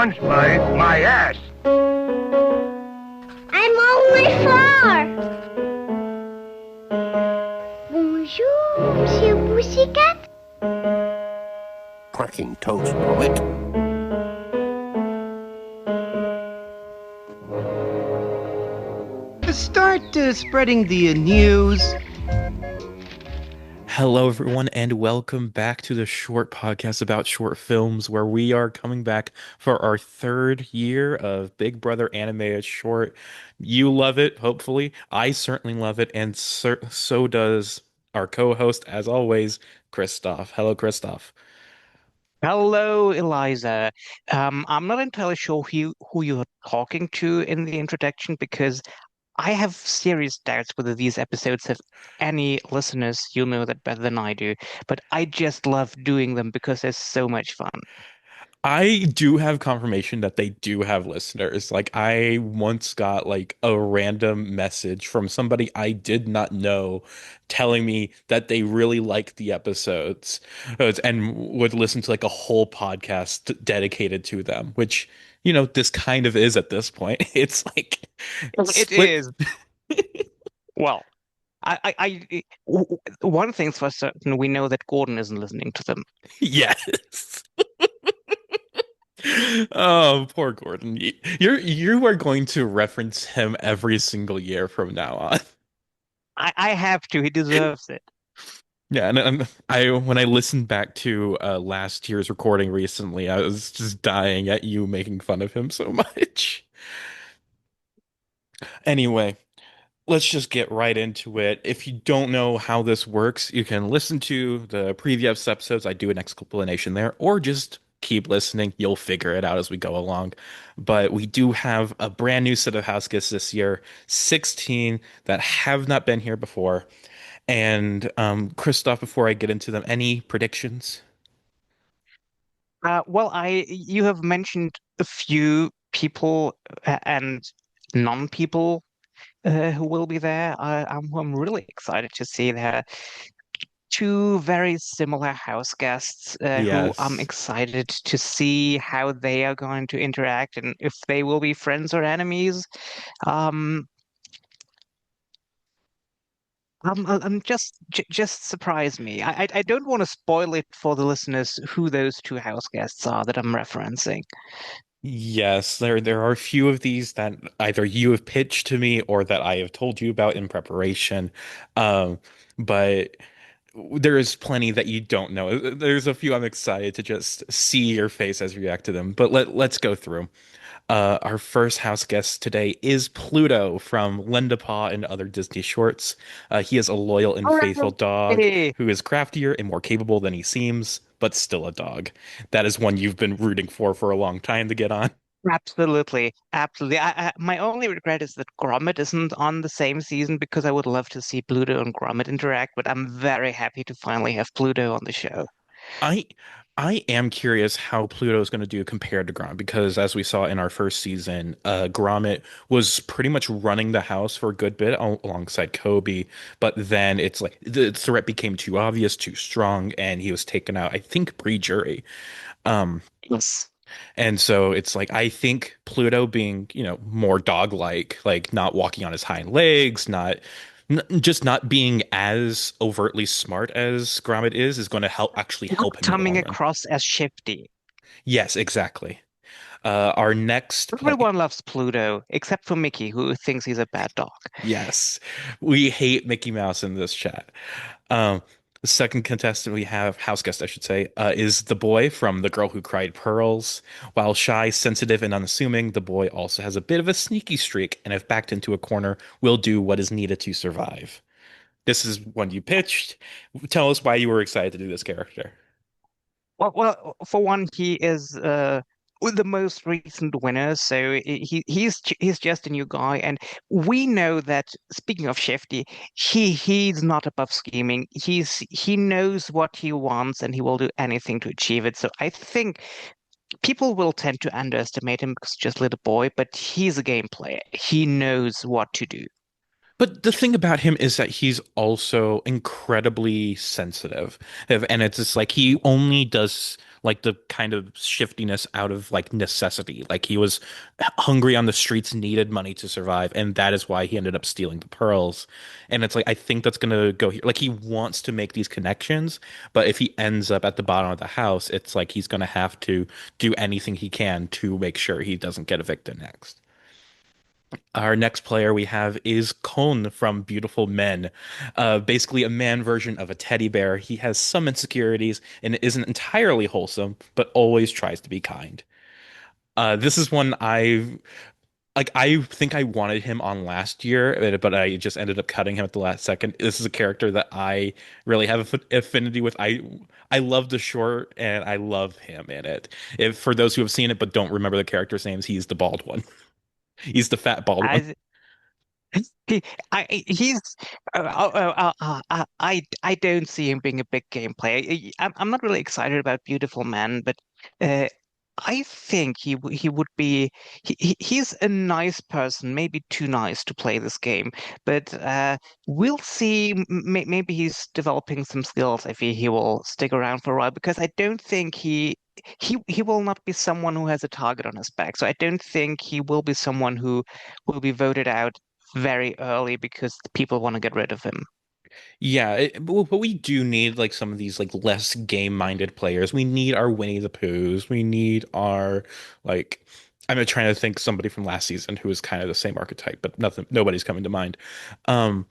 once, my ass. I'm only 4. Bonjour, Monsieur Pussycat. Cracking toast, Gromit. Start spreading the news. Hello, everyone, and welcome back to the short podcast about short films, where we are coming back for our third year of Big Brother animated short. You love it, hopefully. I certainly love it, and so does our co-host, as always, Christoph. Hello, Christoph. Hello, Eliza. I'm not entirely sure who you're talking to in the introduction because I have serious doubts whether these episodes have any listeners. You'll know that better than I do, but I just love doing them because they're so much fun. I do have confirmation that they do have listeners. Like, I once got like a random message from somebody I did not know telling me that they really liked the episodes and would listen to like a whole podcast dedicated to them, which, this kind of is at this point. It's like It split. is. Well, one thing's for certain, we know that Gordon isn't listening to them. Yes. Oh, poor Gordon. You are going to reference him every single year from now on. I have to. He deserves it. Yeah, and I when I listened back to last year's recording recently, I was just dying at you making fun of him so much. Anyway, let's just get right into it. If you don't know how this works, you can listen to the previous episodes. I do an explanation there, or just keep listening. You'll figure it out as we go along. But we do have a brand new set of house guests this year, 16 that have not been here before. And Christoph, before I get into them, any predictions? Well, you have mentioned a few people and non-people who will be there. I'm really excited to see there two very similar house guests who I'm Yes. excited to see how they are going to interact and if they will be friends or enemies. Um, I'm just surprise me. I don't want to spoil it for the listeners who those two house guests are that I'm referencing. Yes, there are a few of these that either you have pitched to me or that I have told you about in preparation. But there is plenty that you don't know. There's a few I'm excited to just see your face as you react to them. But let's go through. Our first house guest today is Pluto from Lendapaw and other Disney shorts. He is a loyal and faithful dog Hooray! who is craftier and more capable than he seems, but still a dog. That is one you've been rooting for a long time to get on. Absolutely, absolutely. My only regret is that Gromit isn't on the same season because I would love to see Pluto and Gromit interact, but I'm very happy to finally have Pluto on the show. I I am curious how Pluto is going to do compared to Gromit because as we saw in our first season, Gromit was pretty much running the house for a good bit alongside Kobe, but then it's like the threat became too obvious, too strong, and he was taken out, I think, pre-jury. Um, Yes. and so it's like I think Pluto being, more dog-like, like not walking on his hind legs, just not being as overtly smart as Gromit is going to actually Not help him in the coming long run. across as shifty. Yes, exactly. Our next point. Everyone loves Pluto except for Mickey, who thinks he's a bad dog. Yes, we hate Mickey Mouse in this chat. Um, the second contestant we have, house guest, I should say, is the boy from The Girl Who Cried Pearls. While shy, sensitive, and unassuming, the boy also has a bit of a sneaky streak, and if backed into a corner, will do what is needed to survive. This is one you pitched. Tell us why you were excited to do this character. For one, he is the most recent winner, so he's just a new guy, and we know that. Speaking of Shifty, he's not above scheming. He knows what he wants, and he will do anything to achieve it. So I think people will tend to underestimate him because he's just a little boy, but he's a game player. He knows what to do. But the thing about him is that he's also incredibly sensitive. And it's just like he only does like the kind of shiftiness out of like necessity. Like he was hungry on the streets, needed money to survive, and that is why he ended up stealing the pearls. And it's like I think that's gonna go here. Like he wants to make these connections, but if he ends up at the bottom of the house, it's like he's gonna have to do anything he can to make sure he doesn't get evicted next. Our next player we have is Kon from Beautiful Men. Basically, a man version of a teddy bear. He has some insecurities and isn't entirely wholesome, but always tries to be kind. This is one I think I wanted him on last year, but I just ended up cutting him at the last second. This is a character that I really have affinity with. I love the short and I love him in it. If for those who have seen it but don't remember the characters' names, he's the bald one. He's the fat bald one. I he, he's I don't see him being a big game player. I'm not really excited about Beautiful Man, but uh, I think he would be he's a nice person, maybe too nice to play this game, but we'll see. Maybe he's developing some skills if he will stick around for a while because I don't think he will not be someone who has a target on his back. So I don't think he will be someone who will be voted out very early because the people want to get rid of him. Yeah, but we do need like some of these like less game-minded players. We need our Winnie the Poohs. We need our like I'm trying to think somebody from last season who was kind of the same archetype, but nobody's coming to mind. Um,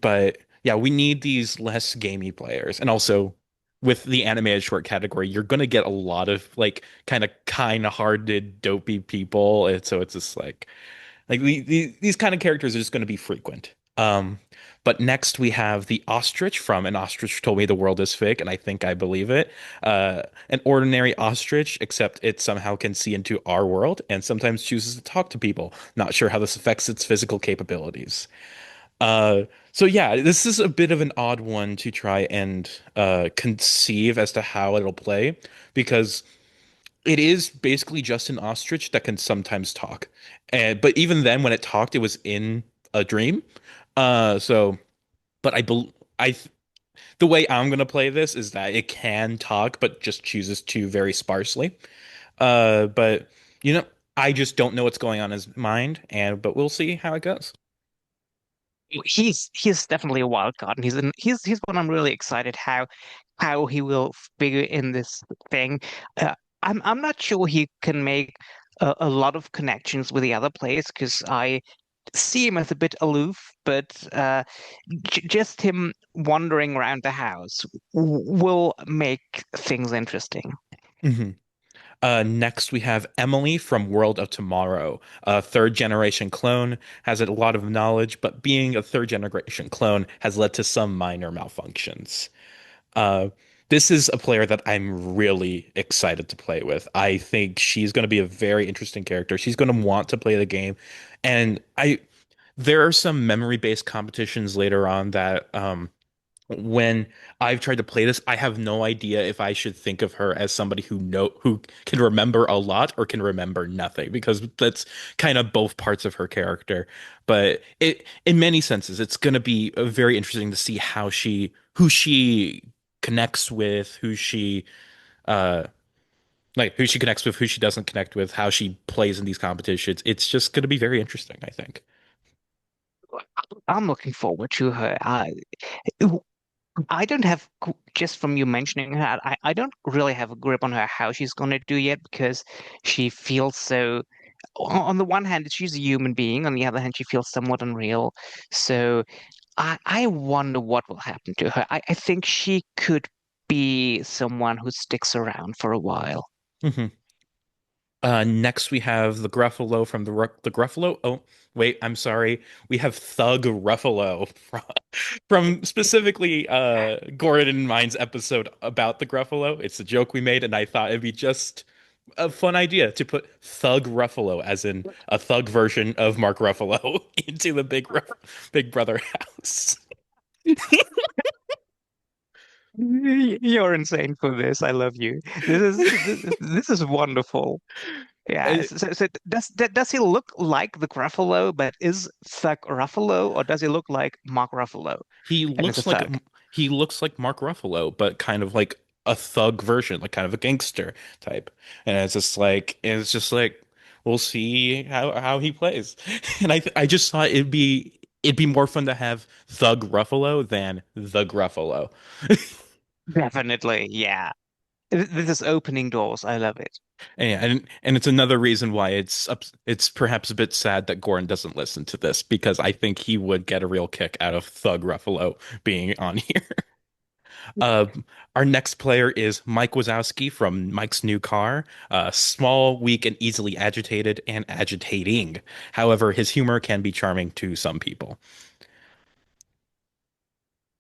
but yeah, we need these less gamey players. And also with the animated short category, you're gonna get a lot of like kind-hearted, dopey people. And so it's just like these kind of characters are just going to be frequent. But next we have the ostrich from An Ostrich Told Me the World is Fake, and I think I believe it. An ordinary ostrich, except it somehow can see into our world and sometimes chooses to talk to people. Not sure how this affects its physical capabilities. Uh, so yeah, this is a bit of an odd one to try and conceive as to how it'll play because it is basically just an ostrich that can sometimes talk. And but even then when it talked, it was in a dream. So but I the way I'm gonna play this is that it can talk, but just chooses to very sparsely. But you know, I just don't know what's going on in his mind, and but we'll see how it goes. He's definitely a wild card, and he's one I'm really excited how he will figure in this thing. I'm not sure he can make a lot of connections with the other players because I see him as a bit aloof, but j just him wandering around the house will make things interesting. Mhm. Next, we have Emily from World of Tomorrow. A third generation clone has a lot of knowledge, but being a third generation clone has led to some minor malfunctions. Uh, this is a player that I'm really excited to play with. I think she's going to be a very interesting character. She's going to want to play the game, and there are some memory-based competitions later on that when I've tried to play this, I have no idea if I should think of her as somebody who can remember a lot or can remember nothing because that's kind of both parts of her character. But it in many senses, it's going to be very interesting to see who she connects with, uh who she connects with, who she doesn't connect with, how she plays in these competitions. It's just going to be very interesting, I think. I'm looking forward to her. I don't have, just from you mentioning her, I don't really have a grip on her how she's going to do yet because she feels so. On the one hand, she's a human being. On the other hand, she feels somewhat unreal. So I wonder what will happen to her. I think she could be someone who sticks around for a while. Mhm. Next we have the Gruffalo from the Gruffalo. Oh, wait, I'm sorry. We have Thug Ruffalo from specifically Gordon and mine's episode about the Gruffalo. It's a joke we made, and I thought it'd be just a fun idea to put Thug Ruffalo, as in a thug version of Mark Ruffalo, into the Big Brother house. You're insane for this. I love you. This is wonderful. Yeah. Uh, So does he look like the Gruffalo, but is Thug Ruffalo, or does he look like Mark Ruffalo He and is a looks like thug? he looks like Mark Ruffalo, but kind of like a thug version, like kind of a gangster type. And it's just like we'll see how he plays. And I just thought it'd be more fun to have Thug Ruffalo than the Gruffalo. Definitely, yeah. This is opening doors. I love it. And it's another reason why it's perhaps a bit sad that Gordon doesn't listen to this because I think he would get a real kick out of Thug Ruffalo being on here. Uh, our next player is Mike Wazowski from Mike's New Car. Small, weak, and easily agitated and agitating. However, his humor can be charming to some people.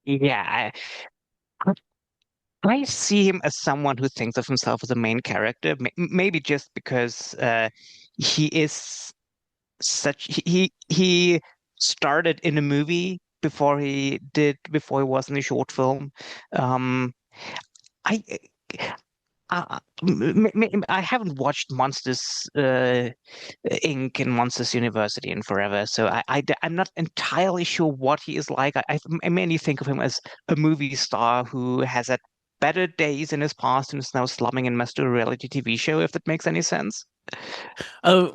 Yeah, I see him as someone who thinks of himself as a main character, maybe just because he is such he started in a movie before he was in a short film. Um, I I haven't watched Monsters Inc. and Monsters University in forever, so I'm not entirely sure what he is like. I mainly think of him as a movie star who has had better days in his past and is now slumming and must do a reality TV show, if that makes any sense. Uh,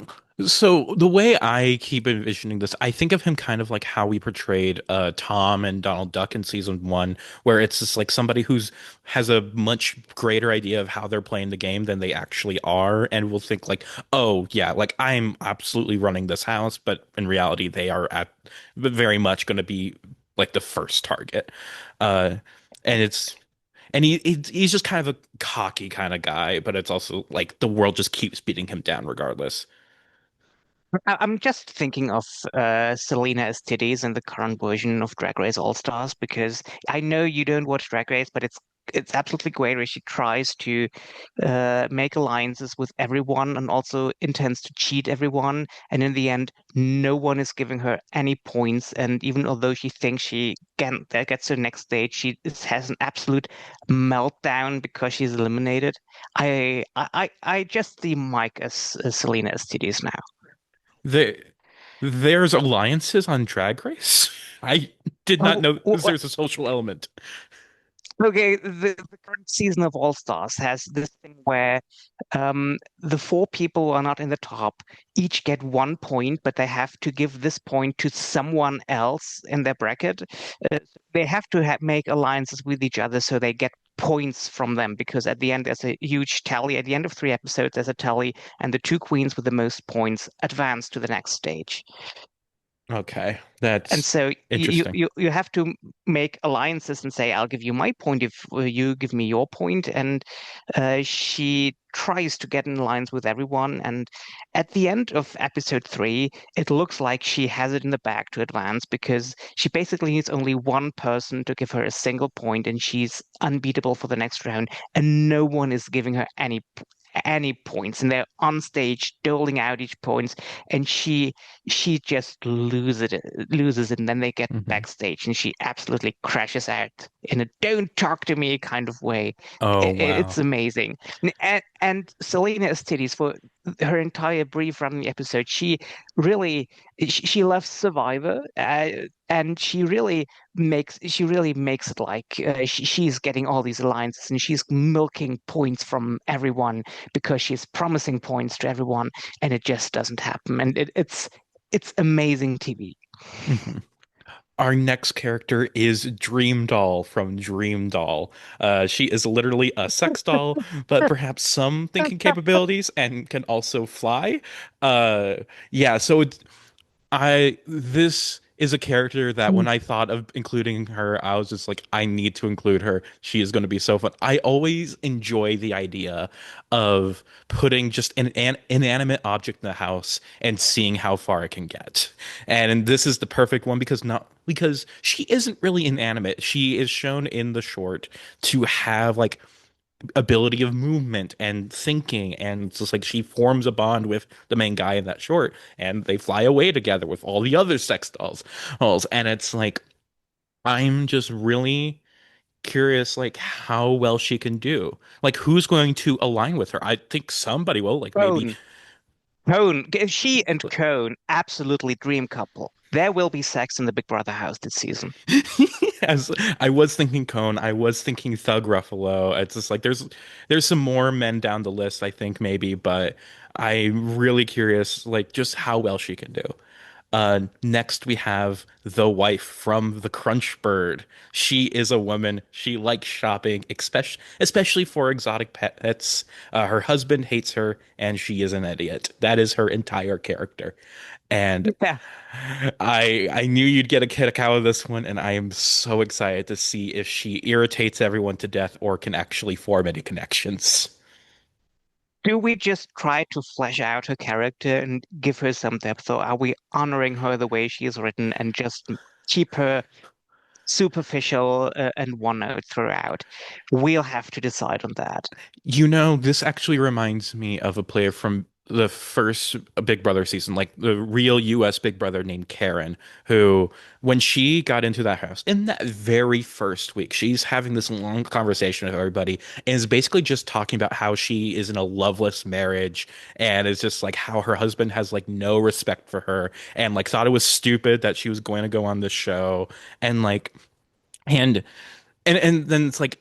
so the way I keep envisioning this, I think of him kind of like how we portrayed Tom and Donald Duck in season 1, where it's just like somebody who's has a much greater idea of how they're playing the game than they actually are, and will think like, oh yeah, like I'm absolutely running this house, but in reality they are at very much going to be like the first target. Uh, and it's he's just kind of a cocky kind of guy, but it's also like the world just keeps beating him down regardless. I'm just thinking of Selena as titties in the current version of Drag Race All Stars because I know you don't watch Drag Race, but it's absolutely great where she tries to make alliances with everyone and also intends to cheat everyone. And in the end, no one is giving her any points. And even although she thinks she gets to the next stage, has an absolute meltdown because she's eliminated. I just see Mike as Selena as titties now. There, there's alliances on Drag Race. I did not Oh, know there's a social element. okay, the current season of All Stars has this thing where the four people who are not in the top each get 1 point, but they have to give this point to someone else in their bracket. They have to make alliances with each other so they get points from them because at the end there's a huge tally. At the end of 3 episodes, there's a tally, and the two queens with the most points advance to the next stage. Okay, And that's so interesting. you have to make alliances and say, I'll give you my point if you give me your point. And she tries to get in alliance with everyone. And at the end of episode 3, it looks like she has it in the bag to advance because she basically needs only one person to give her a single point, and she's unbeatable for the next round. And no one is giving her any points, and they're on stage doling out each points, and she just loses it, and then they get Hmm. backstage, and she absolutely crashes out in a "don't talk to me" kind of way. Oh It's wow. amazing, and Selena Estides for her entire brief run in the episode, she loves Survivor, and she really makes it like she's getting all these alliances and she's milking points from everyone because she's promising points to everyone, and it just doesn't happen. And it's amazing TV. Mhm. Our next character is Dream Doll from Dream Doll. She is literally a sex doll, but perhaps some thinking capabilities and can also fly. Uh, yeah, so this is a character that when I thought of including her, I was just like, I need to include her. She is going to be so fun. I always enjoy the idea of putting just an inanimate object in the house and seeing how far it can get. And this is the perfect one because she isn't really inanimate. She is shown in the short to have like ability of movement and thinking, and it's just like she forms a bond with the main guy in that short and they fly away together with all the other sex dolls, and it's like I'm just really curious like how well she can do, like who's going to align with her. I think somebody will, like maybe Cone, she and Cone, absolutely dream couple. There will be sex in the Big Brother house this season. As I was thinking Cone, I was thinking Thug Ruffalo. It's just like there's some more men down the list, I think maybe, but I'm really curious, like just how well she can do. Next we have the wife from the Crunch Bird. She is a woman. She likes shopping, especially for exotic pets. Her husband hates her, and she is an idiot. That is her entire character. And Yeah. I knew you'd get a kick out of this one, and I am so excited to see if she irritates everyone to death or can actually form any connections. Do we just try to flesh out her character and give her some depth, or are we honoring her the way she is written and just keep her superficial and one note throughout? We'll have to decide on that. You know, this actually reminds me of a player from the first Big Brother season, like the real US Big Brother named Karen, who, when she got into that house in that very first week, she's having this long conversation with everybody and is basically just talking about how she is in a loveless marriage and it's just like how her husband has like no respect for her and like thought it was stupid that she was going to go on the show and like and and then it's like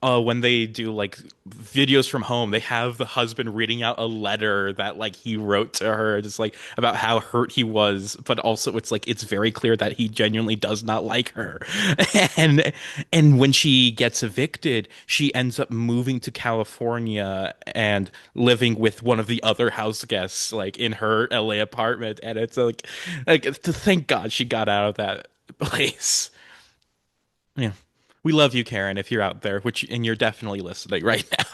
when they do like videos from home, they have the husband reading out a letter that like he wrote to her, just like about how hurt he was, but also it's like it's very clear that he genuinely does not like her. And and when she gets evicted, she ends up moving to California and living with one of the other house guests, like in her LA apartment. And it's like to thank God she got out of that place. Yeah. We love you, Karen, if you're out there, which and you're definitely listening right now.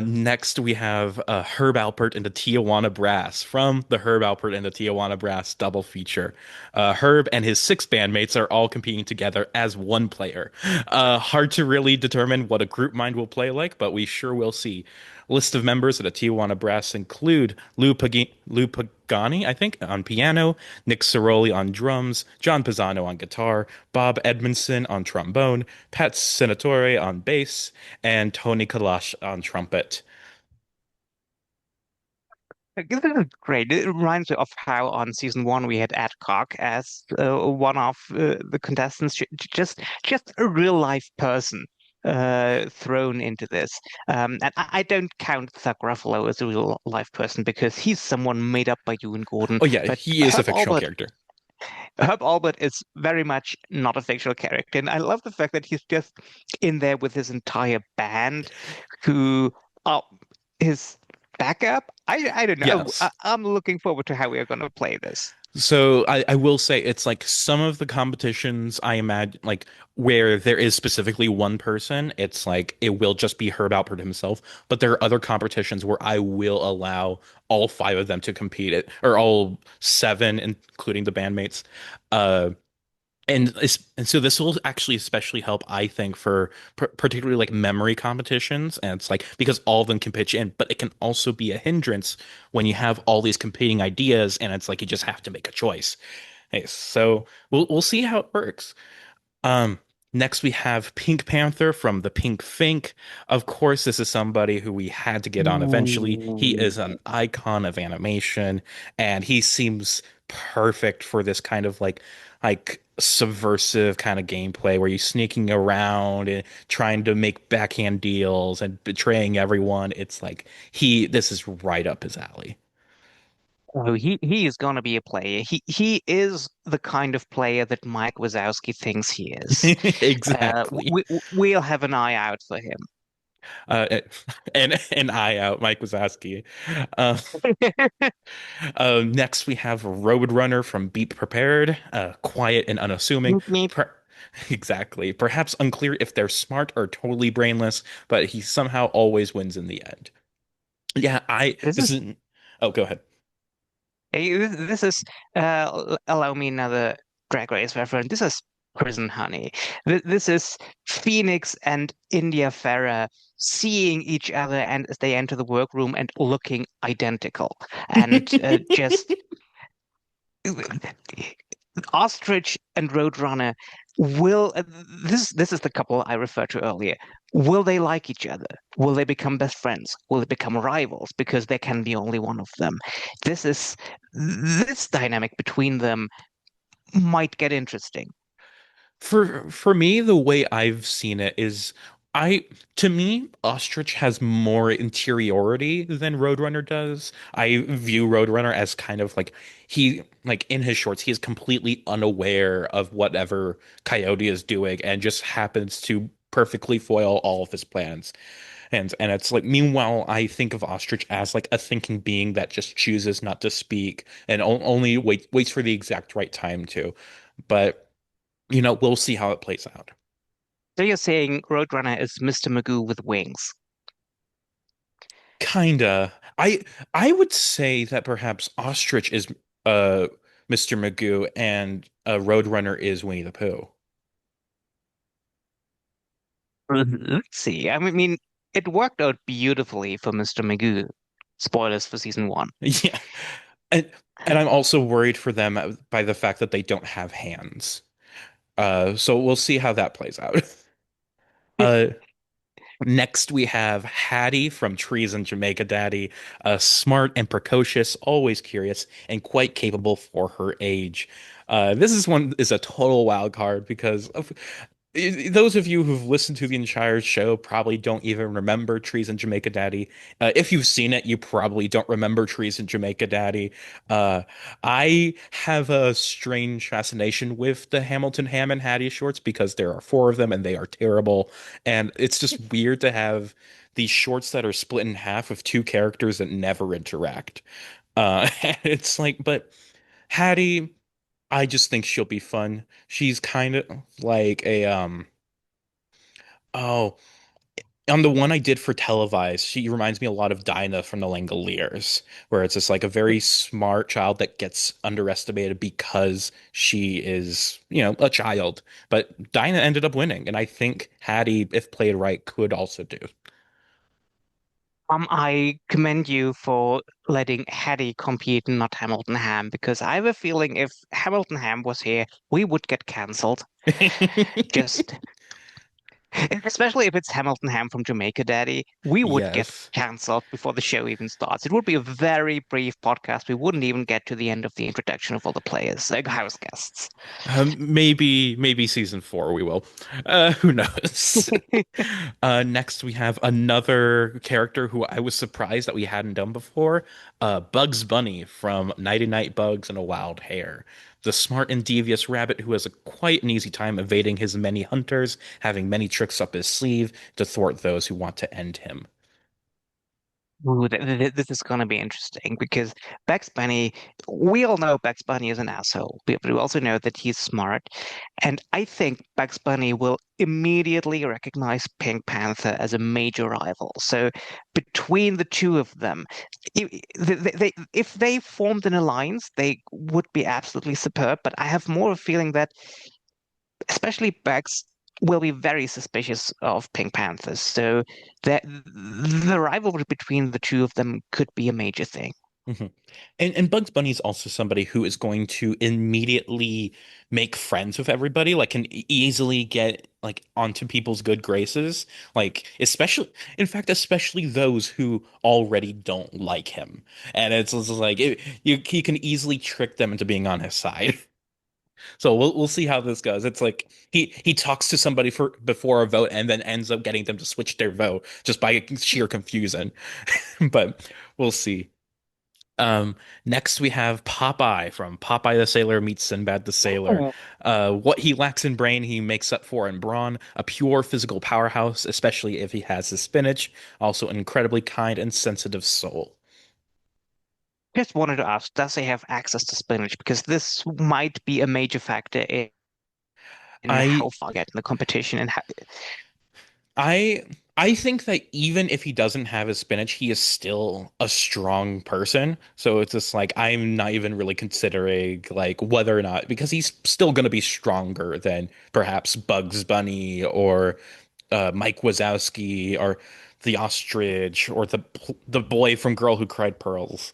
Next we have Herb Alpert and the Tijuana Brass from the Herb Alpert and the Tijuana Brass double feature. Herb and his six bandmates are all competing together as one player. Hard to really determine what a group mind will play like, but we sure will see. List of members of the Tijuana Brass include Lou Pagani, I think, on piano, Nick Ceroli on drums, John Pisano on guitar, Bob Edmondson on trombone, Pat Senatore on bass, and Tony Kalash on trumpet. This is great. It reminds me of how on season one we had Adcock as one of the contestants, just a real life person thrown into this. And I don't count Thug Ruffalo as a real life person because he's someone made up by you and Gordon. Oh yeah, But he is a fictional character. Herb Albert is very much not a fictional character, and I love the fact that he's just in there with his entire band, who are his backup. I don't know. Yes. I'm looking forward to how we are going to play this. So I will say it's like some of the competitions I imagine like where there is specifically one person, it's like it will just be Herb Alpert himself. But there are other competitions where I will allow all five of them to compete it, or all seven, including the bandmates. Uh, and so this will actually especially help, I think, for particularly like memory competitions. And it's like because all of them can pitch in, but it can also be a hindrance when you have all these competing ideas, and it's like you just have to make a choice. Hey, so we'll see how it works. Um, Next we have Pink Panther from the Pink Fink. Of course, this is somebody who we had to get on eventually. He is an icon of animation, and he seems perfect for this kind of like subversive kind of gameplay where you're sneaking around and trying to make backhand deals and betraying everyone. It's like this is right up his alley. Oh, he is going to be a player. He is the kind of player that Mike Wazowski thinks he is. Exactly. We'll have an eye out for him. And an eye out, Mike Wazowski. Uh, Next, we have Roadrunner from Beat Prepared, quiet and unassuming. Meep, meep. Exactly. Perhaps unclear if they're smart or totally brainless, but he somehow always wins in the end. Yeah, This this is is, oh, go ahead. this is allow me another Drag Race reference. This is Prison Honey. This is Phoenix and India Farah seeing each other and as they enter the workroom and looking identical, and just Ostrich and Roadrunner will this is the couple I referred to earlier. Will they like each other? Will they become best friends? Will they become rivals because there can be only one of them? This dynamic between them might get interesting. For me, the way I've seen it is I to me, Ostrich has more interiority than Roadrunner does. I view Roadrunner as kind of like he like in his shorts, he is completely unaware of whatever Coyote is doing and just happens to perfectly foil all of his plans. And it's like meanwhile, I think of Ostrich as like a thinking being that just chooses not to speak and only waits for the exact right time to. But we'll see how it plays out. So you're saying Roadrunner is Mr. Magoo with wings. Kinda. I would say that perhaps Ostrich is uh Mr. Magoo and Roadrunner is Winnie the Pooh. Let's see. I mean, it worked out beautifully for Mr. Magoo. Spoilers for season one. Yeah. And and I'm also worried for them by the fact that they don't have hands. So we'll see how that plays out. Uh Next, we have Hattie from Trees and Jamaica Daddy, smart and precocious, always curious, and quite capable for her age. This is one is a total wild card because those of you who've listened to the entire show probably don't even remember Trees and Jamaica Daddy. If you've seen it, you probably don't remember Trees and Jamaica Daddy. Uh, I have a strange fascination with the Hamilton Ham and Hattie shorts because there are four of them and they are terrible. And it's just weird to have these shorts that are split in half with two characters that never interact. It's like, but Hattie. I just think she'll be fun. She's kind of like a oh, on the one I did for televised, she reminds me a lot of Dinah from the Langoliers, where it's just like a very smart child that gets underestimated because she is, a child. But Dinah ended up winning, and I think Hattie, if played right, could also do. I commend you for letting Hattie compete and not Hamilton Ham because I have a feeling if Hamilton Ham was here, we would get cancelled. Just especially if it's Hamilton Ham from Jamaica Daddy, we would get Yes. cancelled before the show even starts. It would be a very brief podcast. We wouldn't even get to the end of the introduction of all the players, like house guests. Maybe season four we will. Who knows? Next we have another character who I was surprised that we hadn't done before. Bugs Bunny from Nighty Night Bugs and a Wild Hare. The smart and devious rabbit who has quite an easy time evading his many hunters, having many tricks up his sleeve to thwart those who want to end him. Ooh, this is going to be interesting because Bugs Bunny, we all know Bugs Bunny is an asshole, but we also know that he's smart. And I think Bugs Bunny will immediately recognize Pink Panther as a major rival. So between the two of them, if they formed an alliance, they would be absolutely superb. But I have more of a feeling that especially Bugs will be very suspicious of Pink Panthers. So that the rivalry between the two of them could be a major thing. Mhm. And Bugs Bunny is also somebody who is going to immediately make friends with everybody, like can easily get like onto people's good graces, like especially in fact, especially those who already don't like him. And it's just like he can easily trick them into being on his side. So we'll see how this goes. It's like he talks to somebody for before a vote and then ends up getting them to switch their vote just by sheer confusion. But we'll see. Um, Next we have Popeye from Popeye the Sailor meets Sinbad the Sailor. Oh, What he lacks in brain, he makes up for in brawn. A pure physical powerhouse, especially if he has his spinach. Also, an incredibly kind and sensitive soul. just wanted to ask, does he have access to spinach? Because this might be a major factor in I how far get in the competition and how, I I think that even if he doesn't have his spinach, he is still a strong person. So it's just like I'm not even really considering like whether or not because he's still going to be stronger than perhaps Bugs Bunny or Mike Wazowski or the ostrich or the boy from Girl Who Cried Pearls.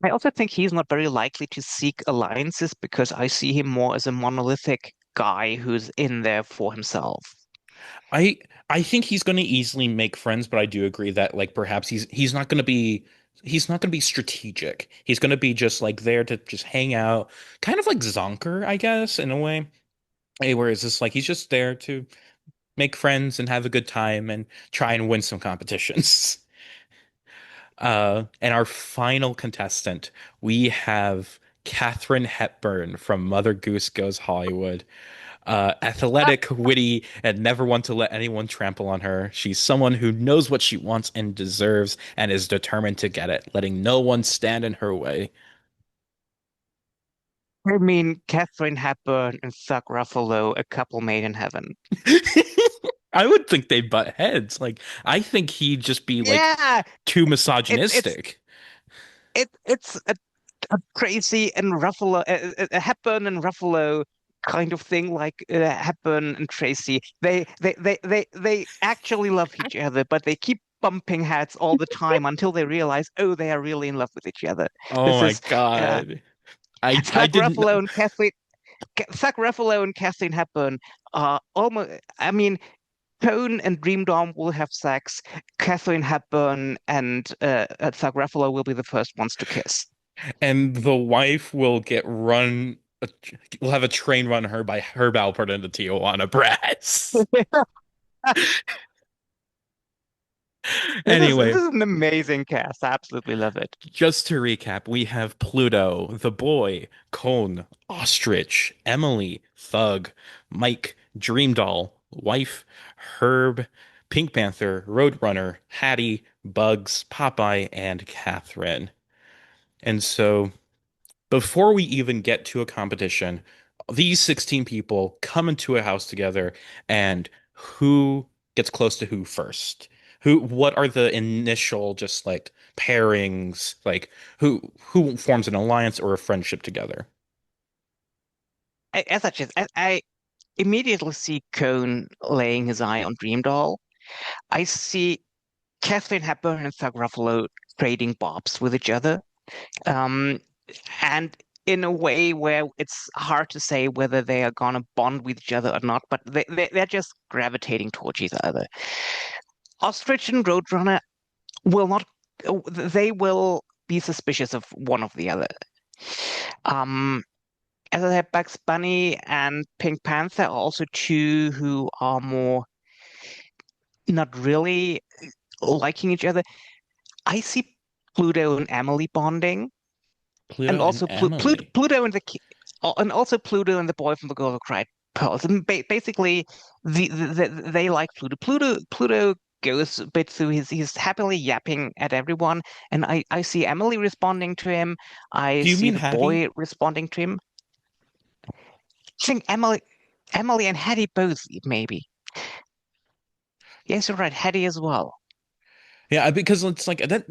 I also think he's not very likely to seek alliances because I see him more as a monolithic guy who's in there for himself. I I think he's going to easily make friends, but I do agree that like perhaps he's not going to be he's not going to be strategic. He's going to be just like there to just hang out, kind of like Zonker, I guess, in a way. Whereas it's like he's just there to make friends and have a good time and try and win some competitions. And our final contestant, we have Katharine Hepburn from Mother Goose Goes Hollywood. Athletic, witty, and never want to let anyone trample on her. She's someone who knows what she wants and deserves and is determined to get it, letting no one stand in her way. I mean, Catherine Hepburn and Zach Ruffalo, a couple made in heaven. I would think they'd butt heads. Like, I think he'd just be like Yeah, too it's misogynistic. it's a crazy and Ruffalo, a Hepburn and Ruffalo kind of thing, like Hepburn and Tracy. They actually love each other, but they keep bumping heads all the time until they realize, oh, they are really in love with each other. Oh This my is uh, God. I Zach didn't Ruffalo know. and Zach Ruffalo and Kathleen Hepburn are almost. I mean, Cohn and Dream Doll will have sex. Kathleen Hepburn and Zach Ruffalo will be the first ones to kiss. And the wife will get run, will have a train run her by Herb Alpert and the Tijuana Brass. This Anyway, is an amazing cast. I absolutely love it. just to recap, we have Pluto, the boy, Cone, Ostrich, Emily, Thug, Mike, Dream Doll, wife, Herb, Pink Panther, Roadrunner, Hattie, Bugs, Popeye, and Catherine. And so before we even get to a competition, these 16 people come into a house together, and who gets close to who first? What are the initial just like pairings, like who forms an alliance or a friendship together? As such, I immediately see Cohn laying his eye on Dream Doll. I see Kathleen Hepburn and Zach Ruffalo trading bobs with each other. Um, and in a way where it's hard to say whether they are gonna bond with each other or not, but they're just gravitating towards each other. Ostrich and Roadrunner will not, they will be suspicious of one of the other. Um, as I said, Bugs Bunny and Pink Panther are also two who are more not really liking each other. I see Pluto and Emily bonding, and Pluto and also Emily. Pluto and and also Pluto and the boy from the Girl Who Cried Pearls. And basically, they like Pluto. Pluto goes a bit through he's happily yapping at everyone, and I see Emily responding to him. I Do you see mean the Hattie? boy responding to him. I think Emily and Hattie both maybe. Yes, you're right, Hattie as well. Yeah, because it's like that.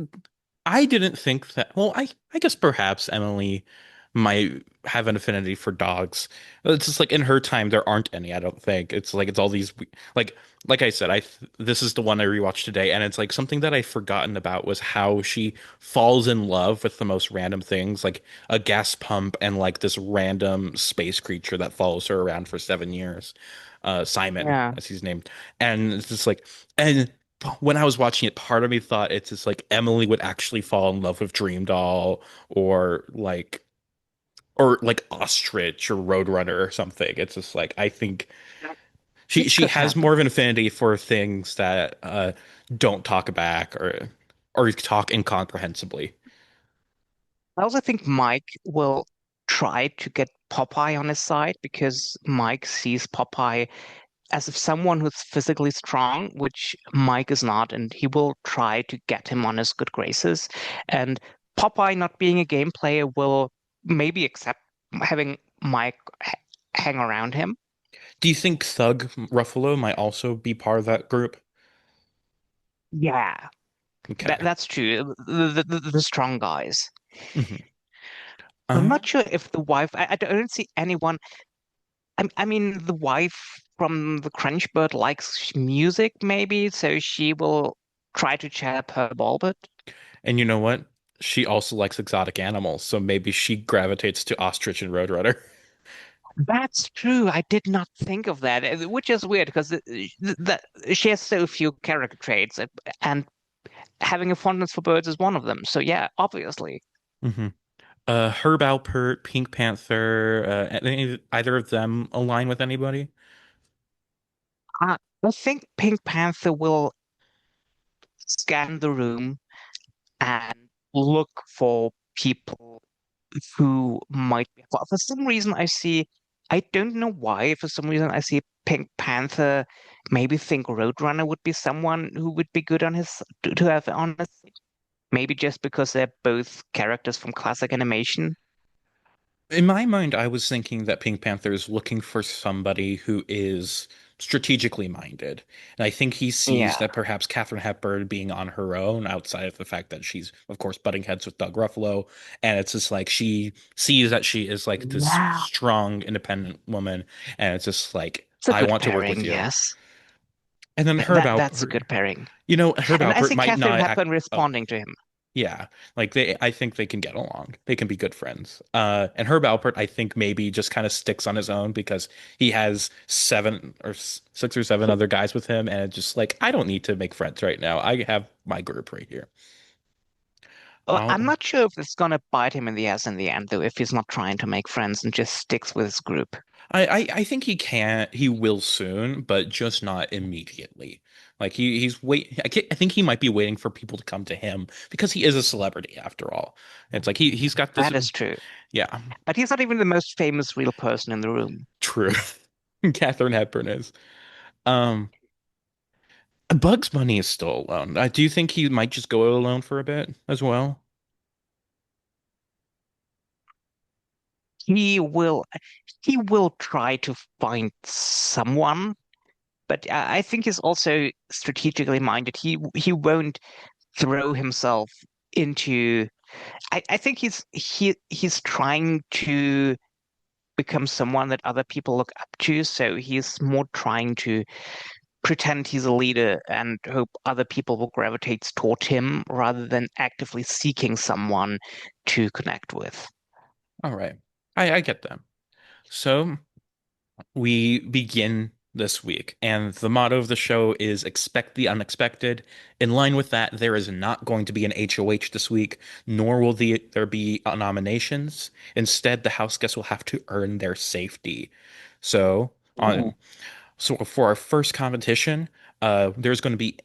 I didn't think that. Well, I guess perhaps Emily might have an affinity for dogs. It's just like in her time there aren't any. I don't think it's like it's all these like like I said. This is the one I rewatched today, and it's like something that I'd forgotten about was how she falls in love with the most random things, like a gas pump and like this random space creature that follows her around for 7 years. Simon, Yeah. as he's named, and it's just like and when I was watching it, part of me thought it's just like Emily would actually fall in love with Dream Doll or like Ostrich or Roadrunner or something. It's just like I think she It she could has more happen. of an affinity for things that don't talk back or talk incomprehensibly. I also think Mike will try to get Popeye on his side because Mike sees Popeye as if someone who's physically strong, which Mike is not, and he will try to get him on his good graces. And Popeye, not being a game player, will maybe accept having Mike hang around him. Do you think Thug Ruffalo might also be part of that group? Yeah, Okay. that's true. The strong guys. Mhm. I'm Uh, not sure if the wife. I don't see anyone. I mean, the wife from the Crunch Bird likes music, maybe, so she will try to chat up her ball bit. and you know what? She also likes exotic animals, so maybe she gravitates to Ostrich and Roadrunner. That's true. I did not think of that, which is weird because that she has so few character traits, and having a fondness for birds is one of them. So yeah, obviously. Hmm. Herb Alpert, Pink Panther, either of them align with anybody? I think Pink Panther will scan the room and look for people who might be. For some reason, I don't know why, for some reason, I see Pink Panther, maybe think Roadrunner would be someone who would be good on to have on his, maybe just because they're both characters from classic animation. In my mind, I was thinking that Pink Panther is looking for somebody who is strategically minded. And I think he sees Yeah. that perhaps Katharine Hepburn being on her own, outside of the fact that she's, of course, butting heads with Doug Ruffalo. And it's just like she sees that she is like this Yeah. strong, independent woman. And it's just like, It's a I good want to work with pairing, you. yes. And then That's a Herb good pairing. And I Alpert see might Catherine not act. Hepburn Oh, responding to him. yeah, like I think they can get along. They can be good friends. And Herb Alpert, I think maybe just kind of sticks on his own because he has six or seven other guys with him, and it's just like I don't need to make friends right now. I have my group right here. I'm I'll, not sure if it's gonna bite him in the ass in the end, though, if he's not trying to make friends and just sticks with his group. I think he will soon, but just not immediately. Like he's wait. I think he might be waiting for people to come to him because he is a celebrity after all. It's like he's got this. That is true. Yeah, But he's not even the most famous real person in the room. true. Katharine Hepburn is. Um, Bugs Bunny is still alone. Do you think he might just go alone for a bit as well? He will he will try to find someone, but I think he's also strategically minded. He won't throw himself into I think he's trying to become someone that other people look up to. So he's more trying to pretend he's a leader and hope other people will gravitate toward him rather than actively seeking someone to connect with. All right. I get that. So we begin this week, and the motto of the show is expect the unexpected. In line with that, there is not going to be an HOH this week, nor will there be nominations. Instead, the house guests will have to earn their safety. So Ooh. on So for our first competition, there's going to be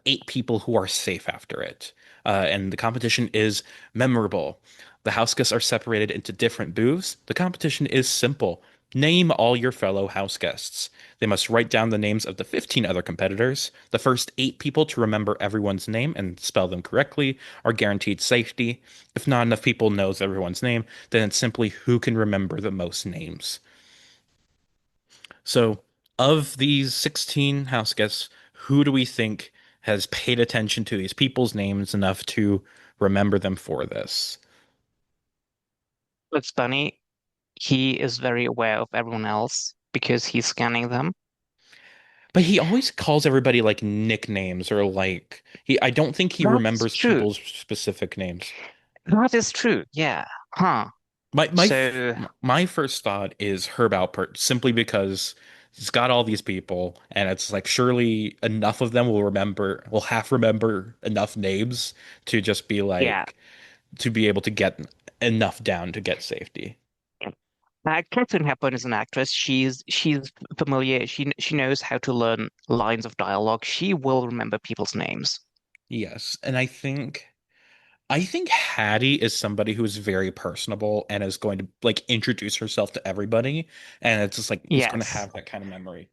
eight people who are safe after it. And the competition is memorable. The house guests are separated into different booths. The competition is simple. Name all your fellow house guests. They must write down the names of the 15 other competitors. The first eight people to remember everyone's name and spell them correctly are guaranteed safety. If not enough people knows everyone's name, then it's simply who can remember the most names. So, of these 16 house guests, who do we think has paid attention to these people's names enough to remember them for this? It's funny. He is very aware of everyone else because he's scanning them. But he always calls everybody like nicknames or like I don't think he That's remembers true. people's specific names. That is true. Yeah. Huh. So, My first thought is Herb Alpert simply because he's got all these people and it's like surely enough of them will half remember enough names to just be yeah. like to be able to get enough down to get safety. Catherine Hepburn is an actress. She's familiar. She knows how to learn lines of dialogue. She will remember people's names. Yes, and I think Hattie is somebody who is very personable and is going to like introduce herself to everybody, and it's just like is going to Yes. have that kind of memory.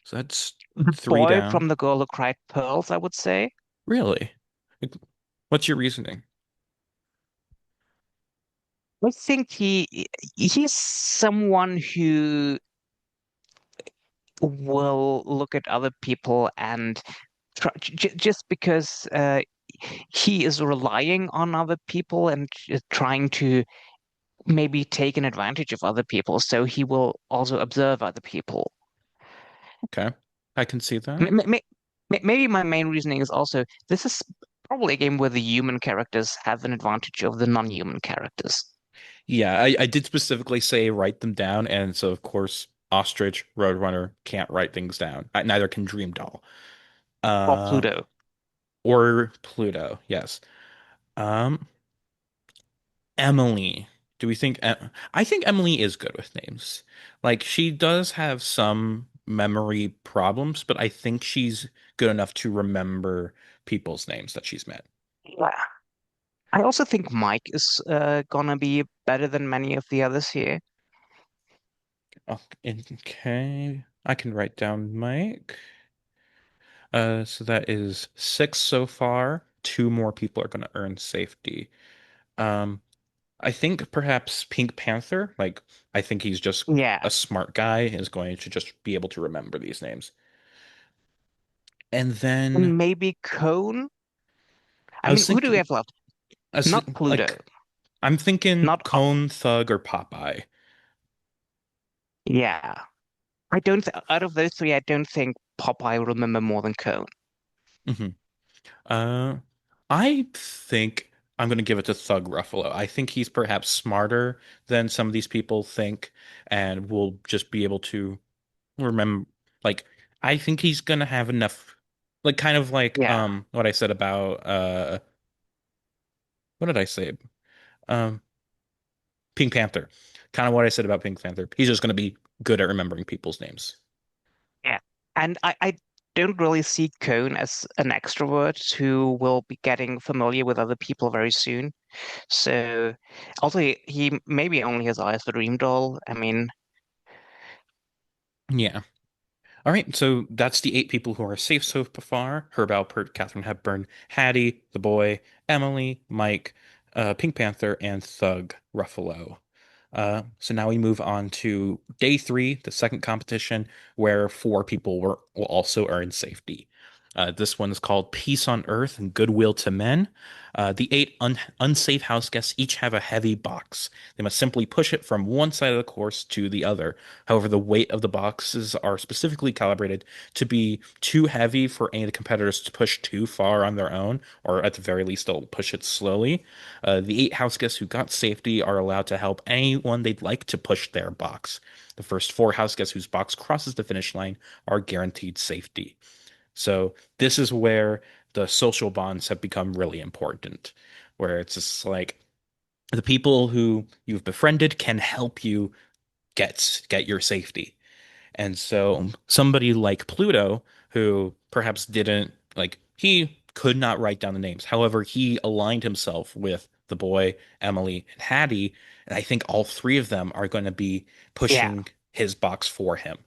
So that's The three boy down. from The Girl Who Cried Pearls, I would say. Really? Like, what's your reasoning? I think he's someone who will look at other people and just because he is relying on other people and trying to maybe take an advantage of other people, so he will also observe other people. Okay, I can see that. M- m- Maybe my main reasoning is also this is probably a game where the human characters have an advantage over the non-human characters. Yeah, I did specifically say write them down, and so of course Ostrich, Roadrunner can't write things down. Neither can Dream Doll. Or Uh, Pluto. or Pluto. Yes. Um, Emily. Do we think I think Emily is good with names. Like she does have some memory problems, but I think she's good enough to remember people's names that she's met. Yeah. I also think Mike is gonna be better than many of the others here. Oh, okay. I can write down Mike. So that is six so far. Two more people are going to earn safety. Um, I think perhaps Pink Panther, like I think he's just Yeah. a smart guy, is going to just be able to remember these names. And then And maybe Cone. I I was mean, who do we thinking, have left? as Not Pluto. like I'm thinking Not Cone, Thug, or Popeye. yeah. I don't th Out of those three, I don't think Popeye will remember more than Cone. hmm Uh, I think I'm going to give it to Thug Ruffalo. I think he's perhaps smarter than some of these people think, and will just be able to remember. Like, I think he's going to have enough, like, kind of like Yeah. what I said about what did I say? Um, Pink Panther. Kind of what I said about Pink Panther. He's just going to be good at remembering people's names. Yeah. And I don't really see Cone as an extrovert who will be getting familiar with other people very soon. So also he maybe only has eyes for Dream Doll. I mean, Yeah. All right, so that's the eight people who are safe so far. Herb Alpert, Katharine Hepburn, Hattie, the boy, Emily, Mike, Pink Panther, and Thug Ruffalo. So now we move on to day three, the second competition, where four people will also earn safety. This one is called Peace on Earth and Goodwill to Men. The eight unsafe house guests each have a heavy box. They must simply push it from one side of the course to the other. However, the weight of the boxes are specifically calibrated to be too heavy for any of the competitors to push too far on their own, or at the very least, they'll push it slowly. The eight house guests who got safety are allowed to help anyone they'd like to push their box. The first four house guests whose box crosses the finish line are guaranteed safety. So this is where the social bonds have become really important, where it's just like the people who you've befriended can help you get your safety. And so somebody like Pluto, who perhaps didn't like he could not write down the names. However, he aligned himself with the boy, Emily, and Hattie, and I think all three of them are going to be yeah. pushing his box for him.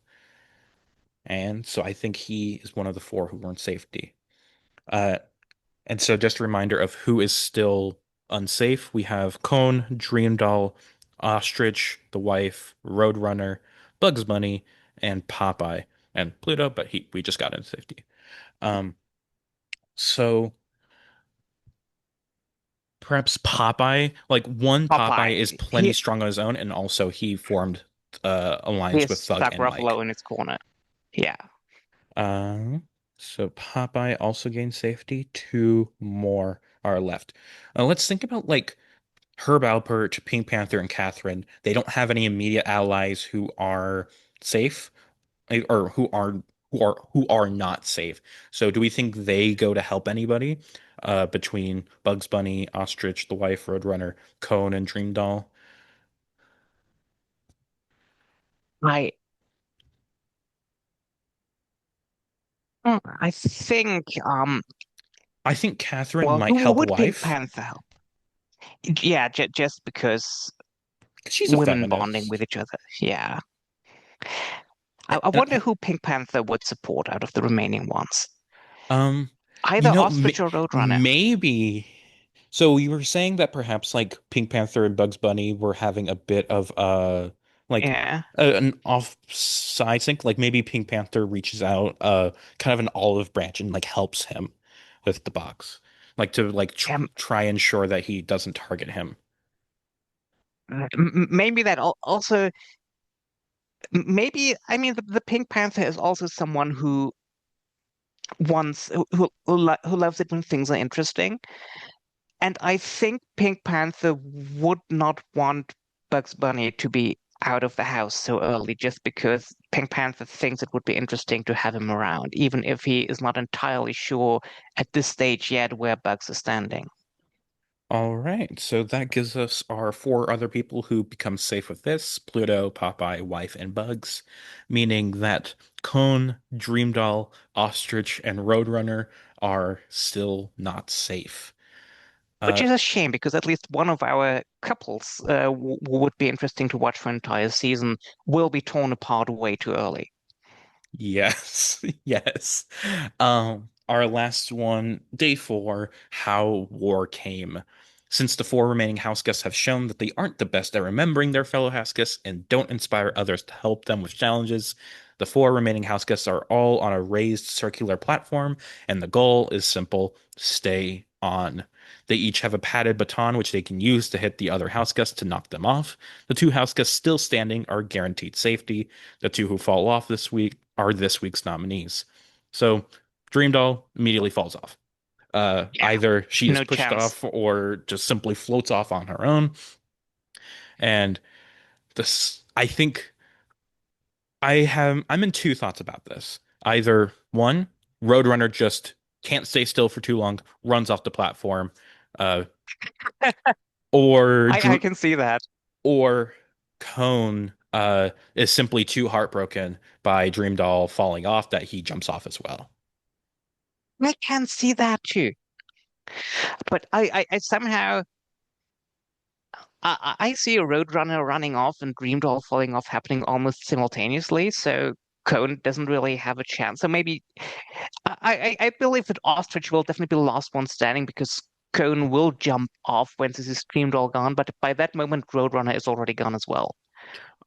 And so I think he is one of the four who earned safety. Uh, And so just a reminder of who is still unsafe. We have Cone, Dream Doll, Ostrich, the wife, Roadrunner, Bugs Bunny, and Popeye. And Pluto, but he we just got into safety. Um, so perhaps Popeye, like one Popeye is Popeye. plenty strong on his own, and also he formed He alliance with has Thug Doug and Mike. Ruffalo in his corner. Yeah. Um, so Popeye also gained safety. Two more are left. Let's think about like Herb Alpert, Pink Panther, and Catherine, they don't have any immediate allies who are safe or who are not safe. So do we think they go to help anybody between Bugs Bunny, Ostrich, the wife, Roadrunner, Cone, and Dream Doll? I I think I think Catherine well, might who help would Pink wife Panther help? Yeah, j just because 'cause she's a women bonding with feminist. each other. Yeah. I And, wonder who Pink Panther would support out of the remaining ones. um, Either Ostrich or Roadrunner. maybe. So you were saying that perhaps like Pink Panther and Bugs Bunny were having a bit of like Yeah. an offside sync. Like maybe Pink Panther reaches out kind of an olive branch and like helps him with the box, like to like Um, try and ensure that he doesn't target him. maybe that also maybe I mean the Pink Panther is also someone who wants who loves it when things are interesting. And I think Pink Panther would not want Bugs Bunny to be out of the house so early just because Pink Panther thinks it would be interesting to have him around, even if he is not entirely sure at this stage yet where Bugs is standing. All right, so that gives us our four other people who become safe with this: Pluto, Popeye, Wife, and Bugs, meaning that Cone, Dreamdoll, Ostrich, and Roadrunner are still not safe. Which Uh, is a shame because at least one of our couples who would be interesting to watch for an entire season will be torn apart way too early. yes, yes. Our last one, day four, how war came. Since the four remaining house guests have shown that they aren't the best at remembering their fellow house guests and don't inspire others to help them with challenges, the four remaining house guests are all on a raised circular platform, and the goal is simple: stay on. They each have a padded baton which they can use to hit the other house guests to knock them off. The two house guests still standing are guaranteed safety. The two who fall off this week are this week's nominees. So Dream Doll immediately falls off. Yeah, Either she is no pushed chance. off or just simply floats off on her own. And this, I think I'm in two thoughts about this. Either one, Roadrunner just can't stay still for too long, runs off the platform, uh, or I Drew, can see that. or Cone is simply too heartbroken by Dream Doll falling off that he jumps off as well. I can see that too. But I somehow I see a Roadrunner running off and Dreamdoll falling off happening almost simultaneously, so Cone doesn't really have a chance. So maybe I believe that Ostrich will definitely be the last one standing because Cone will jump off when this is Dreamdoll gone, but by that moment Roadrunner is already gone as well.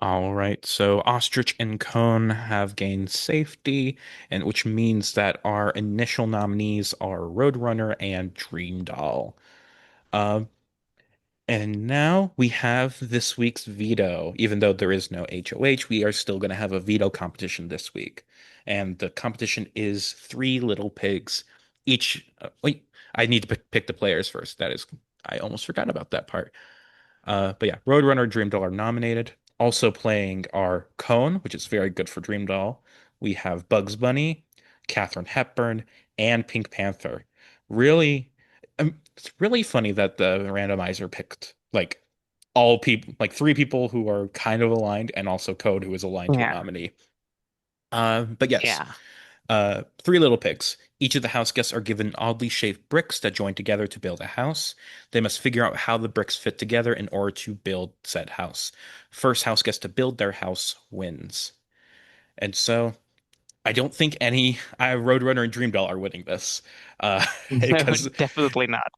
All right, so Ostrich and Cone have gained safety, and which means that our initial nominees are Roadrunner and Dream Doll. Uh, and now we have this week's veto. Even though there is no HOH, we are still going to have a veto competition this week. And the competition is Three Little Pigs. Each, wait, I need to pick the players first. I almost forgot about that part. But yeah, Roadrunner and Dream Doll are nominated. Also playing are Cone, which is very good for Dream Doll. We have Bugs Bunny, Katharine Hepburn, and Pink Panther. Really, it's really funny that the randomizer picked like all people, like three people who are kind of aligned, and also Code, who is aligned to a Yeah, nominee. But yes, yeah. Three Little Pigs. Each of the house guests are given oddly shaped bricks that join together to build a house. They must figure out how the bricks fit together in order to build said house. First house guest to build their house wins. And so I don't think any Roadrunner and Dream Doll are winning this. No, Because definitely not.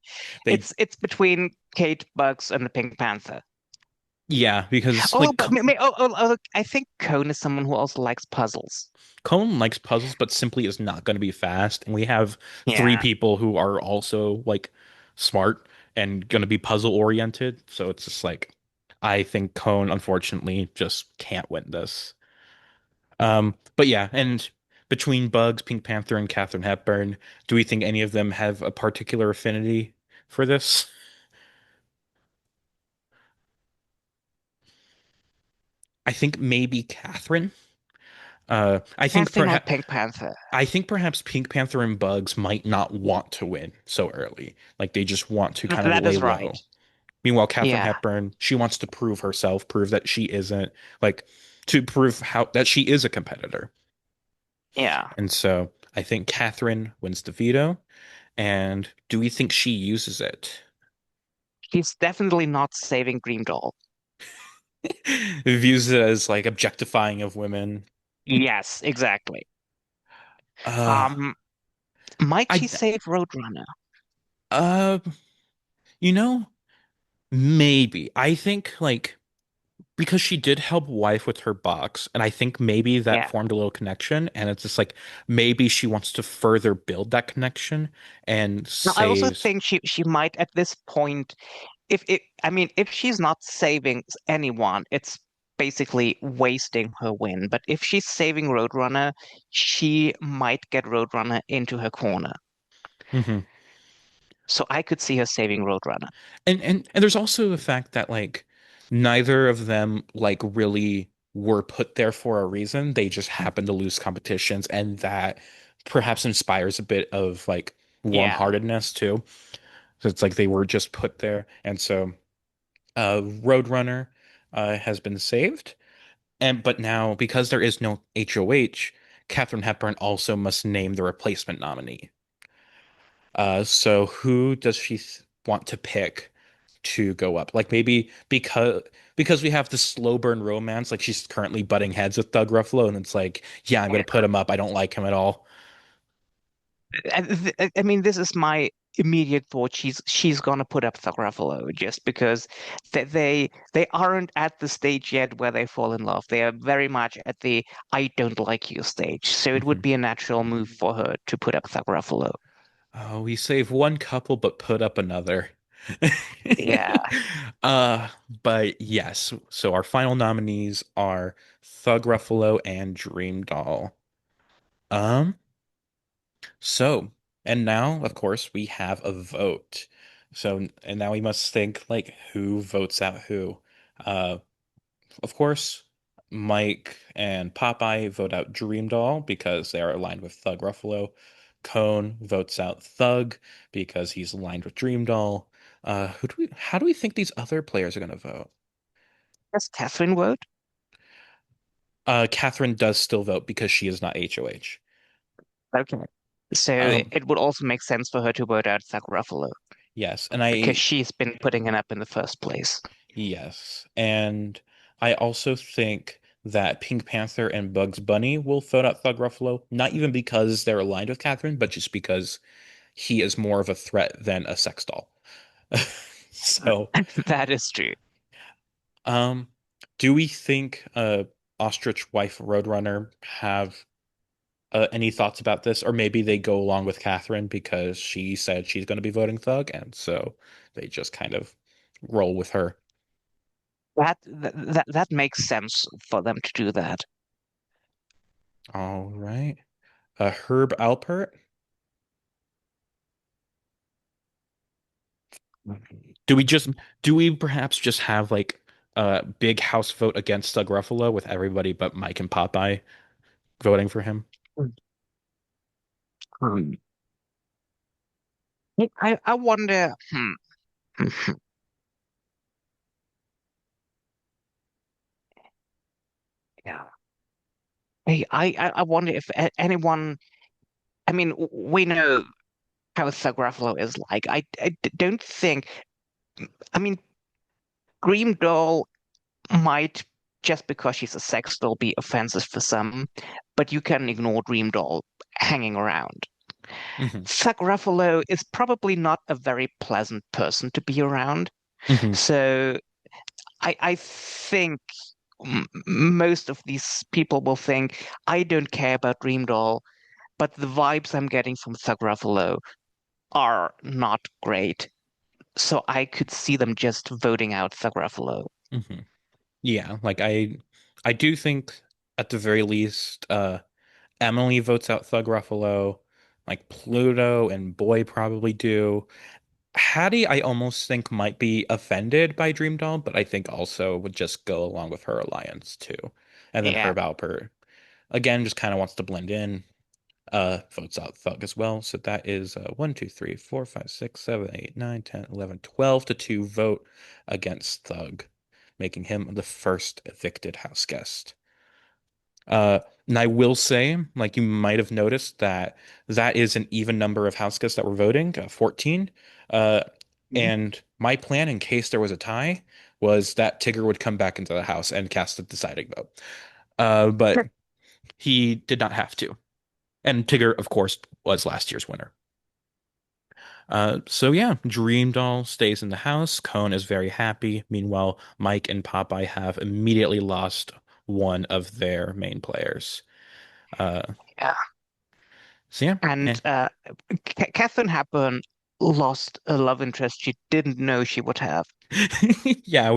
they It's between Kate, Bugs, and the Pink Panther. yeah, because Oh, like but I think Cone is someone who also likes puzzles. Cone likes puzzles, but simply is not going to be fast. And we have three Yeah, people who are also like smart and going to be puzzle oriented. So it's just like, I think Cone unfortunately just can't win this. But yeah, and between Bugs, Pink Panther, and Katharine Hepburn, do we think any of them have a particular affinity for this? I think maybe Catherine. Catherine or Pink Panther. I think perhaps Pink Panther and Bugs might not want to win so early. Like they just want to kind of That lay is right. low. Meanwhile, Katharine Yeah, Hepburn, she wants to prove herself, prove that she isn't like to prove how that she is a competitor. yeah. And so I think Catherine wins the veto. And do we think she uses it? She's definitely not saving Dream Doll. Views it as like objectifying of women. Yes, exactly. Uh, Um, might I, she save Roadrunner? uh, you know, maybe. I think like because she did help wife with her box, and I think maybe that Yeah. formed a little connection, and it's just like maybe she wants to further build that connection and Now, I also saves. think she might at this point, if it, I mean, if she's not saving anyone, it's basically wasting her win. But if she's saving Roadrunner, she might get Roadrunner into her corner. Mhm. So I could see her saving Roadrunner. And there's also the fact that like neither of them like really were put there for a reason. They just happened to lose competitions, and that perhaps inspires a bit of like Yeah. warm-heartedness too. So it's like they were just put there. And so Roadrunner has been saved. And but now because there is no HOH, Katharine Hepburn also must name the replacement nominee. So who does she want to pick to go up? Like maybe because we have the slow burn romance, like she's currently butting heads with Doug Ruffalo, and it's like, yeah, I'm gonna put him up. I don't like him at all. I mean, this is my immediate thought. She's gonna put up Ruffalo just because they aren't at the stage yet where they fall in love. They are very much at the I don't like you stage. So it would Mhm. be a natural move for her to put up Ruffalo. Oh, we save one couple but put up another. Yeah. Uh, but yes, so our final nominees are Thug Ruffalo and Dream Doll. Um, so, and now, of course, we have a vote. So, and now we must think like who votes out who. Uh, of course, Mike and Popeye vote out Dream Doll because they are aligned with Thug Ruffalo. Cone votes out Thug because he's aligned with Dream Doll. How do we think these other players are going to vote? Does Catherine vote? Catherine does still vote because she is not HOH. Okay. So Um, it would also make sense for her to vote out Ruffalo yes, and because I she's been putting it up in the first place. yes, and I also think that Pink Panther and Bugs Bunny will vote out Thug Ruffalo, not even because they're aligned with Catherine, but just because he is more of a threat than a sex doll. So, That is true. um, do we think Ostrich Wife Roadrunner have any thoughts about this, or maybe they go along with Catherine because she said she's going to be voting Thug, and so they just kind of roll with her. That makes sense for them to do that. All right. Herb Alpert. Do we just do we perhaps just have like a big house vote against Doug Ruffalo with everybody but Mike and Popeye voting for him? Hmm. I wonder. Yeah. I wonder if anyone. I mean, we know how Ruffalo is like. Don't think. I mean, Dream Doll might just because she's a sex doll be offensive for some, but you can ignore Dream Doll hanging around. Hmm. Ruffalo is probably not a very pleasant person to be around. Hmm. So I think most of these people will think I don't care about Dream Doll, but the vibes I'm getting from Ruffalo are not great. So I could see them just voting out Ruffalo. Hmm. Yeah, like I do think at the very least Emily votes out Thug Ruffalo, like Pluto and Boy probably do. Hattie, I almost think might be offended by Dream Doll, but I think also would just go along with her alliance too. And then Yeah, Herb Alpert, again, just kind of wants to blend in, votes out Thug as well. So that is 1, 2, 3, 4, 5, 6, 7, 8, 9, 10, 11, 12 to 2 vote against Thug, making him the first evicted house guest. And I will say, like you might have noticed, that that is an even number of house guests that were voting, 14. Uh, and my plan, in case there was a tie, was that Tigger would come back into the house and cast the deciding vote. But he did not have to. And Tigger, of course, was last year's winner. So yeah, Dream Doll stays in the house. Cone is very happy. Meanwhile, Mike and Popeye have immediately lost one of their main players. Uh, yeah. so yeah, And Catherine Hepburn lost a love interest she didn't know she would have. yeah,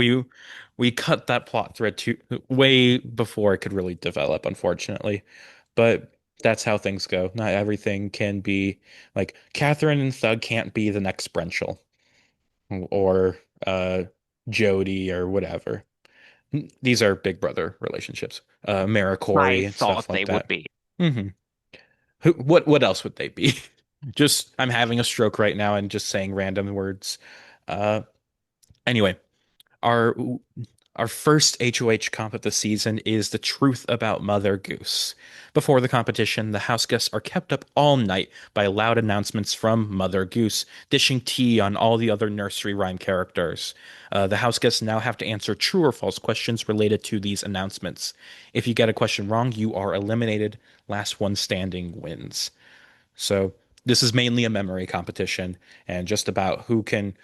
we cut that plot thread too way before it could really develop, unfortunately. But that's how things go. Not everything can be like Catherine and Thug can't be the next Brenchel or Jody or whatever. These are big brother relationships. I Maricory, thought stuff they like would that. be. hmm what else would they be? Just I'm having a stroke right now and just saying random words. Uh, anyway, our our first HOH comp of the season is The Truth About Mother Goose. Before the competition, the house guests are kept up all night by loud announcements from Mother Goose, dishing tea on all the other nursery rhyme characters. The house guests now have to answer true or false questions related to these announcements. If you get a question wrong, you are eliminated. Last one standing wins. So this is mainly a memory competition and just about who can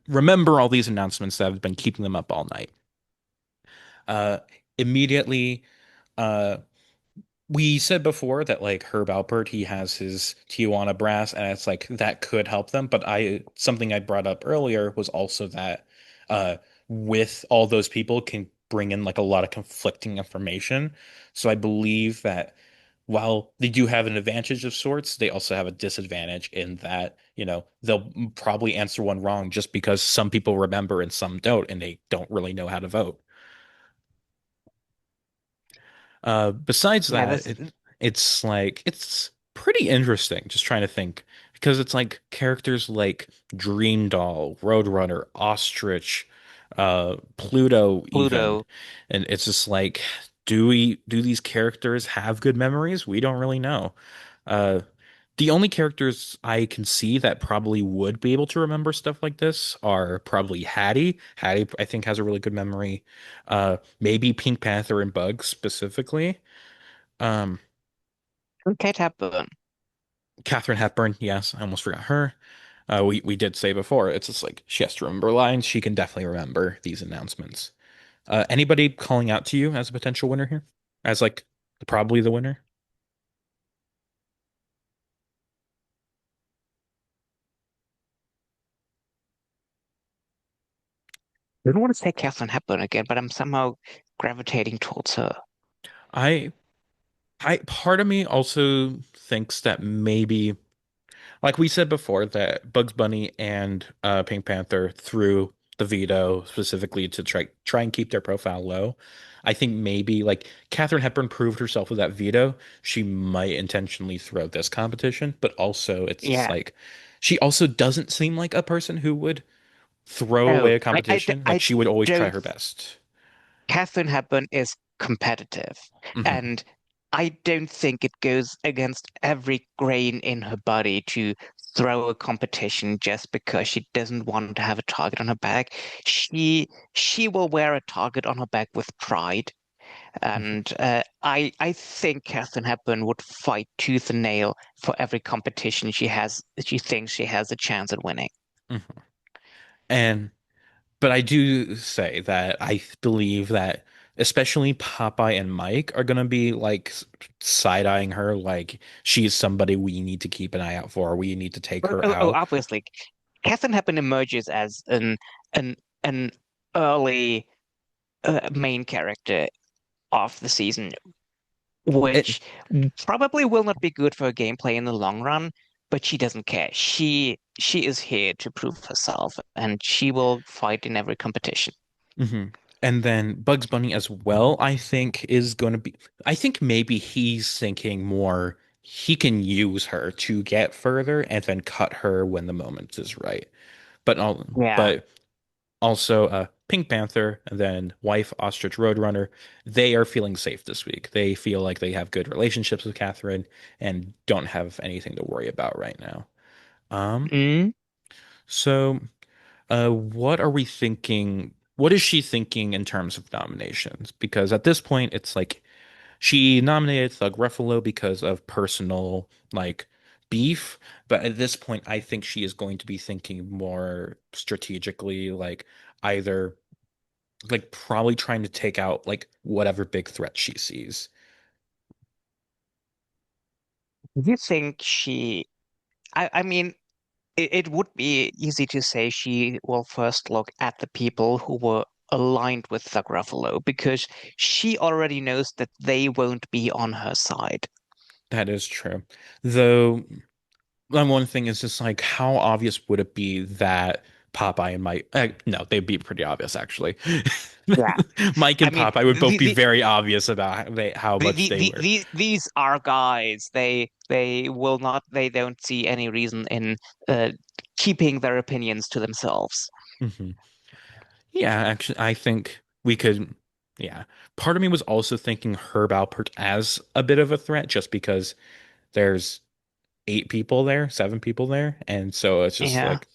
remember all these announcements that have been keeping them up all night. Uh, Immediately, uh, we said before that like Herb Alpert, he has his Tijuana brass, and it's like that could help them. But I something I brought up earlier was also that uh, with all those people can bring in like a lot of conflicting information. So I believe that while they do have an advantage of sorts, they also have a disadvantage in that, they'll probably answer one wrong just because some people remember and some don't, and they don't really know how to vote. Besides Yeah, that, this it's pretty interesting just trying to think because it's like characters like Dream Doll, Roadrunner, Ostrich, Pluto even, Pluto. and it's just like, do these characters have good memories? We don't really know. Uh, the only characters I can see that probably would be able to remember stuff like this are probably Hattie. Hattie, I think, has a really good memory. Maybe Pink Panther and Bugs specifically. Um, And Kate Hepburn. Katharine Hepburn, yes, I almost forgot her. We did say before, it's just like she has to remember lines. She can definitely remember these announcements. Anybody calling out to you as a potential winner here? As like probably the winner? I don't want to say Catherine Hepburn again, but I'm somehow gravitating towards her. I I part of me also thinks that maybe like we said before, that Bugs Bunny and Pink Panther threw the veto specifically to try and keep their profile low. I think maybe like Katharine Hepburn proved herself with that veto. She might intentionally throw this competition, but also it's just Yeah. like she also doesn't seem like a person who would throw Oh, away a competition. Like I she would always try don't. her best. Catherine Hepburn is competitive, hmm and I don't think it goes against every grain in her body to throw a competition just because she doesn't want to have a target on her back. She will wear a target on her back with pride, and I think Catherine Hepburn would fight tooth and nail for every competition she thinks she has a chance at winning. hmm And but I do say that I believe that especially Popeye and Mike are gonna be like side-eyeing her like she's somebody we need to keep an eye out for. We need to take her out. Obviously, Catherine Hepburn emerges as an an early main character of the season, It, which probably will not be good for her gameplay in the long run, but she doesn't care. She is here to prove herself, and she will fight in every competition. mhm. And then Bugs Bunny as well, I think is going to be. I think maybe he's thinking more he can use her to get further and then cut her when the moment is right. Yeah. But also, Pink Panther and then wife Ostrich Roadrunner, they are feeling safe this week. They feel like they have good relationships with Catherine and don't have anything to worry about right now. Um, Mm. so, what are we thinking? What is she thinking in terms of nominations? Because at this point, it's like she nominated Thug Ruffalo because of personal like beef, but at this point, I think she is going to be thinking more strategically, like either like probably trying to take out like whatever big threat she sees. Do you think I mean, it would be easy to say she will first look at the people who were aligned with the Gruffalo because she already knows that they won't be on her side. That is true. Though, one thing is just like, how obvious would it be that Popeye and Mike. No, they'd be pretty obvious actually. Yeah. Mike I and mean, Popeye would both be very obvious about how much they were. these are guys. They will not. They don't see any reason in uh, keeping their opinions to themselves. Mhm. Yeah, actually, I think we could. Yeah, part of me was also thinking Herb Alpert as a bit of a threat, just because there's 8 people there, 7 people there, and so it's just Yeah. like,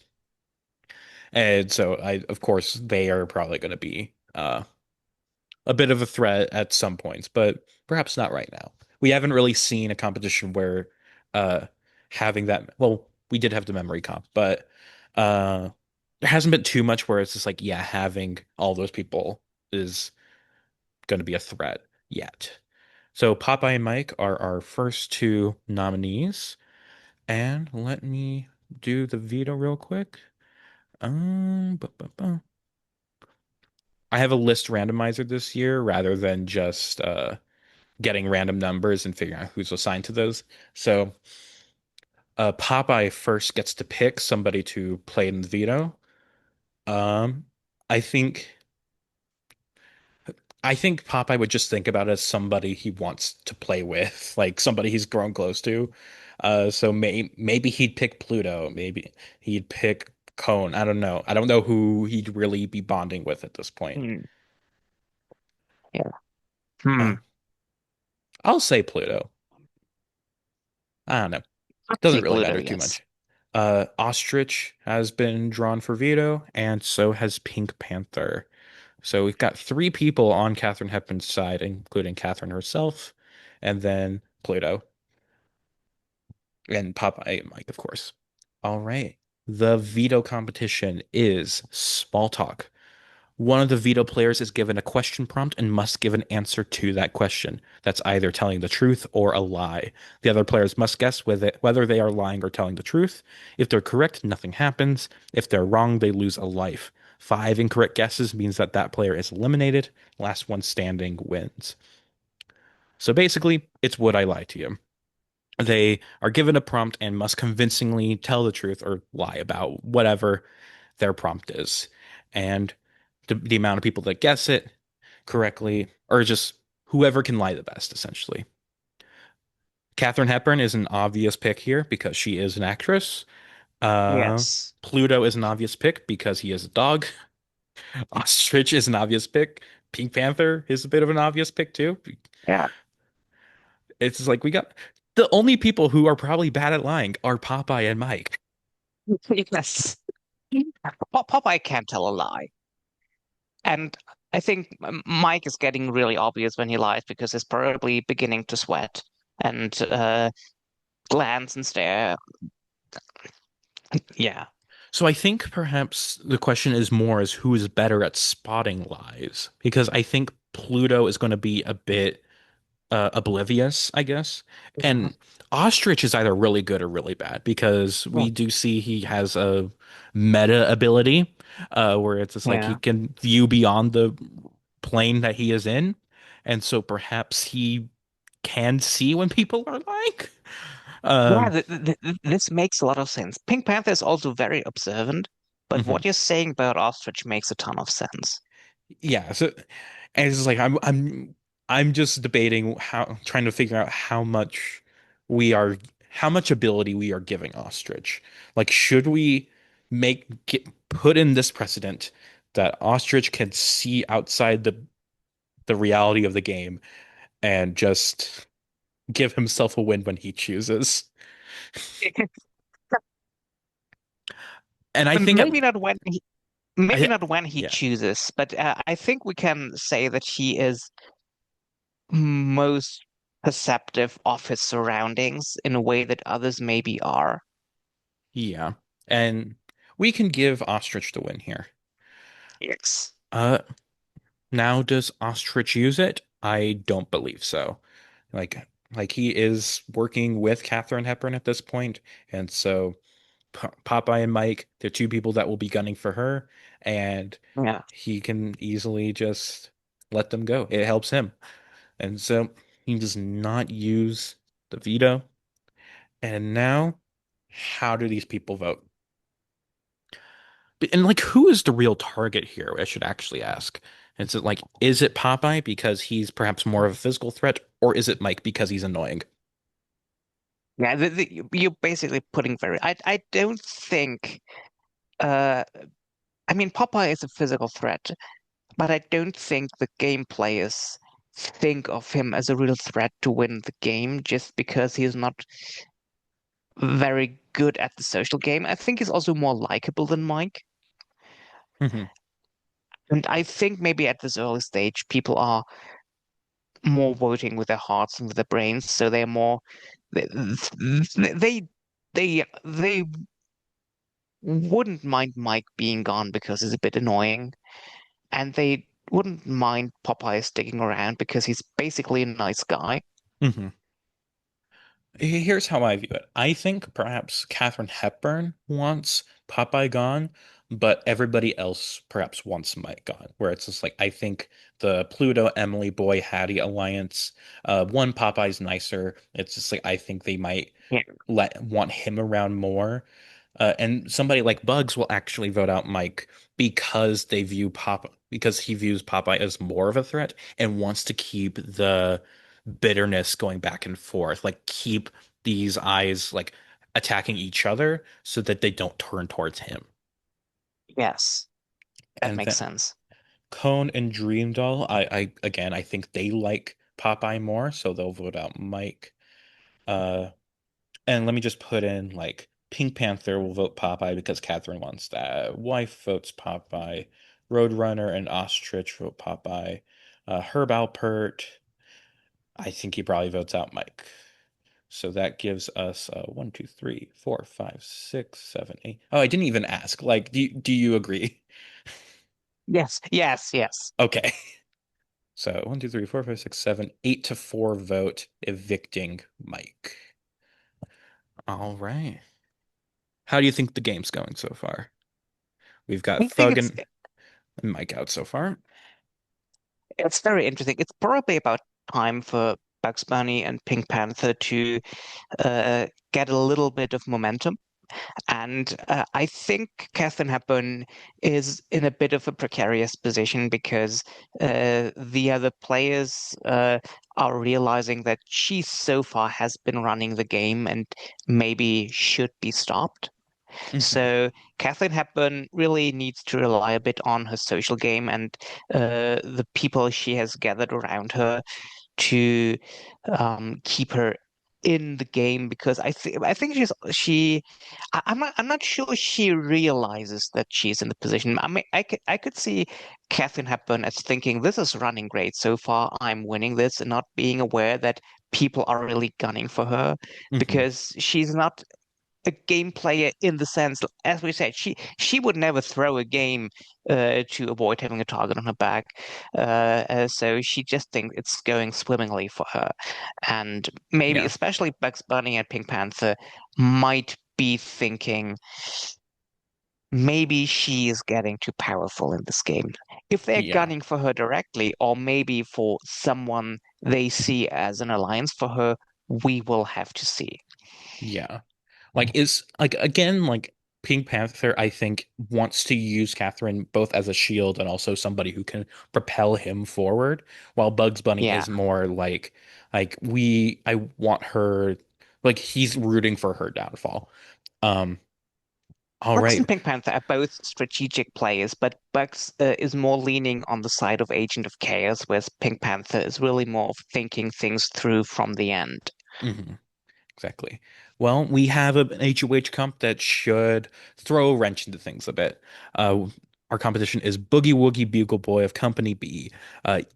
and so of course, they are probably going to be a bit of a threat at some points, but perhaps not right now. We haven't really seen a competition where uh having that. Well, we did have the memory comp, but uh there hasn't been too much where it's just like, yeah, having all those people is going to be a threat yet. So Popeye and Mike are our first two nominees. And let me do the veto real quick. Bu- bu- bu. I have a list randomizer this year rather than just getting random numbers and figuring out who's assigned to those. So Popeye first gets to pick somebody to play in the veto. Um, I think I think Popeye would just think about it as somebody he wants to play with, like somebody he's grown close to. So maybe he'd pick Pluto, maybe he'd pick Cone. I don't know. I don't know who he'd really be bonding with at this point. Hmm. Yeah. Hmm. Uh, I'll say Pluto. I don't know. Let's Doesn't see really Pluto, matter too yes. much. Ostrich has been drawn for veto, and so has Pink Panther. So we've got 3 people on Katharine Hepburn's side, including Katharine herself, and then Pluto and Popeye and Mike, of course. All right. The veto competition is small talk. One of the veto players is given a question prompt and must give an answer to that question. That's either telling the truth or a lie. The other players must guess whether they are lying or telling the truth. If they're correct, nothing happens. If they're wrong, they lose a life. 5 incorrect guesses means that that player is eliminated. Last one standing wins. So basically, it's would I lie to you? They are given a prompt and must convincingly tell the truth or lie about whatever their prompt is. And the amount of people that guess it correctly, or just whoever can lie the best, essentially. Katharine Hepburn is an obvious pick here because she is an actress. Uh, Yes. Pluto is an obvious pick because he is a dog. Ostrich is an obvious pick. Pink Panther is a bit of an obvious pick too. Yeah. It's just like we got the only people who are probably bad at lying are Popeye and Mike. Yes. Popeye can't tell a lie. And I think Mike is getting really obvious when he lies because he's probably beginning to sweat and glance and stare. Yeah. So I think perhaps the question is more as who is better at spotting lies, because I think Pluto is going to be a bit oblivious, I guess. Mhm. And Ostrich is either really good or really bad because Yeah. we do see he has a meta ability where it's just like he Yeah. can view beyond the plane that he is in. And so perhaps he can see when people are lying. Yeah, Um, this makes a lot of sense. Pink Panther is also very observant, but mhm. what you're saying about Ostrich makes a ton of sense. Yeah, so and it's just like I'm just debating how trying to figure out we are how much ability we are giving Ostrich. Like should we put in this precedent that Ostrich can see outside the reality of the game and just give himself a win when he chooses. And I think Maybe not when he, maybe I not when he yeah. chooses, but I think we can say that he is most perceptive of his surroundings in a way that others maybe are. Yeah. And we can give Ostrich the win here. Yes. Uh Now, does Ostrich use it? I don't believe so. Like, like he is working with Katharine Hepburn at this point, and so Popeye and Mike, they're 2 people that will be gunning for her, and Yeah. he can easily just let them go. It helps him, and so he does not use the veto. And now, how do these people vote? And like, who is the real target here? I should actually ask. Is it like, is it Popeye because he's perhaps more of a physical threat, or is it Mike because he's annoying? Yeah, you're basically putting very. I don't think. Uh, I mean, Popeye is a physical threat, but I don't think the game players think of him as a real threat to win the game just because he's not very good at the social game. I think he's also more likable than Mike. Hmm. And I think maybe at this early stage, people are more voting with their hearts and with their brains, so they're more they they wouldn't mind Mike being gone because he's a bit annoying, and they wouldn't mind Popeye sticking around because he's basically a nice guy. Hmm. Here's how I view it. I think perhaps Katharine Hepburn wants Popeye gone, but everybody else perhaps wants Mike gone. Where it's just like I think the Pluto, Emily, Boy, Hattie alliance, one Popeye's nicer. It's just like I think they might Yeah. let want him around more. And somebody like Bugs will actually vote out Mike because he views Popeye as more of a threat and wants to keep the bitterness going back and forth, like keep these eyes like attacking each other so that they don't turn towards him. Yes, that And makes then sense. Cone and Dream Doll, I again I think they like Popeye more, so they'll vote out Mike. Uh, And let me just put in like Pink Panther will vote Popeye because Catherine wants that. Wife votes Popeye. Roadrunner and Ostrich vote Popeye. Herb Alpert, I think he probably votes out Mike. So that gives us 1, 2, 3, 4, 5, 6, 7, 8. Oh, I didn't even ask. Like, do you agree? Yes, yes, yes. Okay. So 1, 2, 3, 4, 5, 6, 7, 8 to 4 vote evicting Mike. All right. How do you think the game's going so far? We've got I think Thug and Mike out so far. it's very interesting. It's probably about time for Bugs Bunny and Pink Panther to get a little bit of momentum. And I think Katharine Hepburn is in a bit of a precarious position because the other players are realizing that she so far has been running the game and maybe should be stopped. Hmm. So Kathleen Hepburn really needs to rely a bit on her social game and the people she has gathered around her to keep her in the game because I think I'm not sure she realizes that she's in the position. I mean I could see Katharine Hepburn as thinking this is running great so far. I'm winning this and not being aware that people are really gunning for her Hmm. because she's not a game player in the sense, as we said, she would never throw a game to avoid having a target on her back. So she just thinks it's going swimmingly for her, and maybe Yeah. especially Bugs Bunny and Pink Panther might be thinking maybe she is getting too powerful in this game. If they're Yeah. gunning for her directly, or maybe for someone they see as an alliance for her, we will have to see. Yeah. Like is like again like Pink Panther I think wants to use Catherine both as a shield and also somebody who can propel him forward, while Bugs Bunny Yeah. is more like we I want her like he's rooting for her downfall. Um, all Bugs right. and Pink Panther are both strategic players, but Bugs is more leaning on the side of Agent of Chaos, whereas Pink Panther is really more of thinking things through from the end. Hmm. Exactly. Well, we have an HOH comp that should throw a wrench into things a bit. Our competition is Boogie Woogie Bugle Boy of Company B.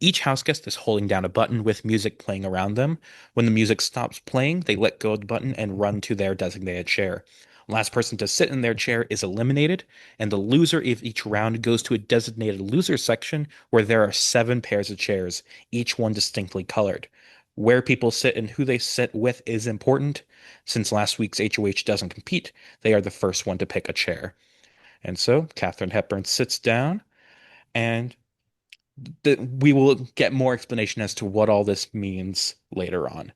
Each house guest is holding down a button with music playing around them. When the music stops playing, they let go of the button and run to their designated chair. Last person to sit in their chair is eliminated, and the loser of each round goes to a designated loser section where there are 7 pairs of chairs, each one distinctly colored. Where people sit and who they sit with is important. Since last week's HOH doesn't compete, they are the first one to pick a chair. And so Katharine Hepburn sits down, and we will get more explanation as to what all this means later on.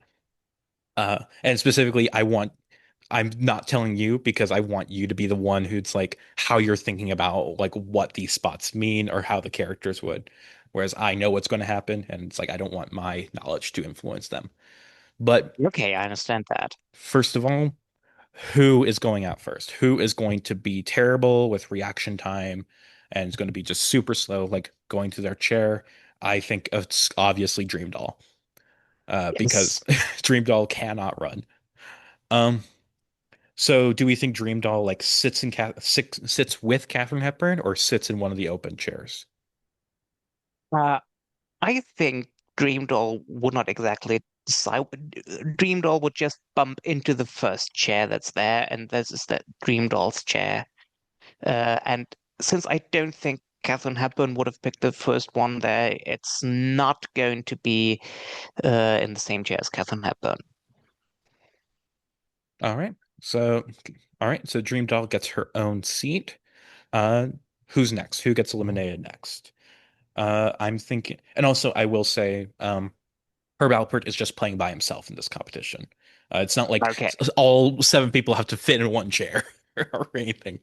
And specifically, I'm not telling you because I want you to be the one who's like how you're thinking about like what these spots mean or how the characters would. Whereas I know what's going to happen, and it's like I don't want my knowledge to influence them. But Okay, I understand that. first of all, who is going out first? Who is going to be terrible with reaction time and is going to be just super slow, like going to their chair? I think it's obviously Dream Doll, because Yes. Dream Doll cannot run. Um, so do we think Dream Doll like sits with Katharine Hepburn or sits in one of the open chairs? Uh, I think Dream Doll would not exactly decide. Dream Doll would just bump into the first chair that's there, and this is that Dream Doll's chair. And since I don't think Katharine Hepburn would have picked the first one there, it's not going to be in the same chair as Katharine Hepburn. All right. So all right, so Dream Doll gets her own seat. Uh, who's next? Who gets eliminated next? I'm thinking, and also I will say, Herb Alpert is just playing by himself in this competition. It's not like Okay. all seven people have to fit in one chair or anything.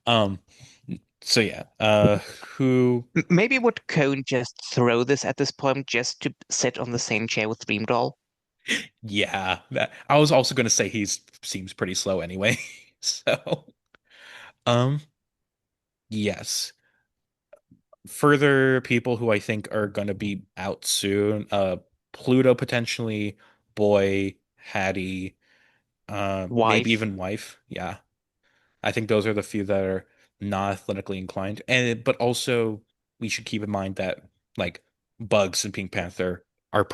Um, so yeah, who? Maybe would Cone just throw this at this point just to sit on the same chair with Dream Doll? Yeah, I was also going to say he's seems pretty slow anyway. So, um, yes, further people who I think are going to be out soon. Pluto potentially, Boy, Hattie, maybe Wife. even Wife. Yeah. I think those are the few that are not athletically inclined. And but also we should keep in mind that like Bugs and Pink Panther are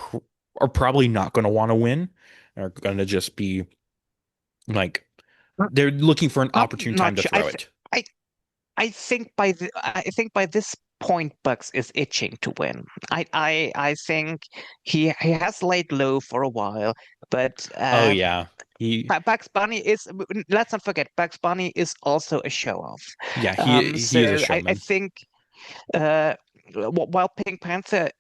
probably not going to want to win. Are going to just be like they're looking for an I'm opportune time not to sure. throw it. I I think by this point Bugs is itching to win. I think he has laid low for a while, but Oh yeah. He Bugs Bunny is, let's not forget, Bugs Bunny is also a show off. yeah, he is a So I showman. think uh, while Pink Panther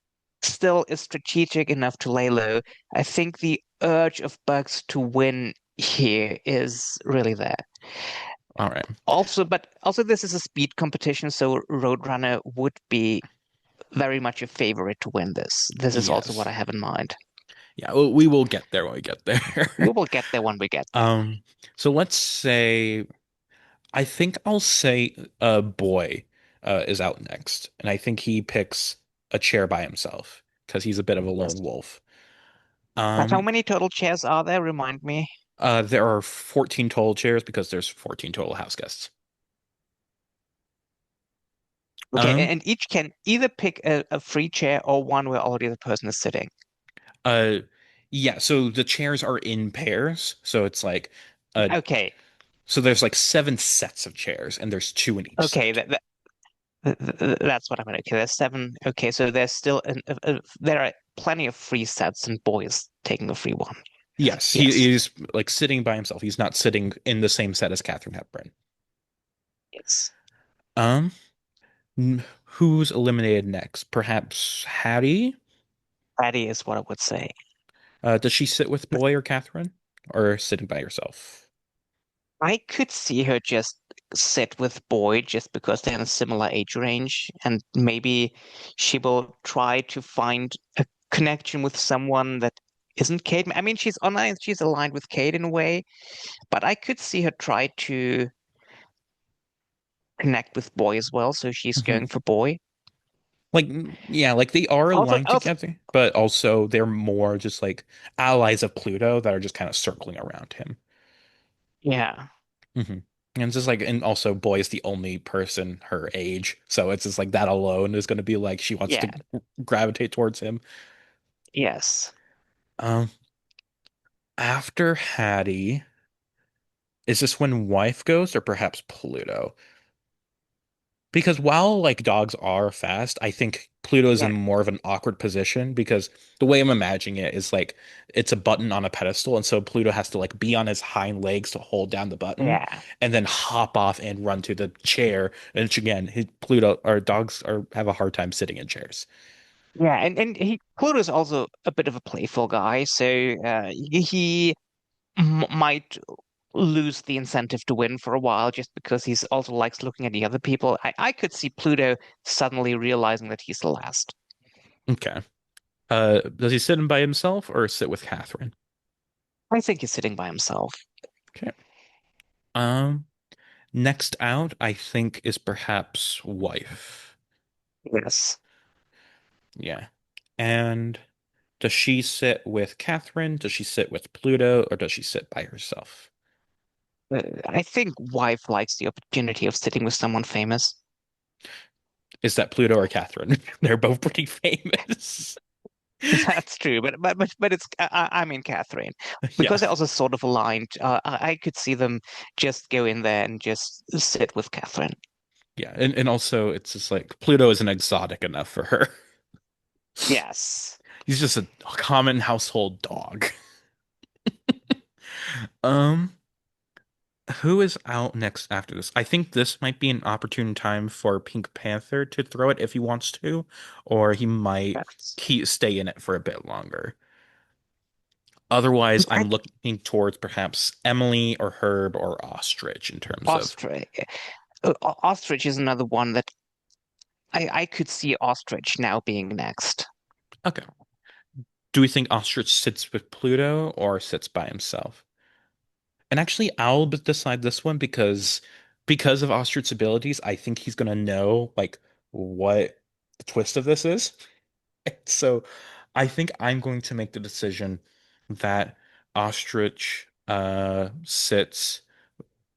still is strategic enough to lay low, I think the urge of Bugs to win here is really there. All right. Also, this is a speed competition, so Roadrunner would be very much a favorite to win this. This is also what Yes. I have in mind. Yeah, well, we will get there when we get there. We will get there when we get there. Um, so let's say I think I'll say Boy is out next, and I think he picks a chair by himself because he's a bit of a Yes. lone wolf. But how Um, many total chairs are there? Remind me. there are 14 total chairs because there's 14 total house guests. Okay, Um, and each can either pick a free chair or one where already the person is sitting. uh, yeah, so the chairs are in pairs, so it's like uh, Okay, so there's like seven sets of chairs, and there's two in each okay, set. that's what I meant. Okay, there's seven. Okay, so there's still there are plenty of free sets, and boys taking a free one. Yes, Yes, he is like sitting by himself. He's not sitting in the same set as Katharine Hepburn. yes. Um, who's eliminated next? Perhaps Hattie? That is what I would say. Does she sit with Boy or Catherine, or sitting by herself? I could see her just sit with Boyd just because they're in a similar age range, and maybe she will try to find a connection with someone that isn't Kate. I mean, she's aligned with Kate in a way, but I could see her try to connect with Boy as well, so she's Hmm. going for Boy. Like, yeah, like they are Also, aligned also, together, but also they're more just like allies of Pluto that are just kind of circling around him. yeah, Hmm. And it's just like, and also Boy is the only person her age, so it's just like that alone is going to be like she wants to yeah, gravitate towards him. yes. Um, after Hattie, is this when Wife goes or perhaps Pluto? Because while like dogs are fast, I think Pluto is in Yeah, more of an awkward position because the way I'm imagining it is like it's a button on a pedestal, and so Pluto has to like be on his hind legs to hold down the button yeah, and then hop off and run to the chair. And which again, Pluto or dogs are have a hard time sitting in chairs. yeah, and Pluto's also a bit of a playful guy, so he might. lose the incentive to win for a while just because he's also likes looking at the other people. I could see Pluto suddenly realizing that he's the last. Okay. Does he sit in by himself or sit with Catherine? I think he's sitting by himself. Okay. Um, Next out, I think, is perhaps wife. Yes. Yeah. And does she sit with Catherine? Does she sit with Pluto, or does she sit by herself? I think wife likes the opportunity of sitting with someone famous. Is that Pluto or Catherine? They're both pretty famous. That's true, but it's I mean Catherine, Yeah. because they're also sort of aligned. I could see them just go in there and just sit with Catherine. Yeah. And also it's just like Pluto isn't exotic enough for her. Yes. He's just a common household dog. Um, who is out next after this? I think this might be an opportune time for Pink Panther to throw it if he wants to, or he might Yes. stay in it for a bit longer. Otherwise, I, I'm looking towards perhaps Emily or Herb or Ostrich in terms of. Ostrich. Ostrich is another one that I could see Ostrich now being next. Okay. Do we think Ostrich sits with Pluto or sits by himself? And actually, I'll decide this one because of Ostrich's abilities, I think he's gonna know like what the twist of this is. So I think I'm going to make the decision that Ostrich sits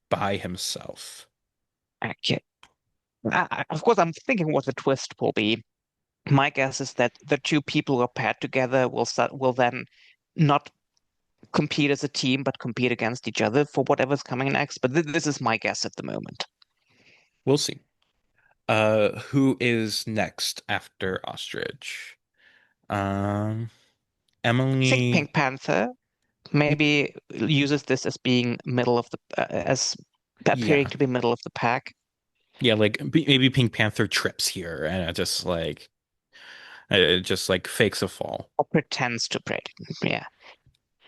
by himself. Okay. Of course, I'm thinking what the twist will be. My guess is that the two people who are paired together will then not compete as a team, but compete against each other for whatever's coming next. But this is my guess at the moment. We'll see. Who is next after Ostrich? Um, I think Emily. Pink Panther maybe uses this as being middle of the as appearing Yeah. to be middle of the pack, Yeah, like maybe Pink Panther trips here and it just like fakes a fall. or pretends to play. Yeah.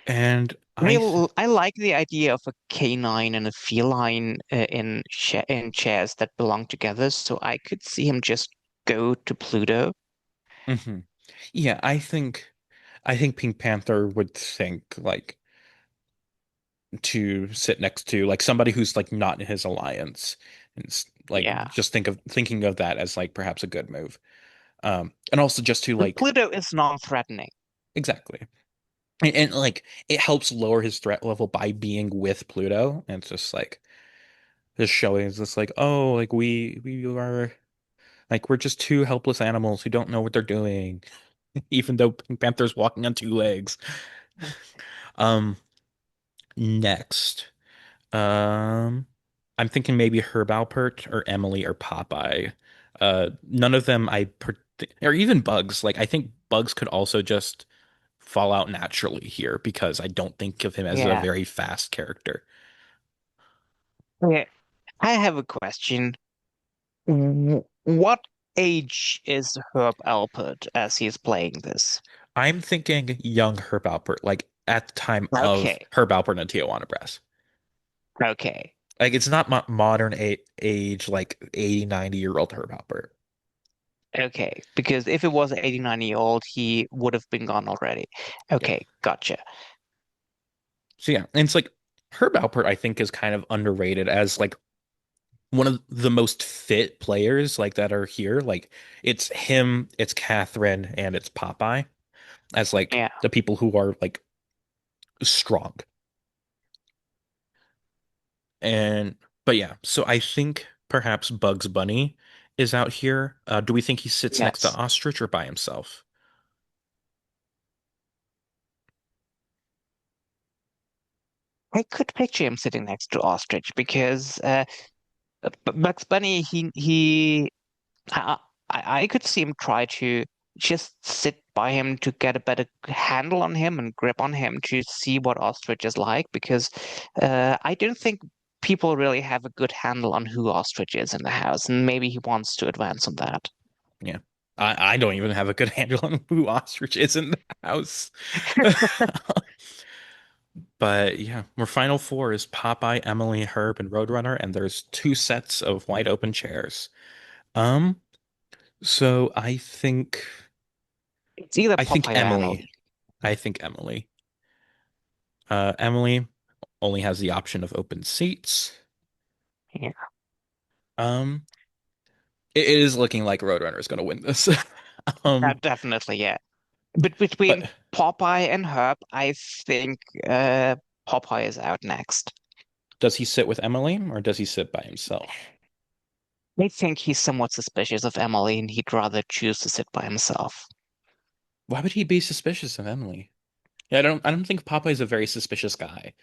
And I th I like the idea of a canine and a feline in chairs that belong together, so I could see him just go to Pluto. mhm. Yeah, I think Pink Panther would think like to sit next to like somebody who's like not in his alliance and like Yeah. just thinking of that as like perhaps a good move. And also just to like Pluto is non-threatening. exactly. And like it helps lower his threat level by being with Pluto. And it's just like just showing it's just like, oh, like we are like we're just two helpless animals who don't know what they're doing, even though Pink Panther's walking on two legs. Um, Next, um, I'm thinking maybe Herb Alpert or Emily or Popeye. None of them or even Bugs. Like I think Bugs could also just fall out naturally here because I don't think of him as a Yeah. very fast character. Okay. I have a question. What age is Herb Alpert as he's playing this? I'm thinking young Herb Alpert, like at the time of Okay. Herb Alpert and Tijuana Brass. Okay. Like it's not modern age like 80, 90-year-old Herb Alpert. Okay. Because if it was an 89-year-old, he would have been gone already. Yeah. Okay. Gotcha. So yeah, and it's like Herb Alpert I think is kind of underrated as like one of the most fit players like that are here. Like it's him, it's Catherine, and it's Popeye as like Yeah. the people who are like strong. And but yeah, so I think perhaps Bugs Bunny is out here. Do we think he sits next to Yes. Ostrich or by himself? I could picture him sitting next to Ostrich because Bugs Bunny, I, I could see him try to just sit by him to get a better handle on him and grip on him to see what Ostrich is like because I don't think people really have a good handle on who Ostrich is in the house, and maybe he wants to advance on that. Yeah. I don't even have a good handle on who Ostrich is in the house. But yeah, our final four is Popeye, Emily, Herb, and Roadrunner, and there's two sets of wide open chairs. Um, so It's either I think Popeye or Emily. Emily. I think Emily. Emily only has the option of open seats. Yeah, Um, it is looking like Roadrunner is going to win this. Um, definitely, yeah. But between but Popeye and Herb, I think Popeye is out next. does he sit with Emily or does he sit by himself? I think he's somewhat suspicious of Emily and he'd rather choose to sit by himself. Why would he be suspicious of Emily? Yeah, I don't think Popeye's a very suspicious guy.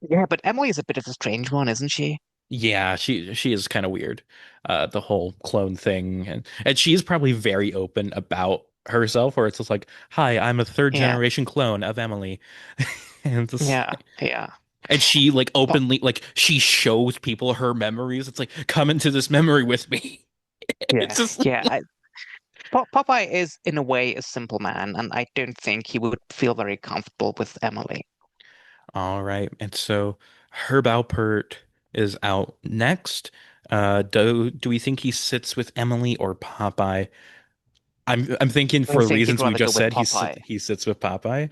Yeah, but Emily is a bit of a strange one, isn't she? Yeah, she is kind of weird. The whole clone thing and she's probably very open about herself where it's just like, "Hi, I'm a third Yeah, generation clone of Emily." And just yeah, yeah. and she like Pop openly like she shows people her memories. It's like, "Come into this memory with me." yeah, It's just yeah. Popeye is, in a way, a simple man, and I don't think he would feel very comfortable with Emily. all right. And so Herb Alpert is out next. Do we think he sits with Emily or Popeye? I'm thinking I for think he'd reasons we rather go just with said Popeye. he sits with Popeye,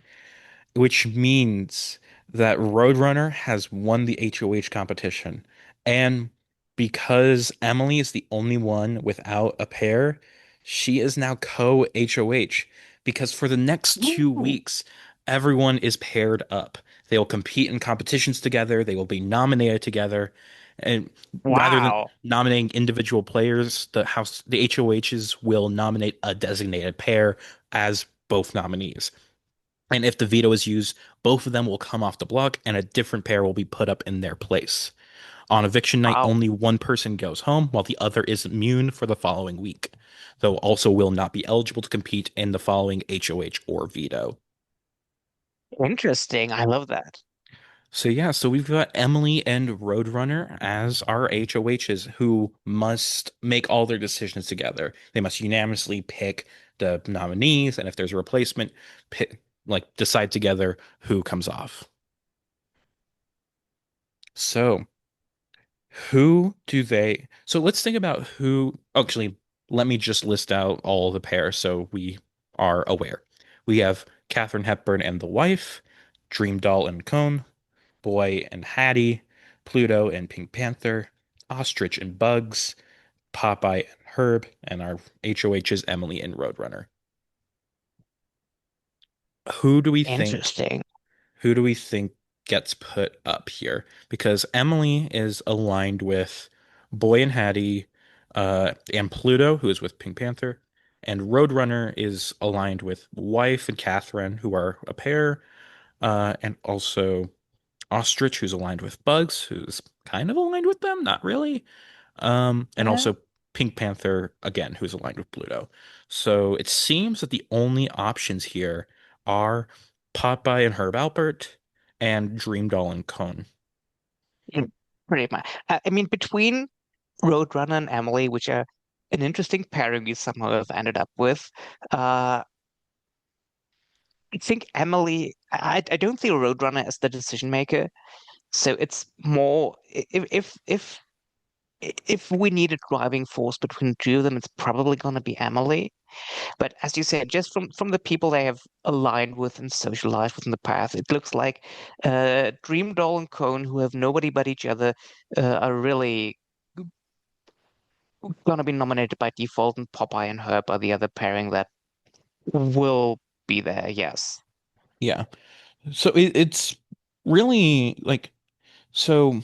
which means that Roadrunner has won the HOH competition. And because Emily is the only one without a pair, she is now co-HOH. Because for the next two Ooh. weeks, everyone is paired up. They will compete in competitions together, they will be nominated together. And rather than Wow. nominating individual players, the HOHs will nominate a designated pair as both nominees. And if the veto is used, both of them will come off the block and a different pair will be put up in their place. On eviction night, Wow. only one person goes home while the other is immune for the following week, though also will not be eligible to compete in the following HOH or veto. Interesting. I love that. So yeah, so we've got Emily and Roadrunner as our HOHs who must make all their decisions together. They must unanimously pick the nominees, and if there's a replacement, pick, like decide together who comes off. So who do they? So let's think about who. Actually, let me just list out all the pairs so we are aware. We have Katharine Hepburn and the wife, Dream Doll and Cone, Boy and Hattie, Pluto and Pink Panther, Ostrich and Bugs, Popeye and Herb, and our HOH is Emily and Roadrunner. Who do we think Interesting. who do we think gets put up here? Because Emily is aligned with Boy and Hattie, and Pluto, who is with Pink Panther, and Roadrunner is aligned with Wife and Catherine, who are a pair, and also Ostrich, who's aligned with Bugs, who's kind of aligned with them, not really. And Yeah. also Pink Panther, again, who's aligned with Pluto. So it seems that the only options here are Popeye and Herb Alpert and Dream Doll and Cone. Mm, pretty much. I mean, between Roadrunner and Emily, which are an interesting pairing we somehow have ended up with, uh, I think Emily, I don't feel Roadrunner as the decision maker. So it's more if we need a driving force between the two of them, it's probably going to be Emily. But as you said, just from the people they have aligned with and socialized with in the past, it looks like Dream Doll and Cone, who have nobody but each other, are really going to be nominated by default, and Popeye and Herb are the other pairing that will be there. Yes. Yeah. So it's really like so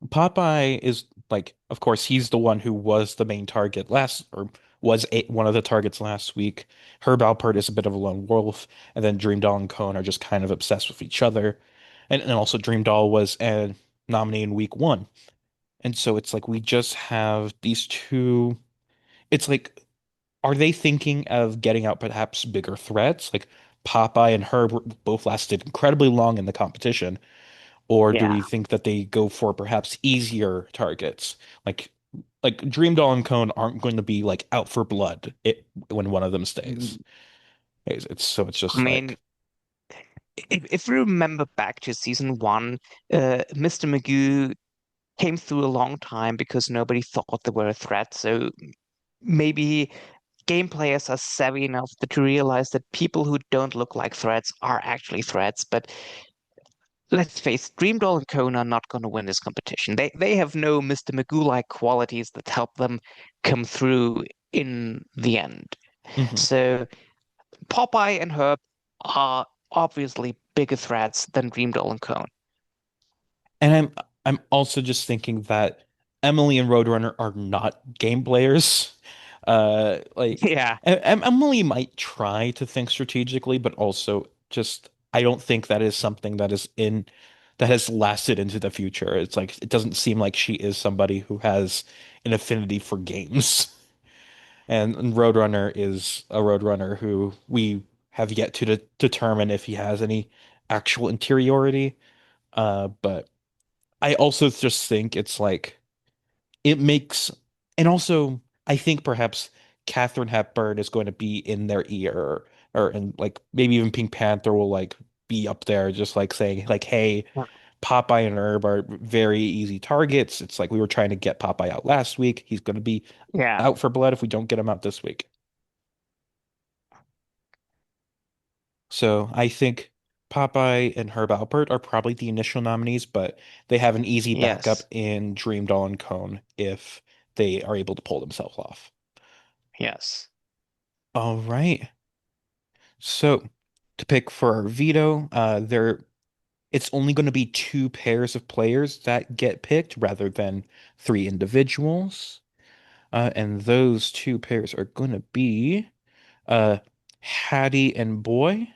Popeye is like, of course, he's the one who was the main target last, or was one of the targets last week. Herb Alpert is a bit of a lone wolf, and then Dream Doll and Cone are just kind of obsessed with each other. And also Dream Doll was a nominee in week one. And so it's like we just have these two. It's like, are they thinking of getting out perhaps bigger threats? Like Popeye and Herb both lasted incredibly long in the competition. Or do Yeah. we think that they go for perhaps easier targets? Like Dream Doll and Cone aren't going to be like out for blood when one of them stays. Mm, So it's I just mean, like if you remember back to season one, Mr. Magoo came through a long time because nobody thought they were a threat. So maybe game players are savvy enough to realize that people who don't look like threats are actually threats. But let's face it, Dreamdoll and Cone are not going to win this competition. They have no Mr. Magoo-like qualities that help them come through in the end. Mhm. So Popeye and Herb are obviously bigger threats than Dreamdoll and Cone. And I'm also just thinking that Emily and Roadrunner are not game players. Like Yeah, Emily might try to think strategically, but also just I don't think that is something that has lasted into the future. It's like it doesn't seem like she is somebody who has an affinity for games. And Roadrunner is a Roadrunner who we have yet to determine if he has any actual interiority. But I also just think it's like it makes, and also I think perhaps Katharine Hepburn is going to be in their ear, or and like maybe even Pink Panther will like be up there, just like saying like, "Hey, Popeye and Herb are very easy targets. It's like we were trying to get Popeye out last week. He's going to be yeah, out for blood if we don't get him out this week." So I think Popeye and Herb Alpert are probably the initial nominees, but they have an easy backup yes, in Dream Doll and Cone if they are able to pull themselves off. yes. All right. So to pick for our veto, it's only going to be two pairs of players that get picked rather than three individuals. And those two pairs are going to be uh, Hattie and Boy,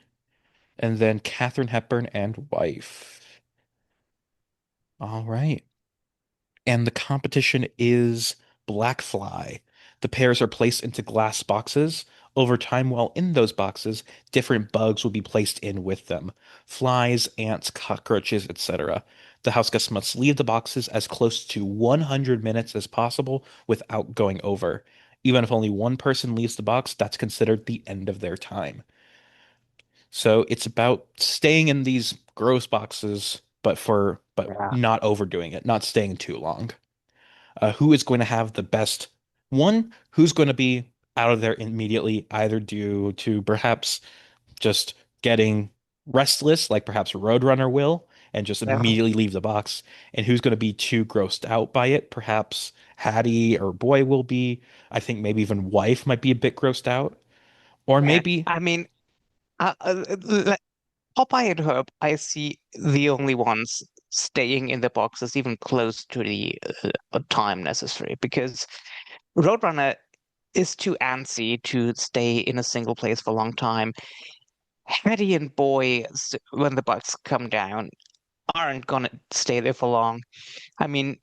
and then Katharine Hepburn and Wife. All right. And the competition is Blackfly. The pairs are placed into glass boxes. Over time, while in those boxes, different bugs will be placed in with them. Flies, ants, cockroaches, etc. The house guests must leave the boxes as close to 100 minutes as possible without going over. Even if only one person leaves the box, that's considered the end of their time. So it's about staying in these gross boxes, but Yeah. not overdoing it, not staying too long. Who is going to have the best one? Who's going to be out of there immediately, either due to perhaps just getting restless, like perhaps Roadrunner will, and just Yeah. immediately leave the box, and who's going to be too grossed out by it? Perhaps Hattie or Boy will be. I think maybe even Wife might be a bit grossed out, or Yeah. maybe. I mean, Popeye and Herb, I see the only ones staying in the boxes even close to the time necessary because Roadrunner is too antsy to stay in a single place for a long time. Hetty and Boy, when the bugs come down, aren't gonna stay there for long. I mean,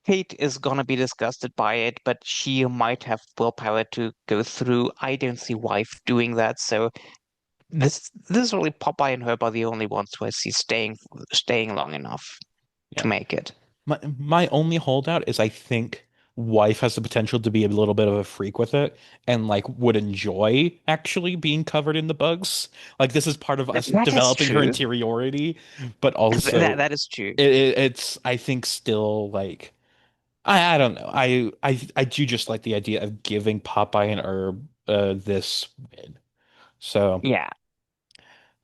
Kate is gonna be disgusted by it, but she might have willpower to go through. I don't see Wife doing that, so this is really Popeye and Herb are the only ones who I see staying long enough to Yeah. make it. My only holdout is I think Wife has the potential to be a little bit of a freak with it and like would enjoy actually being covered in the bugs. Like this is part of us That is developing her true. interiority, but That also that is true. it's I think still like I don't know. I do just like the idea of giving Popeye and Herb this win. So Yeah.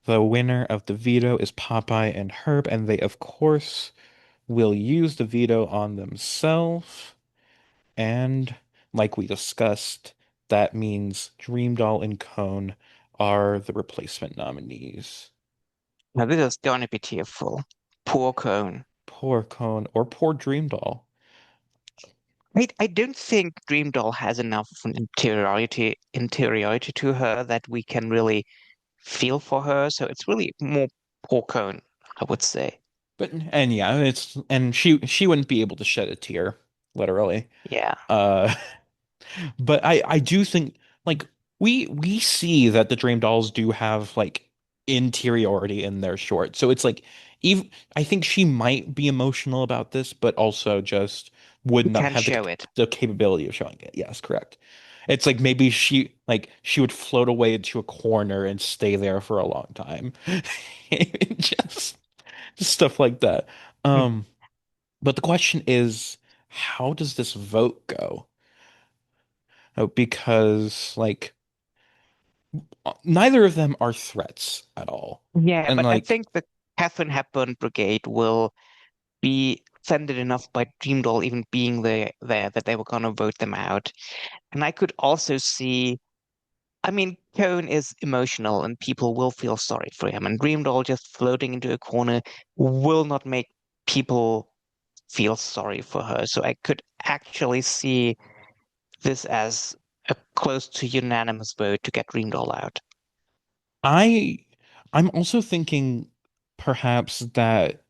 the winner of the veto is Popeye and Herb, and they of course will use the veto on themselves. And like we discussed, that means Dream Doll and Cone are the replacement nominees. Now this is gonna be tearful. Poor Cone. Poor Cone or poor Dream Doll. I don't think Dream Doll has enough of an interiority to her that we can really feel for her. So it's really more poor Cone, I would say. But and yeah, it's and she wouldn't be able to shed a tear, literally. Yeah. Uh but I do think like we see that the Dream Dolls do have like interiority in their short. So it's like even I think she might be emotional about this, but also just would We not can have show it. the capability of showing it. Yes, correct. It's like maybe she would float away into a corner and stay there for a long time. Just just stuff like that. Um, but the question is, how does this vote go? Because like neither of them are threats at all. Yeah, And but I like think the Catherine Hepburn Brigade will be offended enough by Dreamdoll even being there that they were gonna vote them out. And I could also see, I mean, Cone is emotional and people will feel sorry for him. And Dreamdoll just floating into a corner will not make people feel sorry for her. So I could actually see this as a close to unanimous vote to get Dreamdoll out. I I'm also thinking perhaps that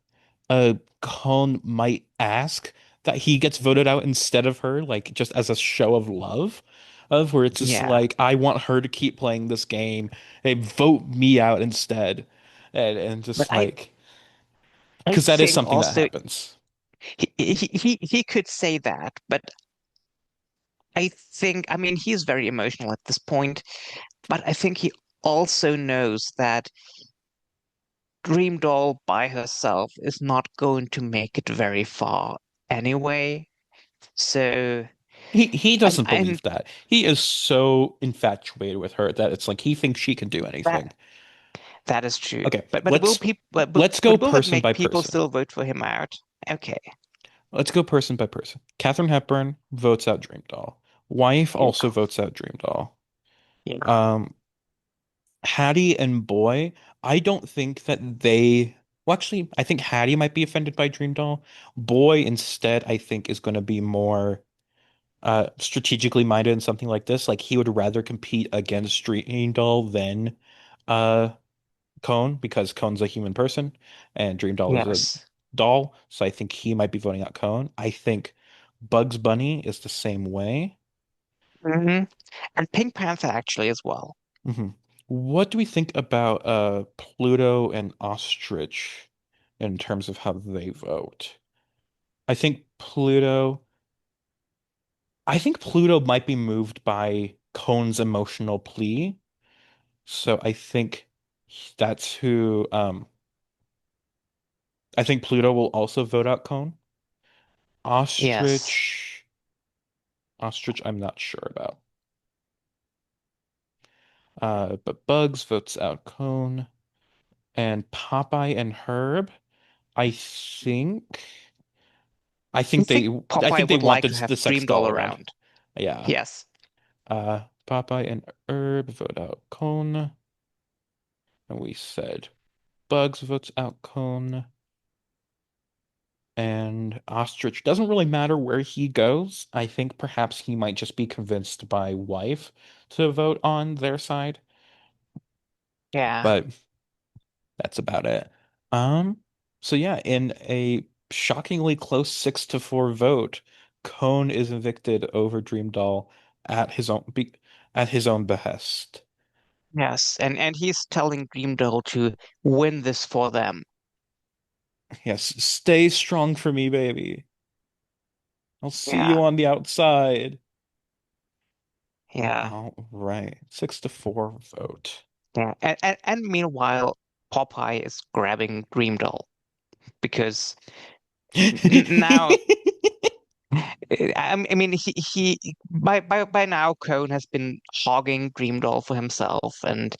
Kon might ask that he gets voted out instead of her, like just as a show of love, of where it's just Yeah. like I want her to keep playing this game. They vote me out instead, and But just I like I because that is think something that also happens. he could say that, but I think, I mean, he's very emotional at this point, but I think he also knows that Dream Doll by herself is not going to make it very far anyway. So, He doesn't and believe that. He is so infatuated with her that it's like he thinks she can do that anything. that is true. Okay, But will people let's go but will that person make by people person. still vote for him out? Okay. Let's go person by person. Katharine Hepburn votes out Dream Doll. Wife Yeah. also votes out Dream Doll. Yeah. Um, Hattie and Boy, I don't think that they. Well, actually, I think Hattie might be offended by Dream Doll. Boy, instead, I think is going to be more strategically minded in something like this. Like he would rather compete against Dream Doll than uh Cone because Cone's a human person and Dream Doll is a Yes. doll. So I think he might be voting out Cone. I think Bugs Bunny is the same way. Hmm. And Pink Panther actually as well. hmm What do we think about Pluto and Ostrich in terms of how they vote? I think Pluto I think Pluto might be moved by Cone's emotional plea. So I think that's who I think Pluto will also vote out Cone. Yes. Ostrich I'm not sure about. But Bugs votes out Cone. And Popeye and Herb, I think I think I Popeye think they would want like to the have sex Dream Doll doll around. around. Yeah. Yes. Popeye and Herb vote out Cone. And we said Bugs votes out Cone. And Ostrich doesn't really matter where he goes. I think perhaps he might just be convinced by wife to vote on their side, Yeah. but that's about it. Um, so yeah, in a shockingly close 6-4 vote, Cone is evicted over Dream Doll at his own at his own behest. Yes. And he's telling Dream Doll to win this for them. Yes, stay strong for me, baby. I'll see you Yeah. on the outside. Yeah. All right, 6-4 vote. Yeah. And meanwhile, Popeye is grabbing Dream Doll because now I mean he by now Cone has been hogging Dream Doll for himself, and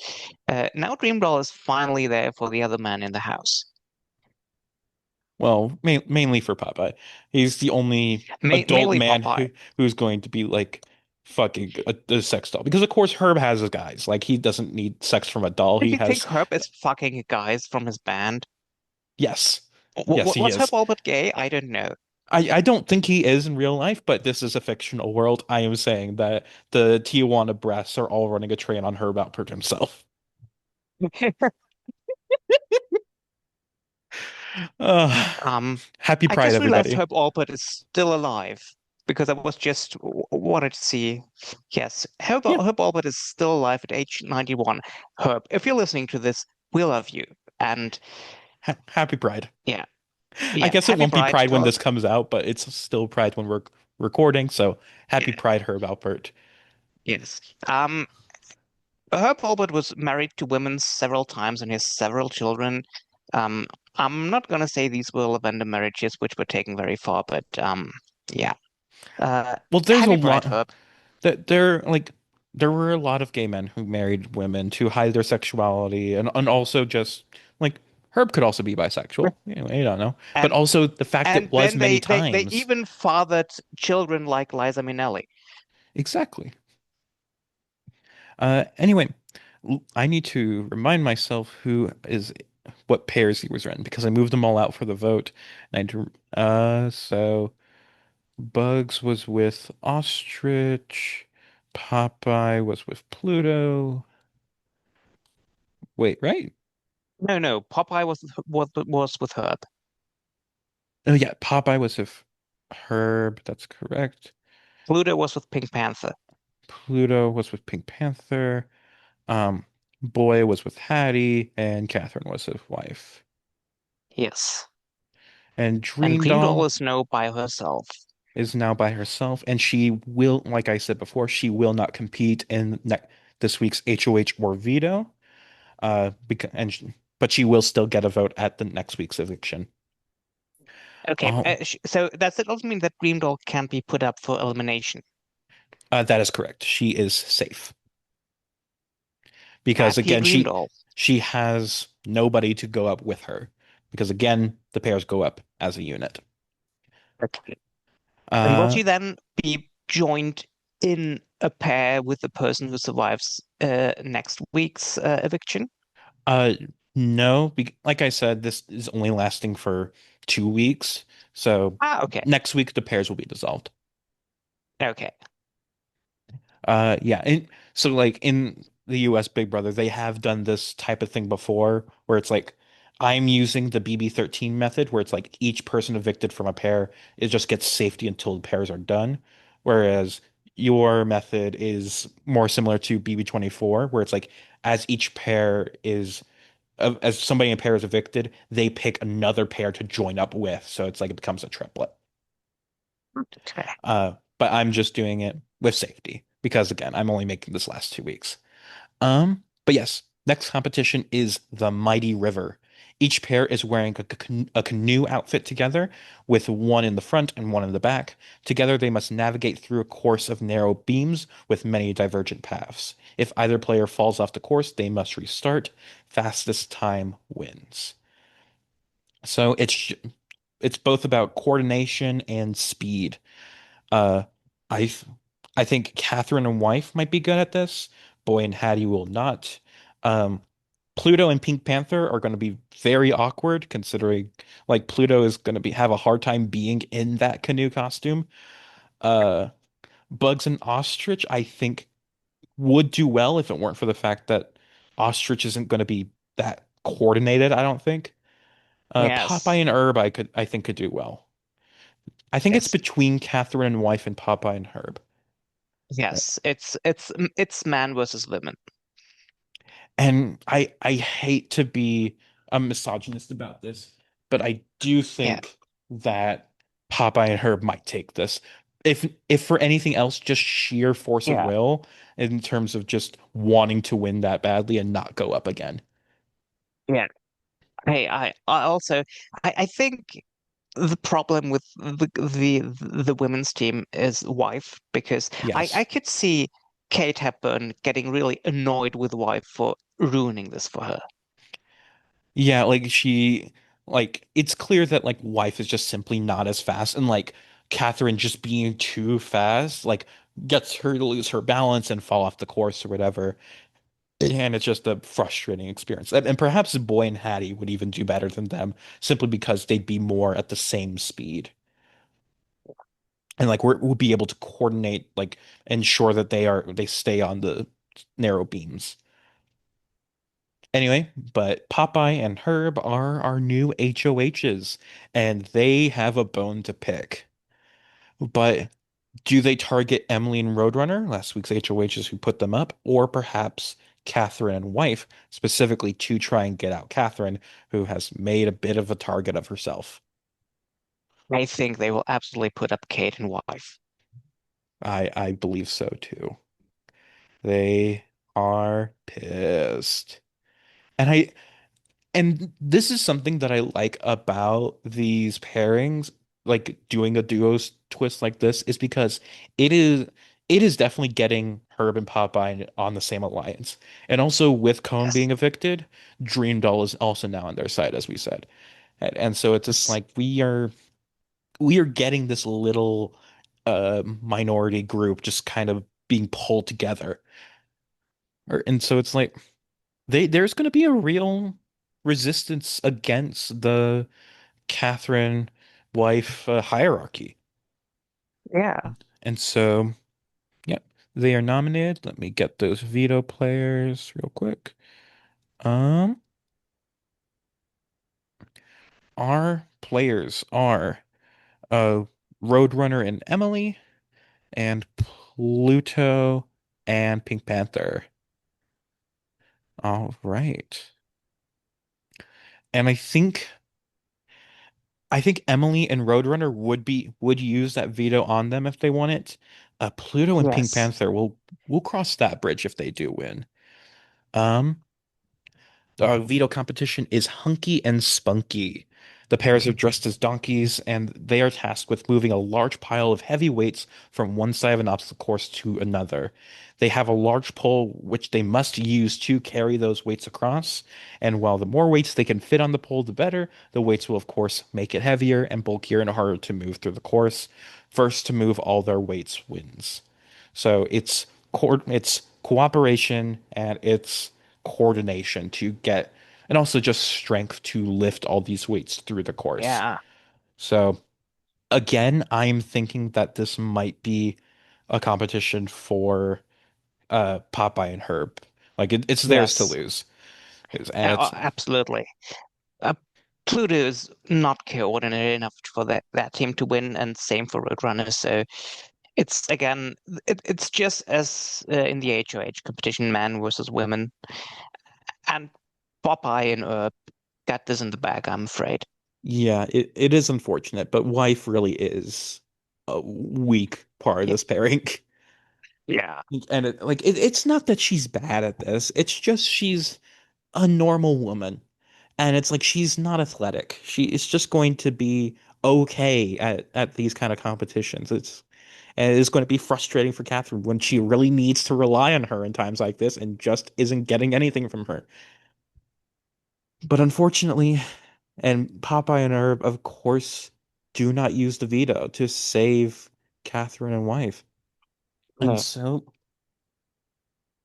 now Dream Doll is finally there for the other man in the house. Well, mainly for Popeye. He's the only adult Mainly man Popeye. who's going to be like fucking a sex doll. Because of course Herb has his guys. Like he doesn't need sex from a doll. If He you think has Herb is fucking guys from his band, yes. Yes, he was Herb is. Albert gay? I don't know. I don't think he is in real life, but this is a fictional world. I am saying that the Tijuana brass are all running a train on Herb Alpert himself. Uh, Um, happy I Pride, just realized everybody. Herb Alpert is still alive because I was just wanted to see. Yes, Yeah, Herb Alpert is still alive at age 91. Herb, if you're listening to this, we love you. And happy Pride. yeah, I yeah, guess it happy won't be Pride Pride to when all. this comes out, but it's still Pride when we're recording. So happy Yeah, Pride, Herb Alpert. Yes. Herb Albert was married to women several times and has several children. Um, I'm not going to say these were lavender marriages, which were taken very far, but yeah. Well, there's a Happy Pride, lot Herb. that there were a lot of gay men who married women to hide their sexuality and also just like Herb could also be bisexual. Anyway, I don't know. But And also the fact it and was then many they times. even fathered children like Liza Minnelli. Exactly. Anyway, I need to remind myself who is what pairs he was in because I moved them all out for the vote. And I do, so Bugs was with Ostrich, Popeye was with Pluto. Wait, right? No, no, Popeye was with Herb. Oh yeah, Popeye was with Herb, that's correct. Pluto was with Pink Panther. Pluto was with Pink Panther. Um, Boy was with Hattie, and Catherine was his wife. Yes. And And Dream Dream Doll Doll is no by herself. is now by herself, and she will, like I said before, she will not compete in ne this week's HOH or veto. Because but she will still get a vote at the next week's eviction. Okay, Oh, so does it also mean that Dream Doll can be put up for elimination? that is correct. She is safe because Happy again, Dream Doll. she has nobody to go up with her because again, the pairs go up as a unit. Okay. And will Uh, she then be joined in a pair with the person who survives next week's eviction? uh, no, like I said, this is only lasting for 2 weeks, so Ah, okay. next week the pairs will be dissolved. Okay. Yeah, and so like in the US Big Brother, they have done this type of thing before where it's like I'm using the BB13 method where it's like each person evicted from a pair, it just gets safety until the pairs are done. Whereas your method is more similar to BB24, where it's like as each pair is as somebody in a pair is evicted, they pick another pair to join up with. So it's like it becomes a triplet. Okay. But I'm just doing it with safety because again, I'm only making this last 2 weeks. But yes, next competition is the Mighty River. Each pair is wearing a canoe outfit together, with one in the front and one in the back. Together, they must navigate through a course of narrow beams with many divergent paths. If either player falls off the course, they must restart. Fastest time wins. So it's both about coordination and speed. Uh, I I think Catherine and Wife might be good at this. Boy and Hattie will not. Um, Pluto and Pink Panther are going to be very awkward considering like Pluto is going to be have a hard time being in that canoe costume. Uh, Bugs and Ostrich, I think, would do well if it weren't for the fact that Ostrich isn't going to be that coordinated, I don't think. Popeye Yes. and Herb, I think could do well. I think it's Yes. between Catherine and Wife and Popeye and Herb. Yes. It's man versus women. And I hate to be a misogynist about this, but I do Yeah. think that Popeye and Herb might take this. If for anything else, just sheer force of Yeah. will in terms of just wanting to win that badly and not go up again. Yeah. I also I think the problem with the women's team is wife because I Yes. could see Kate Hepburn getting really annoyed with wife for ruining this for her. Yeah, like it's clear that like wife is just simply not as fast and like Catherine just being too fast like gets her to lose her balance and fall off the course or whatever. And it's just a frustrating experience. And perhaps Boy and Hattie would even do better than them simply because they'd be more at the same speed. And like we'll be able to coordinate, like ensure that they stay on the narrow beams. Anyway, but Popeye and Herb are our new HOHs, and they have a bone to pick. But do they target Emily and Roadrunner, last week's HOHs who put them up, or perhaps Catherine and Wife, specifically to try and get out Catherine, who has made a bit of a target of herself? I think they will absolutely put up Kate and wife. I believe so too. They are pissed. And I and this is something that I like about these pairings, like doing a twist like this, is because it is it is definitely getting Herb and Popeye on the same alliance. And also with Cone Yes. being evicted, Dream Doll is also now on their side, as we said. And so it's just Yes. like we are getting this little minority group just kind of being pulled together. And so it's like there's going to be a real resistance against the Catherine wife hierarchy. Yeah. And so, yeah, they are nominated. Let me get those veto players real quick. Um, our players are uh Roadrunner and Emily and Pluto and Pink Panther. All right. And I think Emily and Roadrunner would use that veto on them if they want it. Pluto and Pink Yes. Panther will cross that bridge if they do win. Um, Our veto competition is Hunky and Spunky. The pairs are dressed as donkeys, and they are tasked with moving a large pile of heavy weights from one side of an obstacle course to another. They have a large pole which they must use to carry those weights across, and while the more weights they can fit on the pole, the better. The weights will, of course, make it heavier and bulkier and harder to move through the course. First to move all their weights wins. So it's cooperation and it's coordination to get, and also just strength to lift all these weights through the course. Yeah. So again, I'm thinking that this might be a competition for Popeye and Herb. Like it's theirs to Yes. lose. And it's Absolutely. Uh, Pluto is not coordinated enough for that team to win, and same for Roadrunner. So it's again, it's just as in the HOH competition, man versus women, and Popeye and got this in the bag, I'm afraid. yeah, it is unfortunate, but wife really is a weak part of Yeah. this pairing. Yeah. And it's not that she's bad at this. It's just she's a normal woman. And it's like she's not athletic. She is just going to be okay at these kind of competitions. It's going to be frustrating for Catherine when she really needs to rely on her in times like this and just isn't getting anything from her. But unfortunately, and Popeye and Herb, of course, do not use the veto to save Catherine and wife. And Uh, so,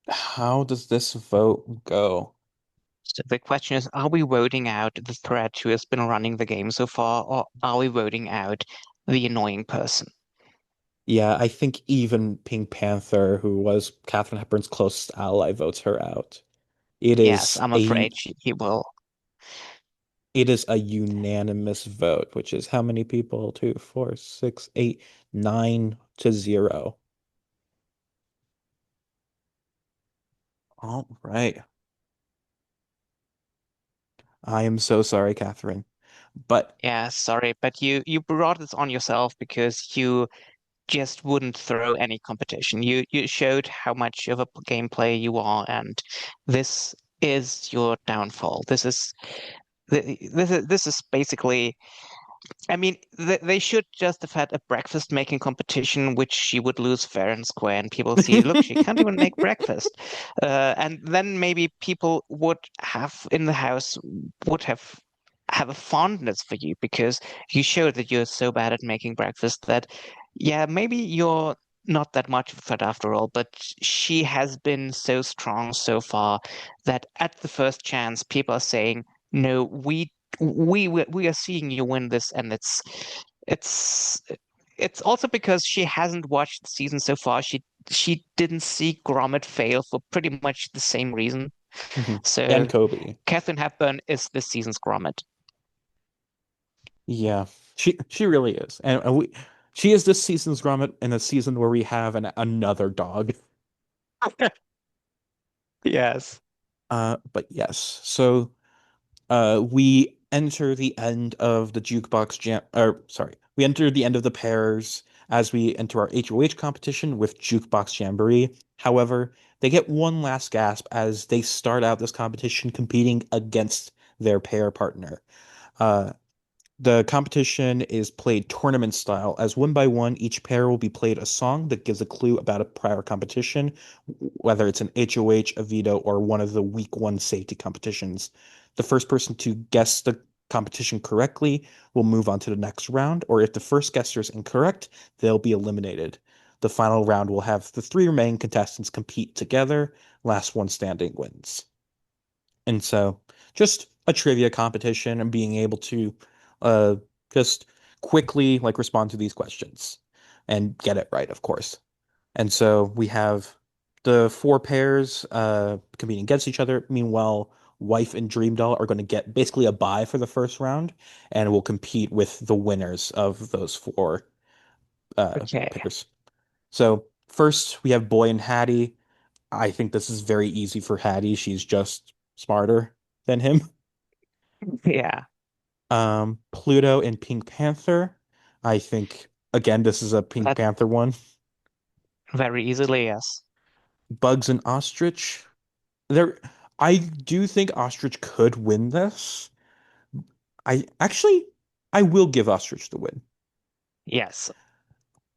how does this vote go? so the question is, are we voting out the threat who has been running the game so far, or are we voting out the annoying person? Yeah, I think even Pink Panther, who was Katharine Hepburn's closest ally, votes her out. It Yes, is I'm a afraid he will. it is a unanimous vote, which is how many people? Two, four, six, eight, 9-0. All right. I am so sorry, Catherine. But Yeah, sorry, but you brought this on yourself because you just wouldn't throw any competition. You showed how much of a game player you are, and this is your downfall. This is basically. I mean, they should just have had a breakfast making competition, which she would lose fair and square, and people see, look, she can't even make breakfast. And then maybe people would have in the house would have a fondness for you because you showed that you're so bad at making breakfast that, yeah, maybe you're not that much of a threat after all, but she has been so strong so far that at the first chance, people are saying, no, we are seeing you win this, and it's it's also because she hasn't watched the season so far. She didn't see Gromit fail for pretty much the same reason. and So Kobe. Katharine Hepburn is this season's Gromit. Yeah, she really is. And she is this season's Gromit in a season where we have another dog. Yes. But yes. So we enter the end of the jukebox jam, or sorry, we enter the end of the pairs as we enter our HOH competition with Jukebox Jamboree. However, They get one last gasp as they start out this competition competing against their pair partner. Uh, the competition is played tournament style. As one by one, each pair will be played a song that gives a clue about a prior competition, whether it's an HOH, a veto, or one of the week one safety competitions. The first person to guess the competition correctly will move on to the next round, or if the first guesser is incorrect, they'll be eliminated. The final round will have the three remaining contestants compete together. Last one standing wins. And so just a trivia competition and being able to uh just quickly like respond to these questions and get it right, of course. And so we have the four pairs competing against each other. Meanwhile, Wife and Dream Doll are going to get basically a bye for the first round and will compete with the winners of those four Okay. pairs. So first we have Boy and Hattie. I think this is very easy for Hattie. She's just smarter than him. Yeah. Pluto and Pink Panther. I think again this is a Pink That Panther one. very easily, yes. Bugs and Ostrich. There, I do think Ostrich could win this. I actually, I will give Ostrich the win. Yes.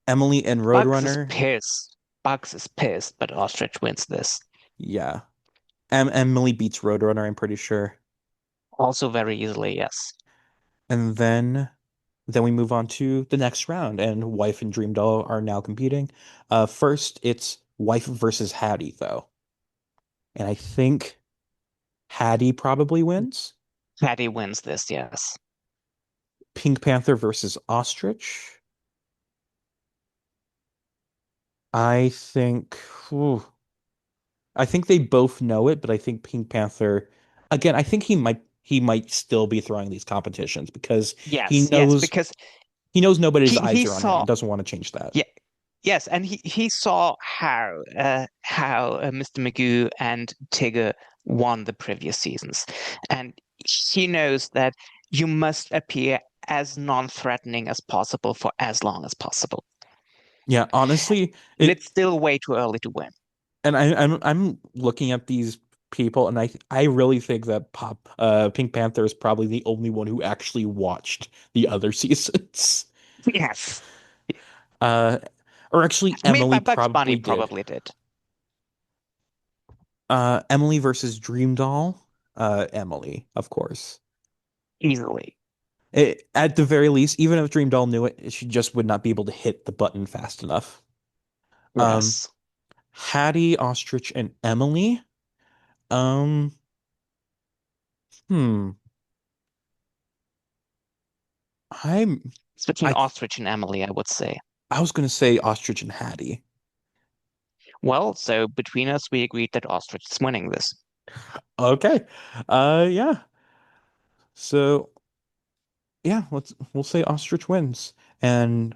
Emily and Bugs is Roadrunner. pissed. Bugs is pissed, but Ostrich wins this. Yeah. Emily beats Roadrunner, I'm pretty sure. Also very easily, yes. And then we move on to the next round, and Wife and Dream Doll are now competing. First, it's Wife versus Hattie, though. And I think Hattie probably wins. Patty wins this, yes. Pink Panther versus Ostrich. I think, whew, I think they both know it, but I think Pink Panther, again, I think he might still be throwing these competitions because he Yes, yes, knows because he knows nobody's he eyes are on him saw and doesn't want to change that. yeah, yes, and he saw how Mr. Magoo and Tigger won the previous seasons, and he knows that you must appear as non-threatening as possible for as long as possible. Yeah, honestly, And it's it still way too early to win. and I'm looking at these people and I really think that Pink Panther is probably the only one who actually watched the other seasons. Yes. Uh or actually I mean, Emily Bugs Bunny probably did. probably did Emily versus Dream Doll. Emily, of course. easily. At the very least, even if Dream Doll knew it, she just would not be able to hit the button fast enough. Um, Yes. Hattie, Ostrich, and Emily. Um, hmm. I'm It's between I Ostrich and Emily, I would say. I was gonna say Ostrich and Hattie. Well, so between us, we agreed that Ostrich is winning this. Okay. Yeah. So yeah, we'll say Ostrich wins. And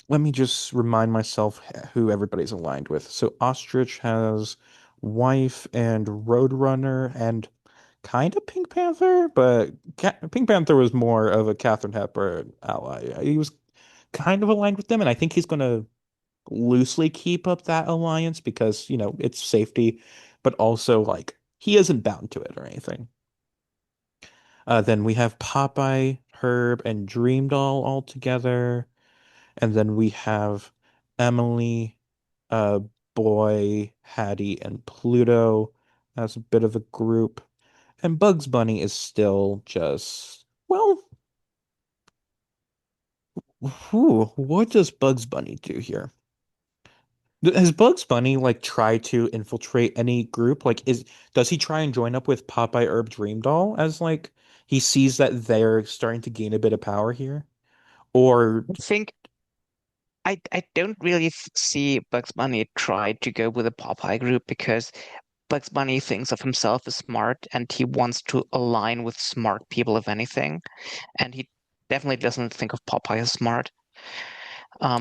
let me just remind myself who everybody's aligned with. So Ostrich has Wife and Roadrunner and kind of Pink Panther, but Pink Panther was more of a Katharine Hepburn ally. He was kind of aligned with them, and I think he's going to loosely keep up that alliance because, it's safety, but also like he isn't bound to it or anything. Then we have Popeye, Herb, and Dream Doll all together. And then we have Emily, uh, Boy, Hattie, and Pluto as a bit of a group. And Bugs Bunny is still just, well, what does Bugs Bunny do here? Has Bugs Bunny like tried to infiltrate any group? Like, does he try and join up with Popeye Herb Dream Doll as like he sees that they're starting to gain a bit of power here? Or I think I don't really see Bugs Bunny try to go with a Popeye group because Bugs Bunny thinks of himself as smart and he wants to align with smart people, if anything. And he definitely doesn't think of Popeye as smart.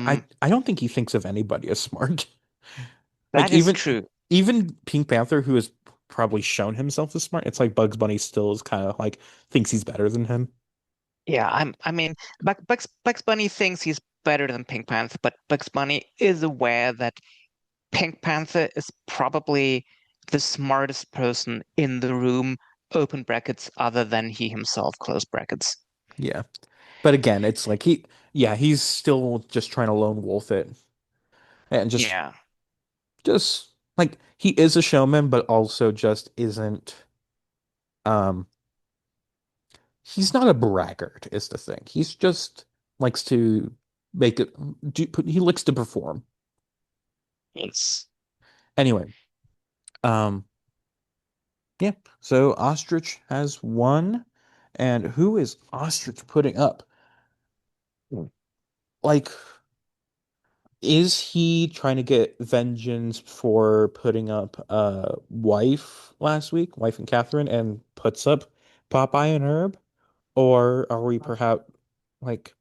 I Um, I don't think he thinks of anybody as smart. Like that is true. even Pink Panther, who has probably shown himself as smart, it's like Bugs Bunny still is kind of like thinks he's better than him. Yeah, I mean, Bugs Bunny thinks he's better than Pink Panther, but Bugs Bunny is aware that Pink Panther is probably the smartest person in the room, open brackets, other than he himself, close brackets. Yeah. But again, it's like yeah, he's still just trying to lone wolf it and Yeah. just like he is a showman, but also just isn't um he's not a braggart is the thing. He's just likes to make it he likes to perform. It's Anyway, um yeah, so Ostrich has won, and who is Ostrich putting up? Like, is he trying to get vengeance for putting up wife last week, wife and Catherine, and puts up Popeye and Herb? Or are we perhaps like,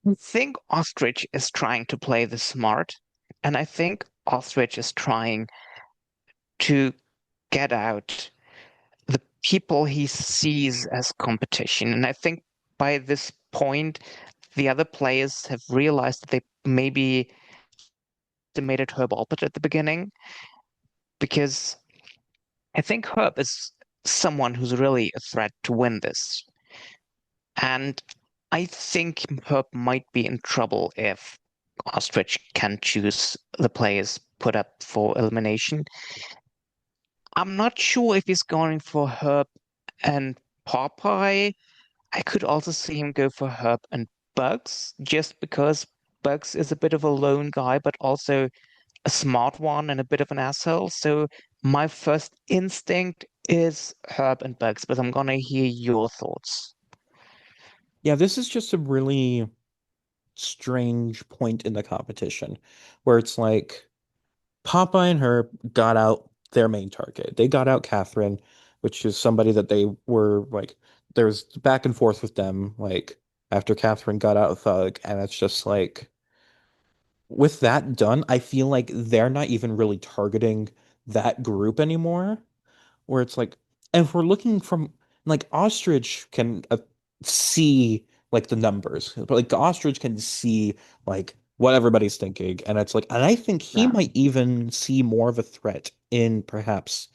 I think Ostrich is trying to play the smart, and I think Ostrich is trying to get out the people he sees as competition. And I think by this point, the other players have realized that they maybe estimated Herb Alpert at the beginning, because I think Herb is someone who's really a threat to win this. And I think Herb might be in trouble if Ostrich can choose the players put up for elimination. I'm not sure if he's going for Herb and Popeye. I could also see him go for Herb and Bugs, just because Bugs is a bit of a lone guy, but also a smart one and a bit of an asshole. So my first instinct is Herb and Bugs, but I'm gonna hear your thoughts. yeah, this is just a really strange point in the competition where it's like Popeye and her got out their main target. They got out Catherine, which is somebody that they were like, there's back and forth with them, like after Catherine got out Thug, and it's just like with that done, I feel like they're not even really targeting that group anymore. Where it's like, and if we're looking from like Ostrich can see like the numbers, but like the Ostrich can see like what everybody's thinking, and it's like, and I think he Yeah. might even see more of a threat in perhaps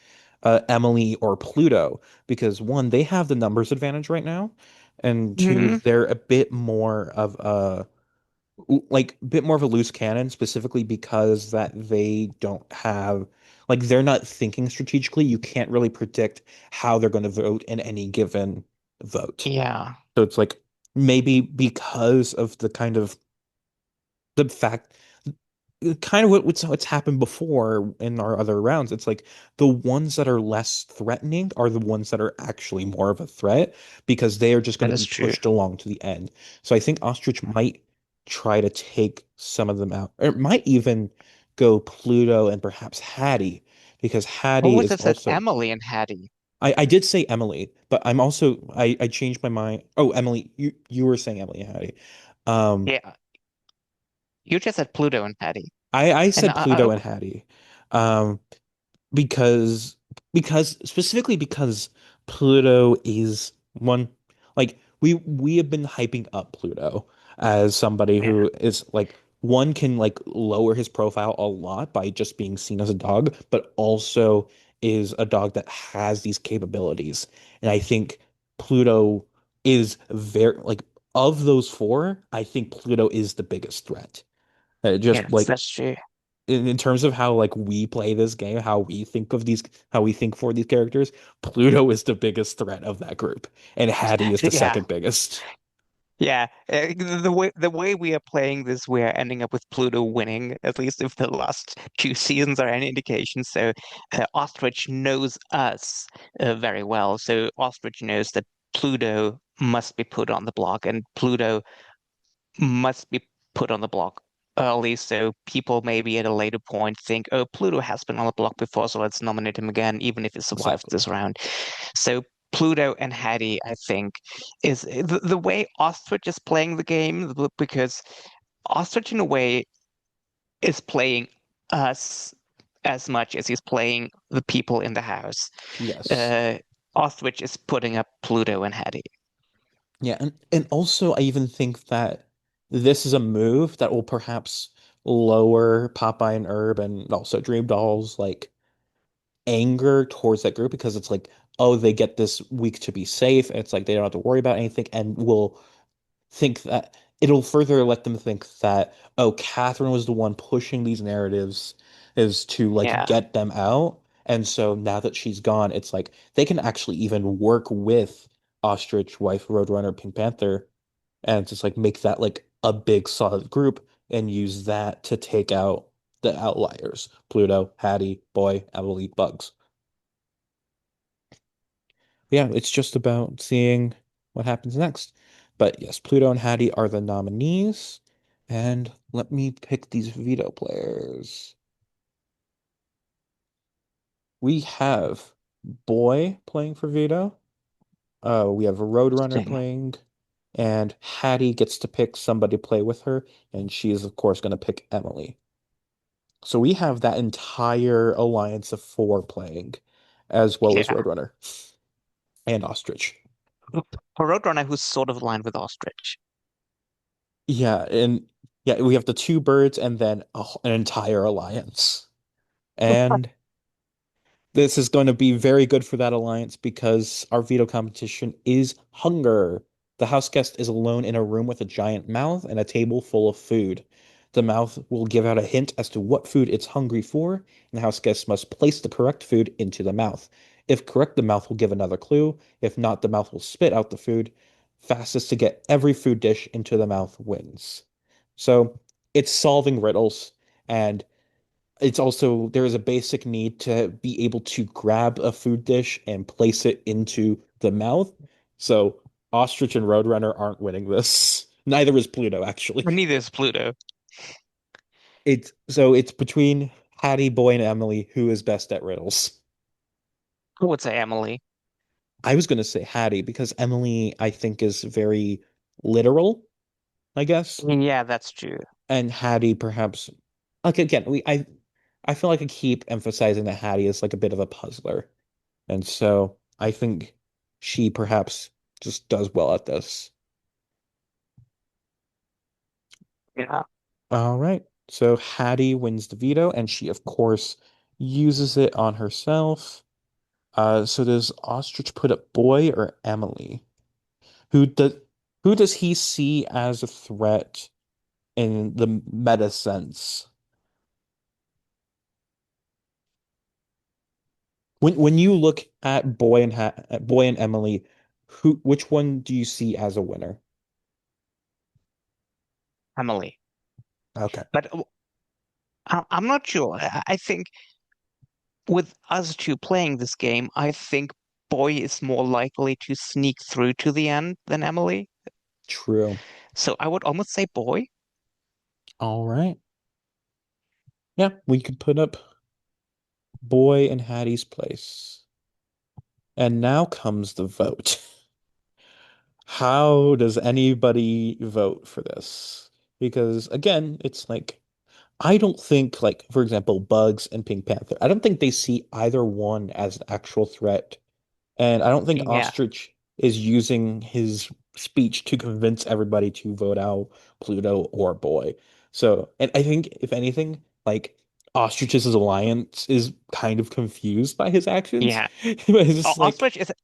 Emily or Pluto because one, they have the numbers advantage right now, and two, Hmm. they're a bit more of a like a bit more of a loose cannon specifically because that they don't have like they're not thinking strategically. You can't really predict how they're going to vote in any given vote. Yeah. So it's like maybe because of the kind of the fact kind of what's happened before in our other rounds. It's like the ones that are less threatening are the ones that are actually more of a threat because they are just going That to is be true. pushed along to the end. So I think Ostrich might try to take some of them out, or it might even go Pluto and perhaps Hattie because What Hattie was is it that also. Emily and Hattie? I did say Emily, but I'm also I changed my mind. Oh, Emily, you were saying Emily and Hattie. Um, Yeah, you just said Pluto and Hattie. I And said Pluto and Hattie. Um, because specifically because Pluto is one like we have been hyping up Pluto as somebody yeah, who is like one can like lower his profile a lot by just being seen as a dog, but also is a dog that has these capabilities. And I think Pluto is very like of those four, I think Pluto is the biggest threat. yeah, Just like that's true. in terms of how like we play this game, how we think of these, how we think for these characters, Pluto is the biggest threat of that group, and Hattie is the Yeah, second biggest. yeah. The way we are playing this, we are ending up with Pluto winning, at least if the last two seasons are any indication. So Ostrich knows us very well. So Ostrich knows that Pluto must be put on the block, and Pluto must be put on the block early, so people maybe at a later point think, oh, Pluto has been on the block before, so let's nominate him again, even if he survives Exactly. this round. So Pluto and Hattie, I think, is the way Ostrich is playing the game, because Ostrich, in a way, is playing us as much as he's playing the people in the house. Yes. Uh, Ostrich is putting up Pluto and Hattie. Yeah, and also I even think that this is a move that will perhaps lower Popeye and Herb and also Dream Doll's like anger towards that group because it's like, oh, they get this week to be safe. It's like they don't have to worry about anything and will think that it'll further let them think that, oh, Catherine was the one pushing these narratives is to like Yeah, get them out. And so now that she's gone, it's like they can actually even work with Ostrich, Wife, Roadrunner, Pink Panther, and just like make that like a big solid group and use that to take out the outliers. Pluto, Hattie, Boy, Emily, Bugs. Yeah, it's just about seeing what happens next. But yes, Pluto and Hattie are the nominees. And let me pick these veto players. We have Boy playing for veto. We have a Roadrunner interesting. playing, and Hattie gets to pick somebody to play with her, and she is, of course, going to pick Emily. So we have that entire alliance of four playing, as well as Yeah. Roadrunner and Ostrich. For Roadrunner, who's sort of aligned with Ostrich. Yeah, and yeah, we have the two birds and then an entire alliance. And this is going to be very good for that alliance because our veto competition is hunger. The house guest is alone in a room with a giant mouth and a table full of food. The mouth will give out a hint as to what food it's hungry for, and the house guest must place the correct food into the mouth. If correct, the mouth will give another clue. If not, the mouth will spit out the food. Fastest to get every food dish into the mouth wins. So it's solving riddles, and it's also there is a basic need to be able to grab a food dish and place it into the mouth. So Ostrich and Roadrunner aren't winning this. Neither is Pluto, actually. And neither is Pluto. It's between Hattie, Boy, and Emily, who is best at riddles. I would say Emily. I was gonna say Hattie because Emily, I think, is very literal, I I guess. mean, yeah, that's true. And Hattie perhaps like again, I feel like I keep emphasizing that Hattie is like a bit of a puzzler. And so I think she perhaps just does well at this. Yeah. All right. So Hattie wins the veto, and she, of course, uses it on herself. So does Ostrich put up Boy or Emily? Who does who does he see as a threat in the meta sense? When you look at Boy and Emily, who which one do you see as a winner? Emily. Okay, But I'm not sure. I think with us two playing this game, I think Boy is more likely to sneak through to the end than Emily. true. So I would almost say Boy. All right. Yeah, we could put up Boy in Hattie's place. And now comes the vote. How does anybody vote for this? Because again, it's like I don't think like for example, Bugs and Pink Panther. I don't think they see either one as an actual threat. And I don't think Yeah. Ostrich is using his speech to convince everybody to vote out Pluto or Boy. So, and I think if anything, like Ostrich's alliance is kind of confused by his actions. Yeah. But it's just like,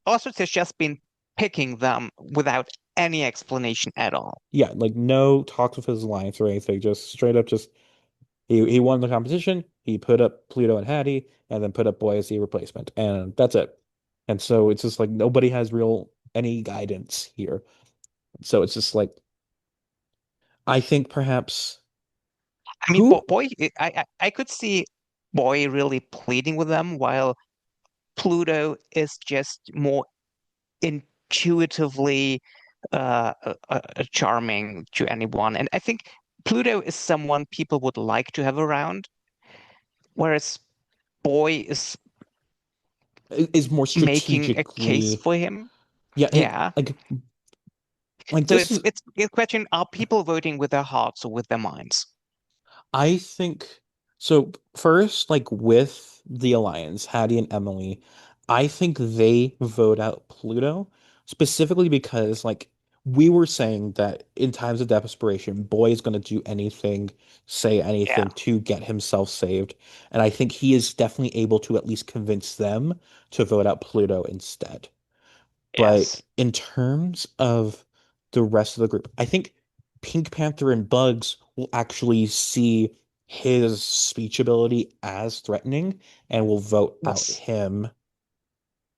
Ostrich has just been picking them without any explanation at all. yeah, like no talks with his alliance or anything. Just straight up, just he won the competition. He put up Pluto and Hattie, and then put up Boy as the replacement, and that's it. And so it's just like nobody has real any guidance here. So it's just like I think perhaps I mean, who I could see Boy really pleading with them, while Pluto is just more intuitively charming to anyone. And I think Pluto is someone people would like to have around, whereas Boy is is more making a case strategically, for him. yeah, Yeah. like So this is it's a question, are people voting with their hearts or with their minds? I think so. First, like with the Alliance, Hattie and Emily, I think they vote out Pluto specifically because, like, we were saying that in times of desperation, Boy is going to do anything, say Yeah. anything to get himself saved. And I think he is definitely able to at least convince them to vote out Pluto instead. But Yes. in terms of the rest of the group, I think Pink Panther and Bugs will actually see his speech ability as threatening and will vote out Yes. him.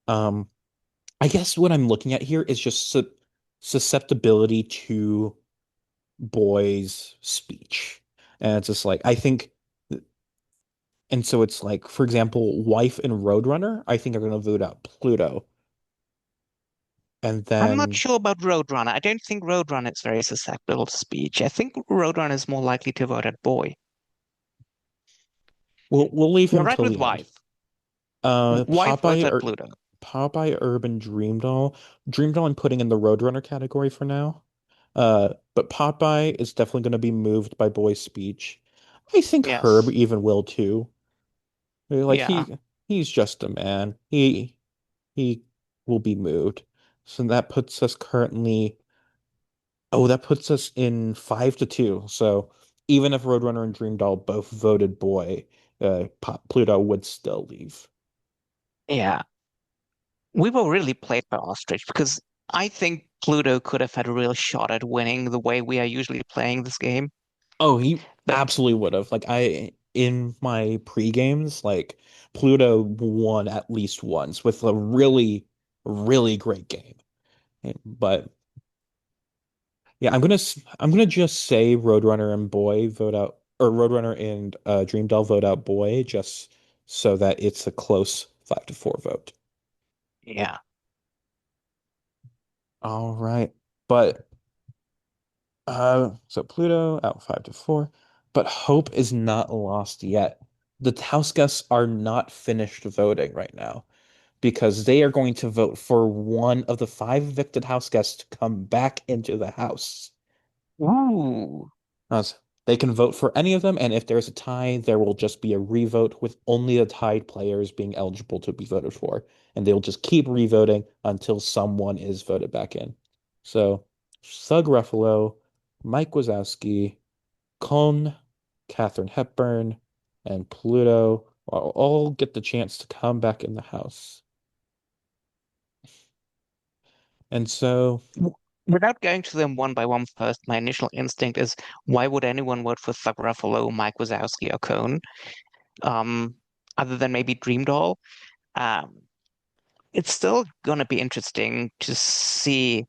Um, I guess what I'm looking at here is just susceptibility to Boy's speech. And it's just like, I think, and so it's like, for example, Wife and Roadrunner, I think are going to vote out Pluto. And I'm not then sure about Roadrunner. I don't think Roadrunner is very susceptible to speech. I think Roadrunner is more likely to vote at Boy. we'll leave You're him right till with the end. Wife. Wife votes at Pluto. Popeye, Urban, Dream Doll. Dream Doll I'm putting in the Roadrunner category for now. But Popeye is definitely going to be moved by Boy's speech. I think Herb Yes. even will too. Like Yeah. he's just a man. He will be moved. So that puts us currently, oh, that puts us in 5-2. So even if Roadrunner and Dream Doll both voted Boy, Pluto would still leave. Yeah. We were really played by Ostrich because I think Pluto could have had a real shot at winning the way we are usually playing this game. Oh, he But absolutely would have. Like in my pre-games, like Pluto won at least once with a really great game. But yeah, I'm gonna just say Roadrunner and Boy vote out, or Roadrunner and Dream Doll vote out Boy, just so that it's a close 5-4 vote. yeah. All right. But so Pluto out 5-4, but hope is not lost yet. The house guests are not finished voting right now because they are going to vote for one of the five evicted house guests to come back into the house. Ooh. As they can vote for any of them, and if there's a tie, there will just be a revote with only the tied players being eligible to be voted for, and they'll just keep revoting until someone is voted back in. So, Sug Ruffalo, Mike Wazowski, Con, Katharine Hepburn, and Pluto all get the chance to come back in the house. And so, W- Without going to them one by one first, my initial instinct is why would anyone vote for Thug Ruffalo, Mike Wazowski, or Cone? Um, Other than maybe Dream Doll. Um, it's still gonna be interesting to see.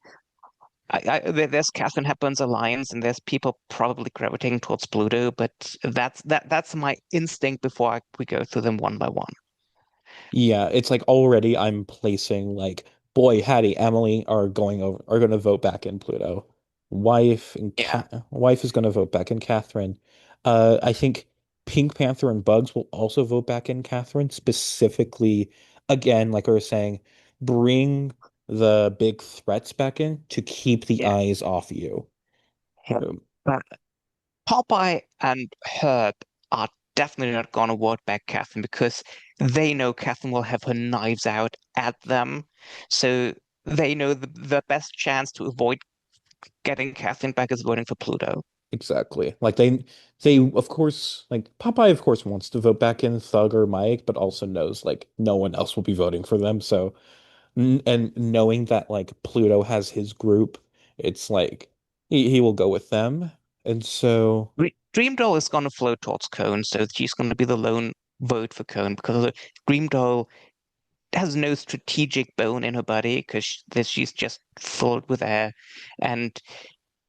There's Catherine Hepburn's alliance, and there's people probably gravitating towards Pluto, but that's my instinct before we go through them one by one. yeah, it's like already I'm placing like boy, Hattie, Emily are going to vote back in Pluto. Yeah. Wife is going to vote back in Catherine. I think Pink Panther and Bugs will also vote back in Catherine, specifically again, like I was saying, bring the big threats back in to keep the Yeah. eyes off you. Yeah. Um, But Popeye and Herb are definitely not gonna vote back Catherine because they know Catherine will have her knives out at them. So they know the best chance to avoid getting Catherine back is voting for Pluto. exactly. Like they of course like Popeye of course wants to vote back in Thug or Mike, but also knows like no one else will be voting for them. So and knowing that like Pluto has his group, it's like he will go with them. And so Dream Doll is gonna float towards Cone, so she's gonna be the lone vote for Cone because Dream Doll has no strategic bone in her body because she's just filled with air, and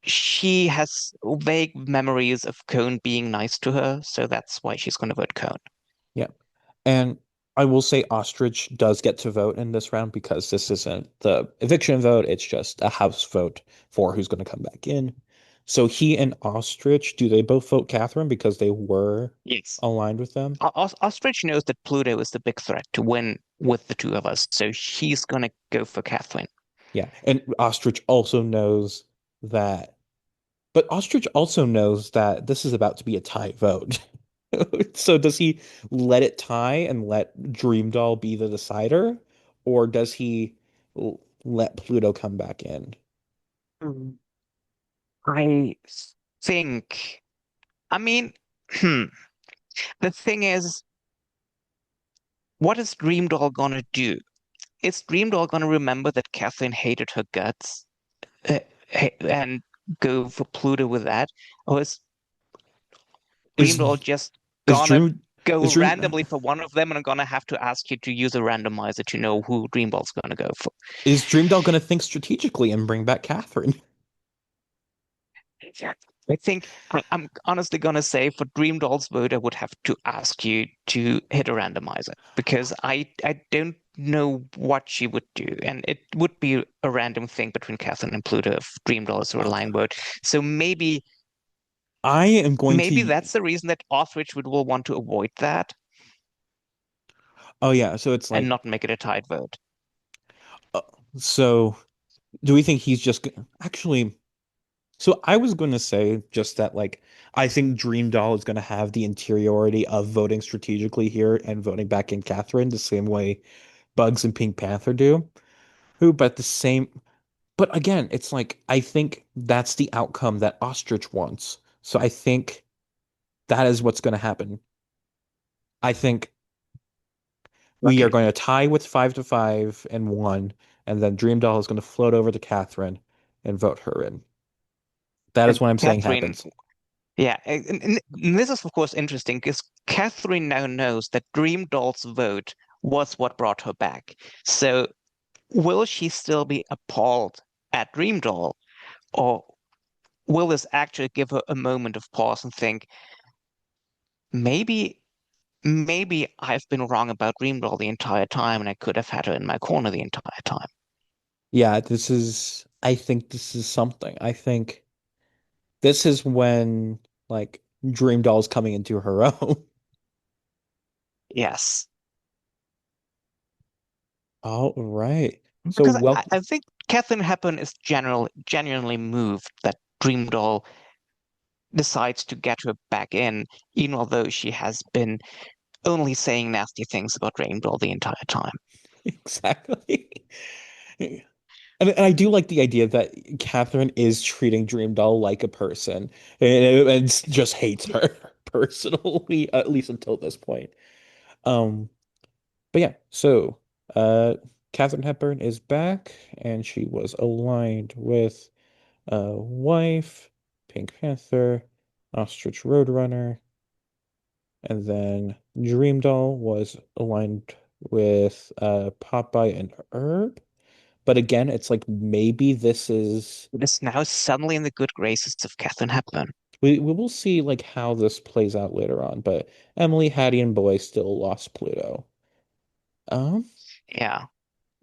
she has vague memories of Cone being nice to her, so that's why she's going to vote Cone. yeah. And I will say Ostrich does get to vote in this round because this isn't the eviction vote, it's just a house vote for who's going to come back in. So he and Ostrich, do they both vote Catherine because they were Yes. aligned with them? Ostrich knows that Pluto is the big threat to win with the two of us, so she's going to go for Catherine. Yeah. And Ostrich also knows that, but Ostrich also knows that this is about to be a tie vote. So does he let it tie and let Dream Doll be the decider, or does he let Pluto come back in? Mm. I think, I mean, the thing is, what is Dream Doll gonna do? Is Dream Doll gonna remember that Catherine hated her guts uh, and go for Pluto with that? Or is Dream Is Doll just is gonna Dream go is Dream randomly for one of them and I'm gonna have to ask you to use a randomizer to know who Dream Doll's gonna go for? is Dream Doll gonna think strategically and bring back Catherine? Yeah. I think I'm honestly gonna say for Dream Doll's vote, I would have to ask you to hit a randomizer because I don't know what she would do, and it would be a random thing between Catherine and Pluto if Dream Doll is a relying vote. So I am going maybe to. that's the reason that Ostrich would will want to avoid that Oh yeah, so it's and like, not make it a tied vote. uh, so do we think he's just actually? So I was going to say just that, like, I think Dream Doll is going to have the interiority of voting strategically here and voting back in Catherine the same way Bugs and Pink Panther do. Who, but the same, but again, it's like I think that's the outcome that Ostrich wants. So I think that is what's going to happen. I think we are Okay, going to tie with 5-5 and one, and then Dream Doll is going to float over to Catherine and vote her in. That is and what I'm saying Catherine, happens. yeah, and this is of course interesting because Catherine now knows that Dream Doll's vote was what brought her back. So will she still be appalled at Dream Doll, or will this actually give her a moment of pause and think, maybe, maybe I've been wrong about Dream Doll the entire time and I could have had her in my corner the entire time? Yeah, I think this is something. I think this is when, like, Dream Doll's coming into her own. Yes. All right. So, Because well, I think Catherine Hepburn is genuinely moved that Dream Doll decides to get her back in, even although she has been only saying nasty things about Dream Doll the entire time. exactly. And I do like the idea that Catherine is treating Dream Doll like a person and just hates her personally, at least until this point. Um, but yeah, so Catherine Hepburn is back and she was aligned with Wife, Pink Panther, Ostrich Roadrunner, and then Dream Doll was aligned with Popeye and Herb. But again, it's like maybe this is It is now suddenly in the good graces of Catherine Hepburn. we will see like how this plays out later on. But Emily, Hattie, and Boy still lost Pluto. Um, Yeah.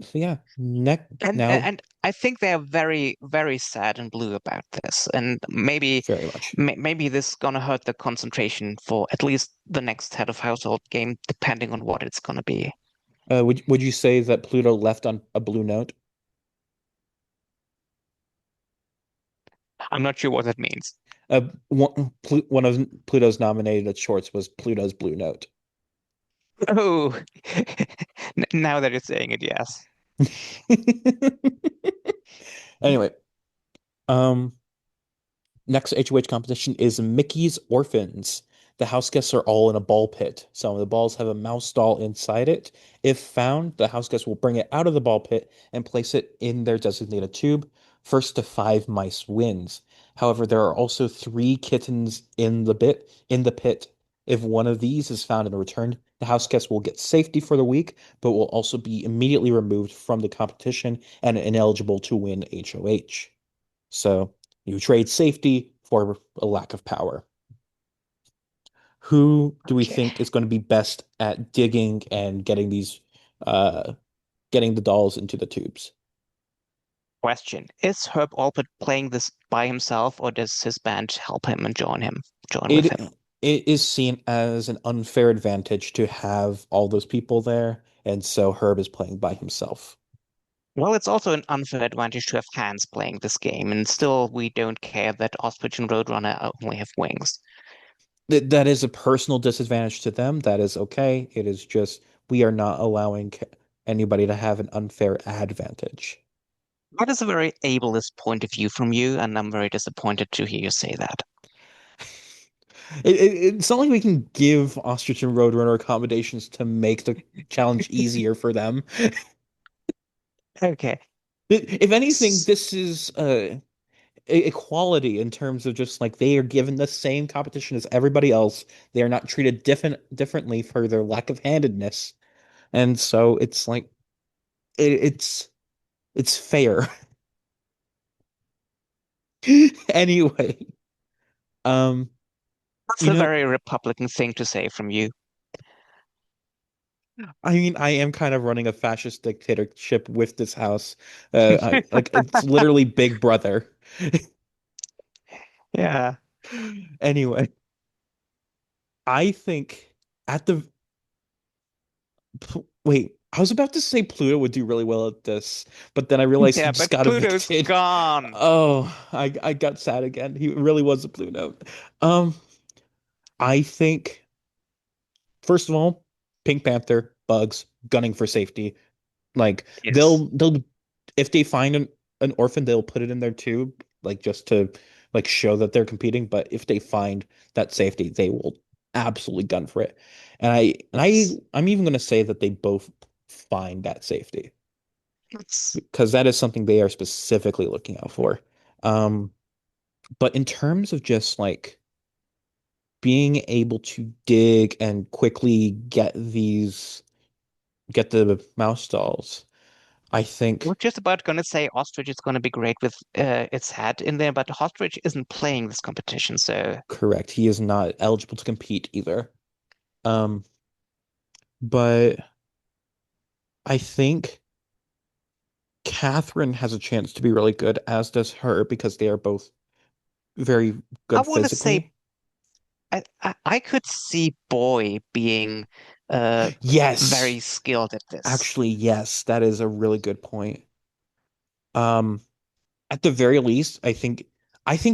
so yeah, neck And now and I think they are very, very sad and blue about this. And very much. maybe this is gonna hurt the concentration for at least the next head of household game, depending on what it's gonna be. Would you say that Pluto left on a blue note? I'm not sure what that means. One of Pluto's nominated shorts was Pluto's Blue Note. Oh, now that you're saying it, yes. Anyway, um, next HOH competition is Mickey's Orphans. The house guests are all in a ball pit. Some of the balls have a mouse doll inside it. If found, the house guests will bring it out of the ball pit and place it in their designated tube. First to 5 mice wins. However, there are also 3 kittens in the pit. If one of these is found and returned, the house guests will get safety for the week, but will also be immediately removed from the competition and ineligible to win HOH. So you trade safety for a lack of power. Who do we Okay. think is going to be best at digging and uh, getting the dolls into the tubes? Question. Is Herb Alpert playing this by himself, or does his band help him and join with It him? it is seen as an unfair advantage to have all those people there, and so Herb is playing by himself. Well, it's also an unfair advantage to have hands playing this game, and still we don't care that Ostrich and Roadrunner only have wings. That is a personal disadvantage to them. That is okay. It is just we are not allowing anybody to have an unfair advantage. That is a very ableist point of view from you, and I'm very disappointed to hear you say that. It's not like we can give Ostrich and Roadrunner accommodations to make the challenge easier for them. Okay. If anything, S- this is equality in terms of just like they are given the same competition as everybody else. They are not treated differently for their lack of handedness, and so it's like it's fair. Anyway, um, That's you a know, very Republican thing to say from you. I mean, I am kind of running a fascist dictatorship with this house. Like it's literally Big Brother. Yeah. Anyway, I think at the wait, I was about to say Pluto would do really well at this, but then I realized he Yeah, just but got Pluto's evicted. gone. Oh, I got sad again. He really was a Pluto. Um, I think first of all, Pink Panther, Bugs, gunning for safety. Like Yes. they'll if they find an orphan, they'll put it in there too, like just to like show that they're competing. But if they find that safety, they will absolutely gun for it. Yes. I'm even gonna say that they both find that safety Yes. because that is something they are specifically looking out for. Um, but in terms of just like being able to dig and quickly get the mouse dolls, I We're think just about going to say Ostrich is going to be great with its hat in there, but Ostrich isn't playing this competition, so correct. He is not eligible to compete either. Um, but I think Catherine has a chance to be really good, as does her, because they are both very I good want to say physically. I could see Boy being uh Yes, very skilled at this. actually, yes, that is a really good point. Um, at the very least, I think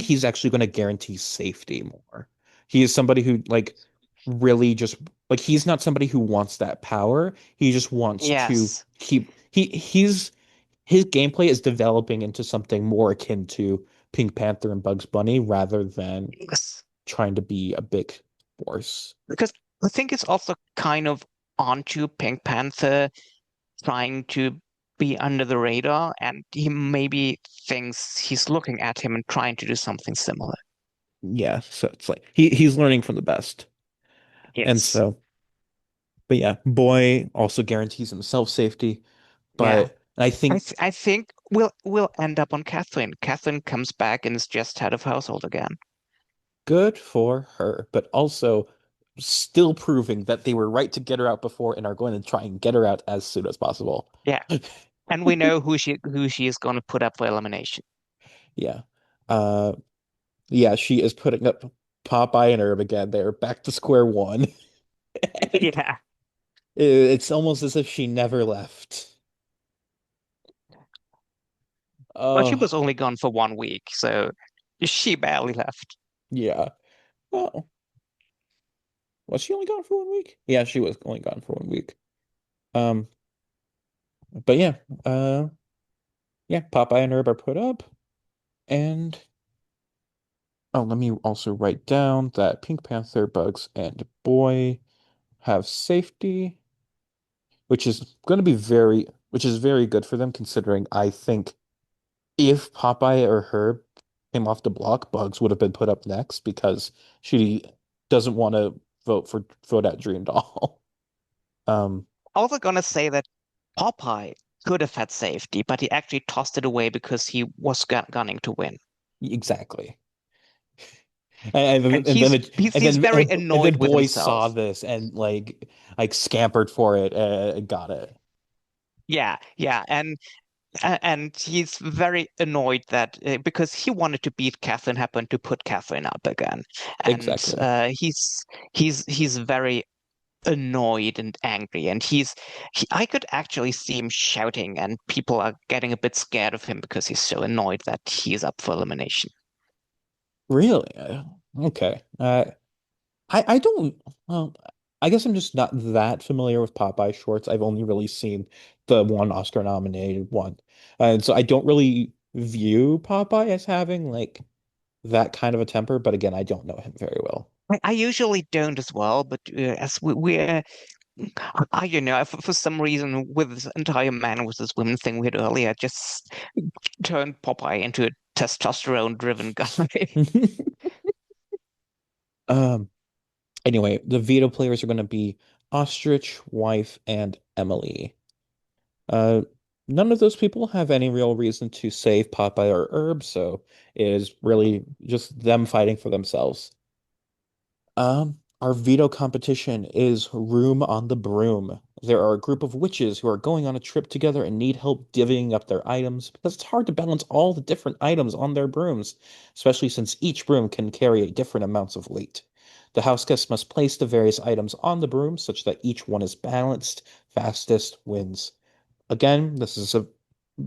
he's actually going to guarantee safety more. He is somebody who like really just like he's not somebody who wants that power. He just wants to Yes. keep he's his gameplay is developing into something more akin to Pink Panther and Bugs Bunny rather than Yes. trying to be a big force. Because I think it's also kind of onto Pink Panther trying to be under the radar, and he maybe thinks he's looking at him and trying to do something similar. Yeah, so it's like he's learning from the best. And Yes. so, but yeah, Boy also guarantees himself safety, Yeah. but I think I think we'll end up on Catherine. Catherine comes back and is just head of household again. good for her, but also still proving that they were right to get her out before and are going to try and get her out as soon as possible. Yeah. And we know who she is going to put up for elimination. Yeah. Uh yeah, she is putting up Popeye and Herb again. They're back to square one. And Yeah. it's almost as if she never left. But she Oh, was only gone for 1 week, so she barely left. yeah. Oh, was she only gone for 1 week? Yeah, she was only gone for 1 week. Um, but yeah, uh, yeah, Popeye and Herb are put up, and oh, let me also write down that Pink Panther, Bugs, and Boy have safety, which is going to be which is very good for them considering I think if Popeye or Herb came off the block, Bugs would have been put up next because she doesn't want to vote out Dream Doll. Um, Also gonna say that Popeye could have had safety, but he actually tossed it away because he was gunning to win. exactly. And, And he's he's and he's then very annoyed with boys saw himself. this and like scampered for it and got it. Yeah, yeah, and he's very annoyed that because he wanted to beat Catherine, happened to put Catherine up again, and Exactly. he's very annoyed and angry, and I could actually see him shouting, and people are getting a bit scared of him because he's so annoyed that he's up for elimination. Really? Okay. I don't well. I guess I'm just not that familiar with Popeye shorts. I've only really seen the one Oscar nominated one. And so I don't really view Popeye as having like that kind of a temper, but again, I don't know him very well. I usually don't as well, but as I don't know, for some reason, with this entire man versus women thing we had earlier, just turned Popeye into a testosterone-driven guy. Um, anyway, the veto players are going to be Ostrich, Wife, and Emily. Uh, none of those people have any real reason to save Popeye or Herb, so it is really just them fighting for themselves. Our veto competition is Room on the Broom. There are a group of witches who are going on a trip together and need help divvying up their items because it's hard to balance all the different items on their brooms, especially since each broom can carry different amounts of weight. The house guests must place the various items on the broom such that each one is balanced. Fastest wins. Again, this is a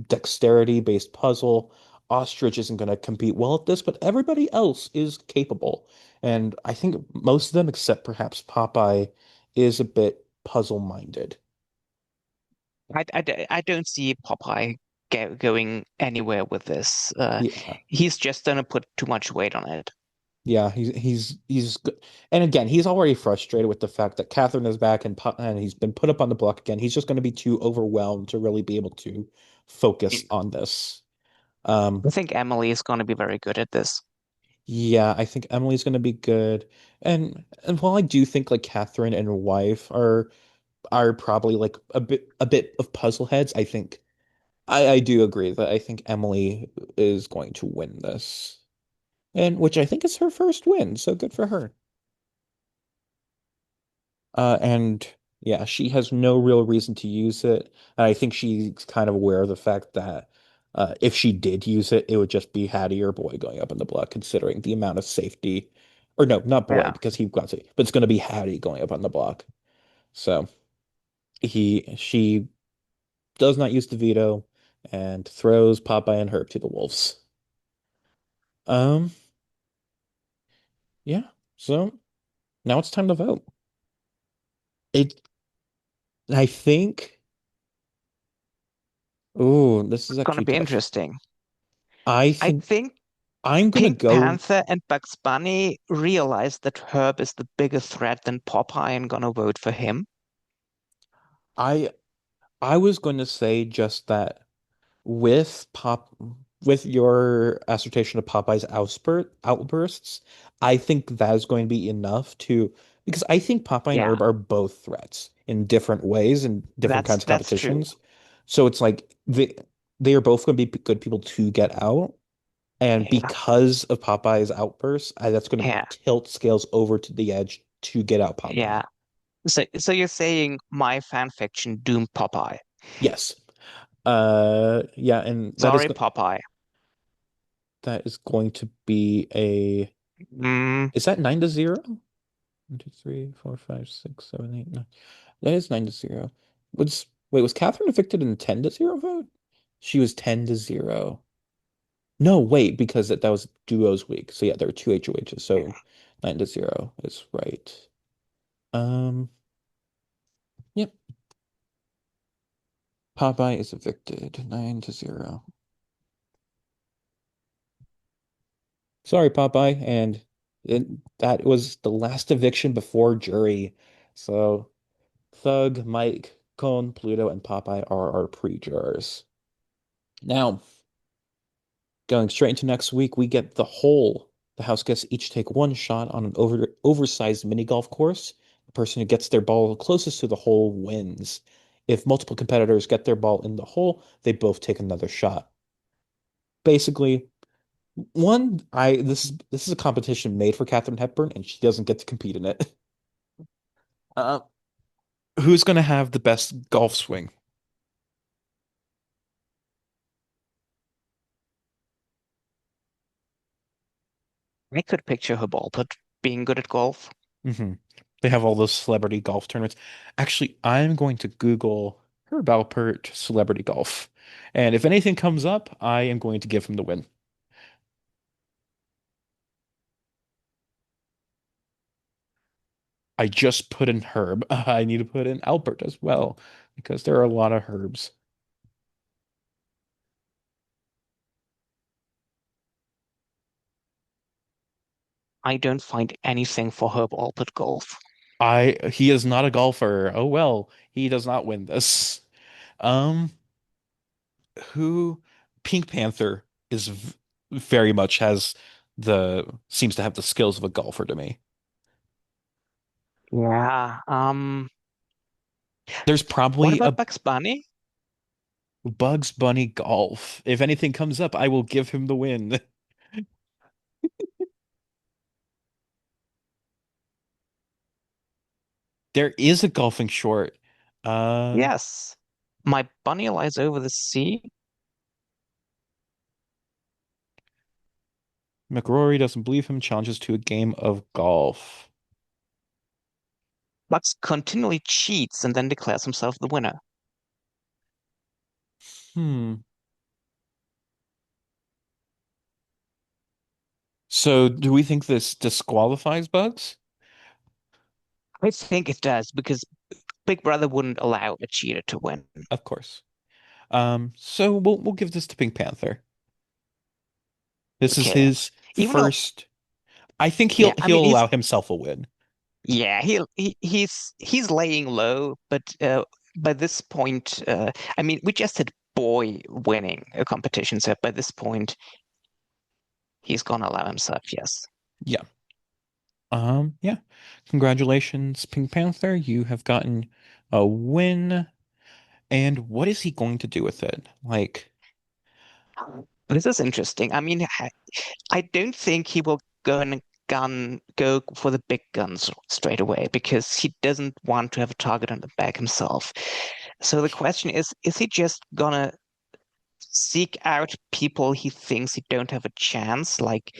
dexterity-based puzzle. Ostrich isn't going to compete well at this, but everybody else is capable. And I think most of them, except perhaps Popeye, is a bit puzzle-minded. I don't see Popeye going anywhere with this. Yeah. He's just gonna put too much weight on it. Yeah, he's good. And again, he's already frustrated with the fact that Catherine is back and he's been put up on the block again. He's just going to be too overwhelmed to really be able to focus on this. Um, I think Emily is gonna be very good at this. Yeah, I think Emily's gonna be good. And while I do think like Catherine and her wife are probably like a bit of puzzle heads, I think I do agree that I think Emily is going to win this. And which I think is her first win, so good for her. And yeah, she has no real reason to use it. And I think she's kind of aware of the fact that if she did use it, it would just be Hattie or Boy going up in the block, considering the amount of safety. Or no, not Boy, Yeah. because he got safety, but it's going to be Hattie going up on the block. So she does not use the veto and throws Popeye and Herb to the wolves. Um, yeah. So now it's time to vote. It, I think. Oh, this is It's gonna actually be tough. interesting. I I think think I'm gonna Pink go. Panther and Bugs Bunny realize that Herb is the bigger threat than Popeye and gonna vote for him. I I was going to say just that with pop with your assertion of Popeye's outbursts, I think that is going to be enough to because I think Popeye and Yeah, Herb are both threats in different ways and different kinds of that's true. competitions. So it's like they are both going to be good people to get out. And Yeah, because of Popeye's outbursts, that's going to yeah, tilt scales over to the edge to get out yeah. Popeye. So you're saying my fan fiction doomed Popeye. Yes. Yeah, and Sorry, Popeye. that is going to be a Mm, is that 9-0? 1, 2, 3, 4, 5, 6, 7, 8, 9. That is 9-0. Was Catherine evicted in 10-0 vote? She was 10-0. No, wait, because that was duos week. So yeah, there were two HOHs. So 9-0 is right. Um, yep. Popeye is evicted 9-0. Sorry, Popeye, and that was the last eviction before jury. So Thug, Mike, Cone, Pluto, and Popeye are our pre-jurors. Now, going straight into next week, we get the whole. The house guests each take one shot on an oversized mini golf course. The person who gets their ball closest to the hole wins. If multiple competitors get their ball in the hole, they both take another shot. Basically, this is a competition made for Katharine Hepburn, and she doesn't get to compete in it. Uh, who's gonna have the best golf swing? I could picture her ball, but being good at golf. Hmm. They have all those celebrity golf tournaments. Actually, I'm going to Google Herb Alpert celebrity golf. And if anything comes up, I am going to give him the win. I just put in Herb. I need to put in Albert as well because there are a lot of Herbs. I don't find anything for Herb Alpert Golf. He is not a golfer. Oh well, he does not win this. Um, who Pink Panther is very much has the seems to have the skills of a golfer to me. Yeah. There's What probably about a Bugs Bunny? Bugs Bunny golf. If anything comes up, I will give him the win. There is a golfing short. Uh, Yes. My bunny lies over the sea. McRory doesn't believe him, challenges to a game of golf. Bugs continually cheats and then declares himself the winner. Hmm. So do we think this disqualifies Bugs? I think it does because Big Brother wouldn't allow a cheater to win. Of course. So we'll give this to Pink Panther. This is Okay. his Even though, first. I think yeah, I he'll mean, allow himself a win. he's laying low, but by this point, I mean, we just had boy winning a competition, so by this point, he's gonna allow himself, yes. Yeah. Yeah. Congratulations, Pink Panther. You have gotten a win. And what is he going to do with it? Like, This is interesting. I mean, I don't think he will go for the big guns straight away because he doesn't want to have a target on the back himself. So the question is he just gonna seek out people he thinks he don't have a chance, like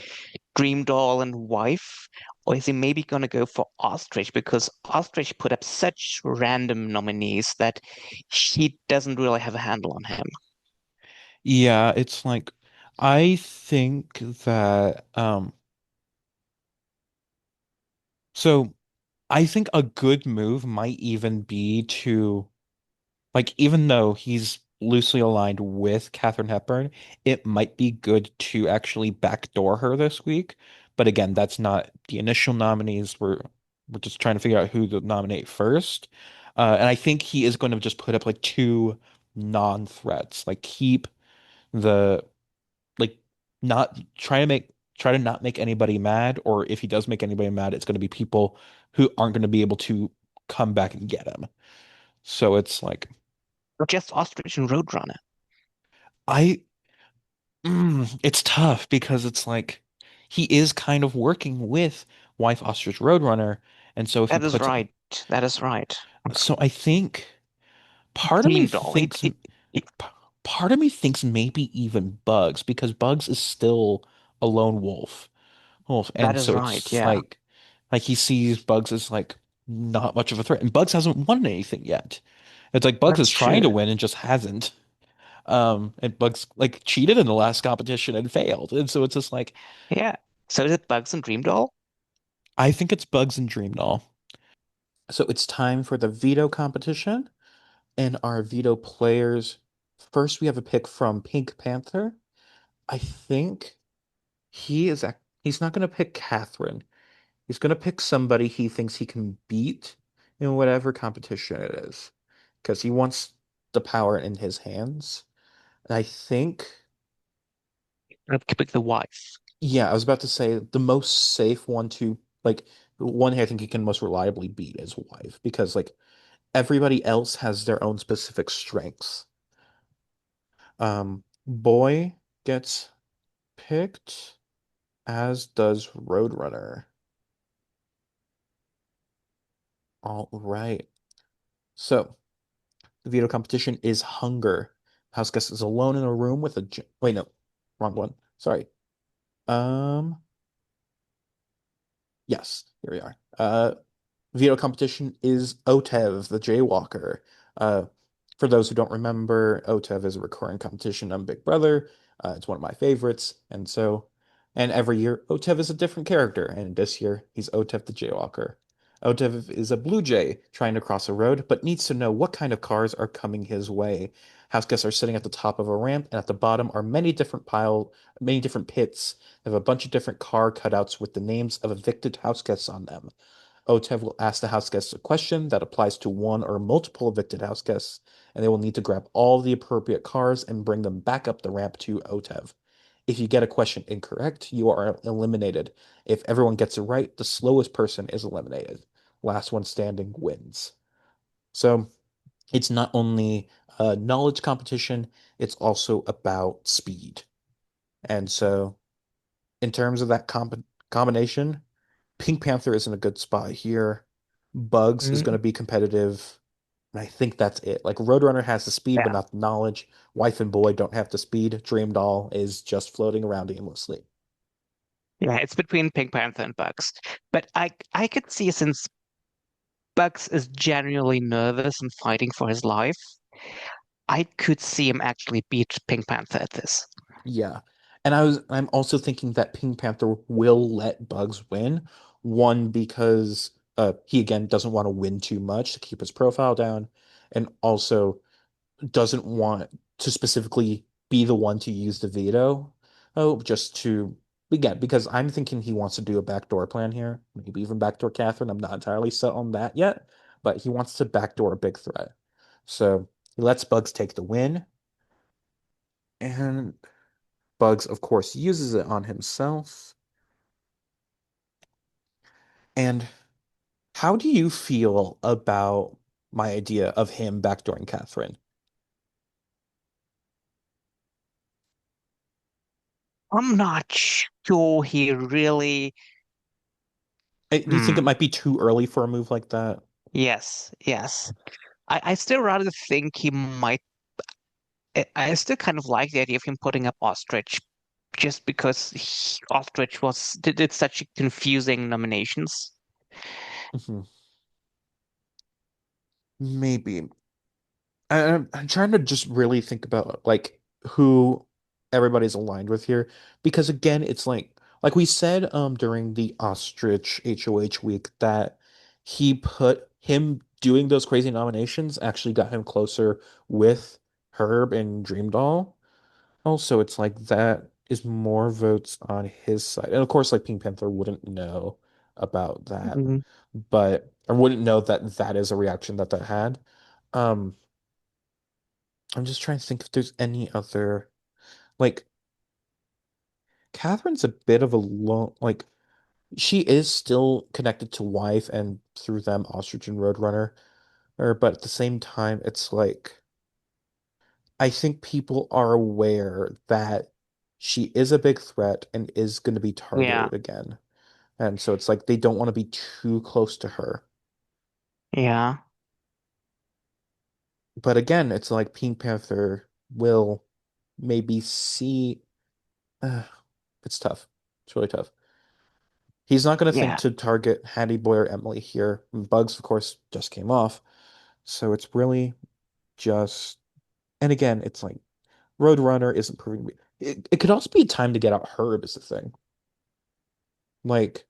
Dream Doll and Wife? Or is he maybe gonna go for Ostrich because Ostrich put up such random nominees that he doesn't really have a handle on him? yeah, it's like I think that so I think a good move might even be to like even though he's loosely aligned with Katharine Hepburn, it might be good to actually backdoor her this week. But again, that's not the initial nominees. We're just trying to figure out who to nominate first. And I think he is going to just put up like two non-threats, like keep the like not try to not make anybody mad, or if he does make anybody mad, it's going to be people who aren't going to be able to come back and get him. So it's like Or just Ostrich and Roadrunner? I it's tough because it's like he is kind of working with Wife Ostrich Roadrunner, and so if he That is puts right. That is right. so I think part of me Dream Doll. thinks part of me thinks maybe even Bugs because Bugs is still a lone wolf, That and is so right. it's Yeah, like he sees Bugs as like not much of a threat, and Bugs hasn't won anything yet. It's like Bugs is that's trying true. to win and just hasn't. And Bugs like cheated in the last competition and failed, and so it's just like Yeah. So is it Bugs and Dream Doll? I think it's Bugs and Dream Doll. So it's time for the veto competition, and our veto players. First, we have a pick from Pink Panther. I think he's not going to pick Catherine. He's going to pick somebody he thinks he can beat in whatever competition it is, because he wants the power in his hands. And I think, Or pick the wife? yeah, I was about to say the most safe one to like the one I think he can most reliably beat is Wife, because like everybody else has their own specific strengths. Boy gets picked, as does Roadrunner. All right. So the veto competition is hunger. House guest is alone in a room with a wait, no, wrong one. Sorry. Um, yes, here we are. Veto competition is Otev, the Jaywalker. Uh, for those who don't remember, Otev is a recurring competition on Big Brother. It's one of my favorites, and every year Otev is a different character, and this year he's Otev the Jaywalker. Otev is a blue jay trying to cross a road, but needs to know what kind of cars are coming his way. House guests are sitting at the top of a ramp, and at the bottom are many different pits. They have a bunch of different car cutouts with the names of evicted house guests on them. Otev will ask the house guests a question that applies to one or multiple evicted house guests, and they will need to grab all the appropriate cars and bring them back up the ramp to Otev. If you get a question incorrect, you are eliminated. If everyone gets it right, the slowest person is eliminated. Last one standing wins. So it's not only a knowledge competition, it's also about speed. And so, in terms of that combination, Pink Panther is in a good spot here. Bugs is going Mm, to be competitive. And I think that's it. Like Roadrunner has the speed, but yeah. not the knowledge. Wife and Boy don't have the speed. Dream Doll is just floating around aimlessly. Yeah, it's between Pink Panther and Bugs. But I could see since Bugs is genuinely nervous and fighting for his life, I could see him actually beat Pink Panther at this. Yeah. And I'm also thinking that Pink Panther will let Bugs win. One, because he again doesn't want to win too much to keep his profile down, and also doesn't want to specifically be the one to use the veto. Oh, just to again, because I'm thinking he wants to do a backdoor plan here, maybe even backdoor Catherine. I'm not entirely set on that yet, but he wants to backdoor a big threat. So he lets Bugs take the win, and Bugs, of course, uses it on himself. And how do you feel about my idea of him backdooring Catherine? I'm not sure he really. Do you think it Hmm. might be too early for a move like that? Yes, yes. I still rather think he might. I still kind of like the idea of him putting up Ostrich, just because Ostrich did such confusing nominations. Mhm. Maybe. I'm trying to just really think about like who everybody's aligned with here because again it's like we said during the ostrich HOH week that he put him doing those crazy nominations actually got him closer with Herb and Dream Doll. Also, it's like that is more votes on his side. And of course like Pink Panther wouldn't know about that, Mhm. but I wouldn't know that that is a reaction that that had. Um I'm just trying to think if there's any other like Catherine's a bit of a lone like she is still connected to wife and through them Ostrich and Roadrunner, or but at the same time it's like I think people are aware that she is a big threat and is going to be Yeah, targeted again. And so it's like they don't want to be too close to her. yeah, But again, it's like Pink Panther will maybe see uh, it's tough. It's really tough. He's not going to think yeah, to target Hattie Boy or Emily here. Bugs, of course, just came off. So it's really just, and again, it's like Roadrunner isn't proving to be. It could also be time to get out Herb is the thing. Like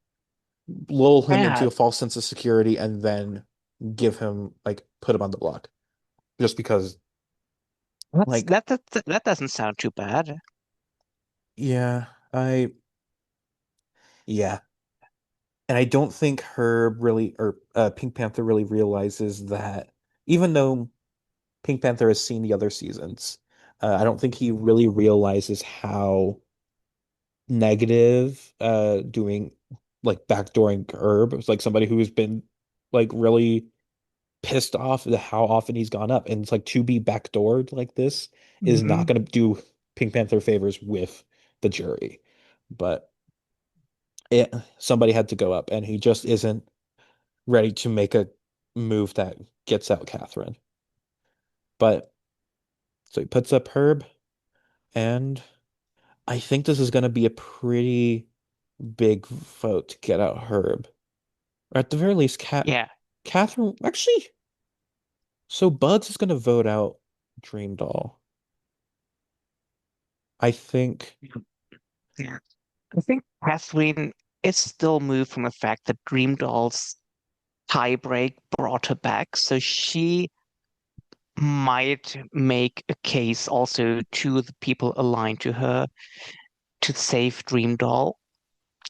lull him into yeah. a false sense of security and then give him like put him on the block. Just because That's like that doesn't sound too bad. yeah, I yeah. And I don't think Herb really or Pink Panther really realizes that even though Pink Panther has seen the other seasons. I don't think he really realizes how negative doing like backdooring Herb. It's like somebody who's been like really pissed off at how often he's gone up. And it's like to be backdoored like this is not Hmm. going to do Pink Panther favors with the jury. But it, somebody had to go up, and he just isn't ready to make a move that gets out Catherine. But so he puts up Herb, and I think this is going to be a pretty big vote to get out Herb. Or at the very least, Yeah, Catherine. Actually, so Bugs is going to vote out Dream Doll. I think. yeah. I think Kathleen is still moved from the fact that Dream Dolls tiebreak brought her back. So she might make a case also to the people aligned to her to save Dream Doll,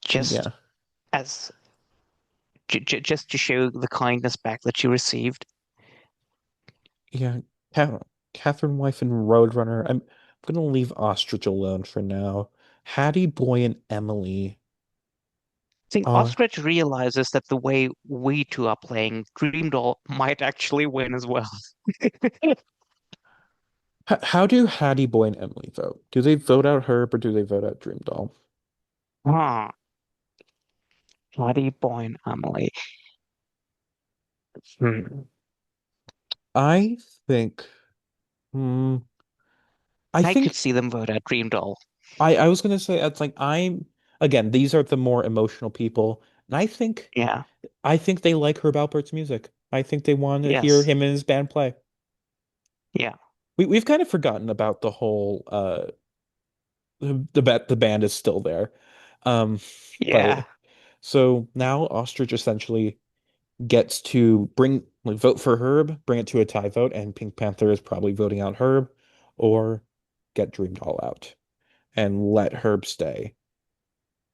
just Yeah. as just to show the kindness back that she received. Yeah. Ca- Catherine Wife and Roadrunner. I'm gonna leave Ostrich alone for now. Hattie Boy and Emily. I think Uh, Ostrich realizes that the way we two are playing, Dream Doll might actually win as well. how do Hattie Boy and Emily vote? Do they vote out Herb or do they vote out Dream Doll? Ah, Bloody Boy and Emily. Hmm. I think. Hmm. I I could think see them vote out Dream Doll. I was gonna say it's like I'm again, these are the more emotional people, and Yeah. I think they like Herb Alpert's music. I think they want to hear Yes. him and his band play. Yeah. We've kind of forgotten about the whole the band is still there. Um Yeah. but so now Ostrich essentially gets to bring like vote for Herb, bring it to a tie vote, and Pink Panther is probably voting out Herb or get Dream Doll out and let Herb stay.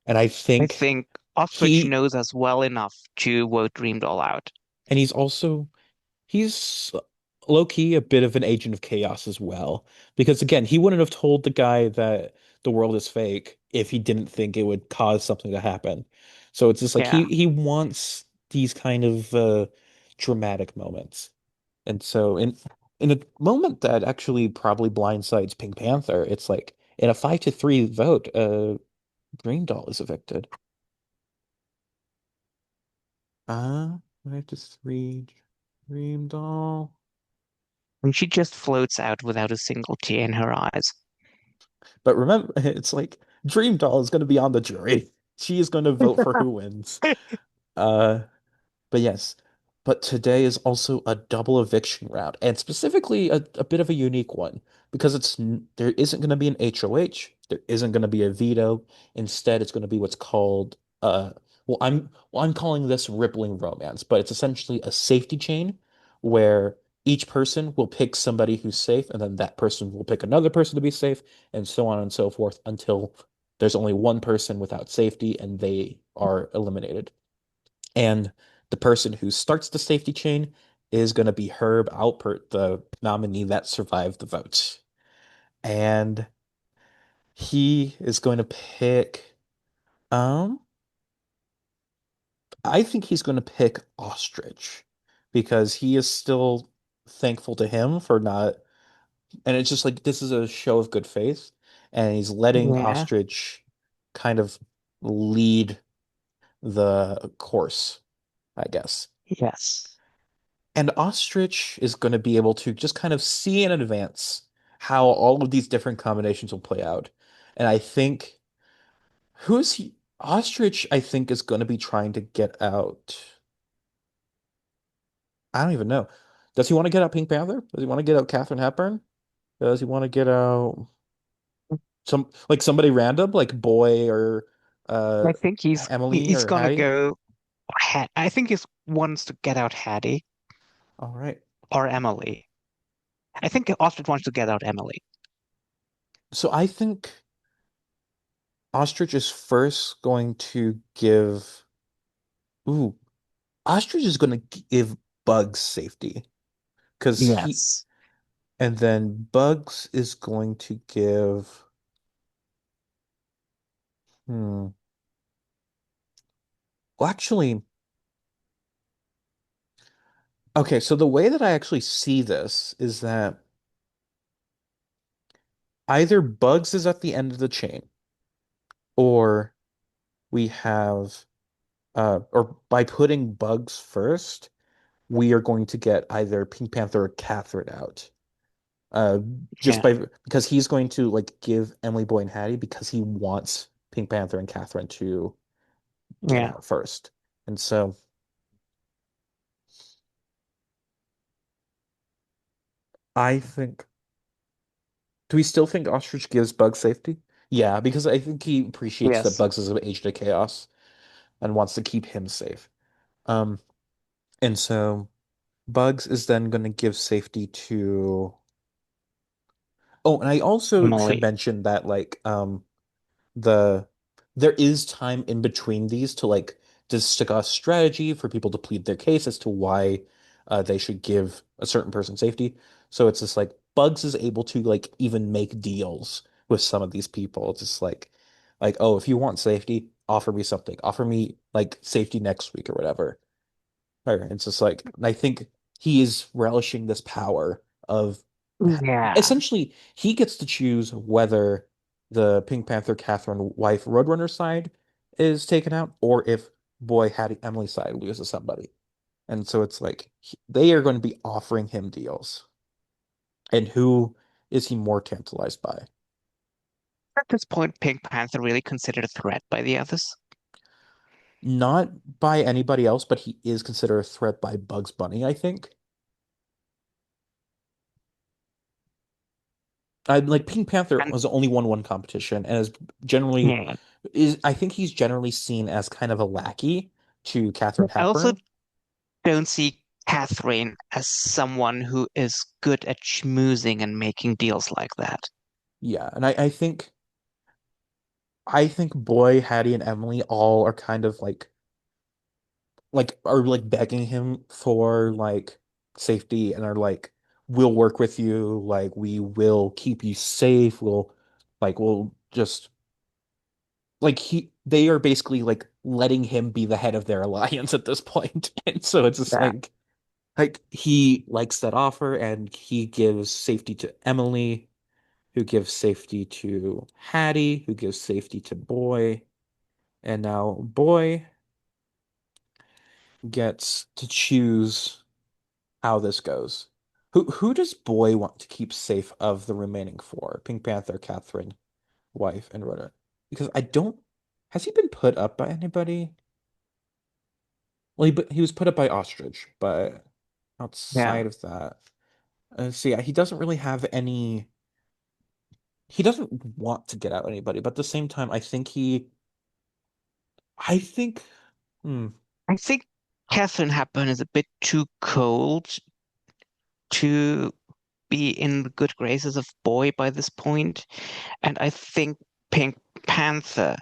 And I I think think Ostrich he knows us well enough to vote Dream Doll out. and he's low key a bit of an agent of chaos as well. Because again, he wouldn't have told the guy that the world is fake if he didn't think it would cause something to happen. So it's just like Yeah. he wants these kind of dramatic moments. And so in a moment that actually probably blindsides Pink Panther, it's like in a 5-3 vote, Green Doll is evicted. 5-3, Dream Doll. And she just floats out without a single tear in her eyes. But remember, it's like Dream Doll is going to be on the jury. She is going to vote for who wins. Uh, but yes, but today is also a double eviction round, and specifically a bit of a unique one because there isn't going to be an HOH, there isn't going to be a veto. Instead, it's going to be what's called I'm calling this rippling romance, but it's essentially a safety chain where each person will pick somebody who's safe, and then that person will pick another person to be safe, and so on and so forth until there's only one person without safety and they are eliminated. And the person who starts the safety chain is going to be Herb Alpert, the nominee that survived the votes. And he is going to pick, um, I think he's going to pick Ostrich because he is still thankful to him for not, and it's just like this is a show of good faith, and he's letting Yeah. Ostrich kind of lead the course, I guess. Yes. And Ostrich is going to be able to just kind of see in advance how all of these different combinations will play out. And I think who's he? Ostrich, I think, is going to be trying to get out. I don't even know. Does he want to get out Pink Panther? Does he want to get out Katharine Hepburn? Does he want to get out somebody random like Boy or uh I think Emily he's or gonna Hattie? go. I think he wants to get out Hattie All right. or Emily. I think Ostrich wants to get out Emily. So I think Ostrich is first going to give. Ooh, Ostrich is going to give Bugs safety because Yes. and then Bugs is going to give, hmm, well, actually, okay, so the way that I actually see this is that either Bugs is at the end of the chain or we have, or by putting Bugs first, we are going to get either Pink Panther or Catherine out. Uh, just Yeah. by because he's going to like give Emily Boy and Hattie because he wants Pink Panther and Catherine to get Yeah. out first. And so I think, do we still think Ostrich gives Bugs safety? Yeah, because I think he appreciates that Yes. Bugs is an agent of chaos and wants to keep him safe. Um, And so Bugs is then going to give safety to. Oh, and I also should Emily. mention that the there is time in between these to discuss strategy for people to plead their case as to why they should give a certain person safety. So it's just like Bugs is able to even make deals with some of these people. It's just oh, if you want safety, offer me something. Offer me safety next week or whatever. Or it's just I think he is relishing this power of Yeah. essentially he gets to choose whether the Pink Panther Catherine wife Roadrunner side is taken out or if boy Hattie Emily side loses somebody. And so it's they are going to be offering him deals. And who is he more tantalized by? At this point, Pink Panther really considered a threat by the others. Not by anybody else, but he is considered a threat by Bugs Bunny, I think. I like Pink Panther And was only won one competition and is generally yeah, is I think he's generally seen as kind of a lackey to Katharine I also Hepburn. don't see Catherine as someone who is good at schmoozing and making deals like that. Yeah, and I think Boy, Hattie, and Emily all are kind of are begging him for safety and are we'll work with you, we will keep you safe, we'll just they are basically letting him be the head of their alliance at this point. And so it's just Yeah. he likes that offer and he gives safety to Emily, who gives safety to Hattie, who gives safety to Boy. And now Boy gets to choose how this goes. Who does Boy want to keep safe of the remaining four? Pink Panther, Catherine, wife, and Rhoda. Because I don't has he been put up by anybody? Well, he was put up by Ostrich, but Yeah. outside of that, so yeah, he doesn't really have any. He doesn't want to get out anybody, but at the same time, I think, hmm, I think Catherine Hepburn is a bit too cold to be in the good graces of Boy by this point, and I think Pink Panther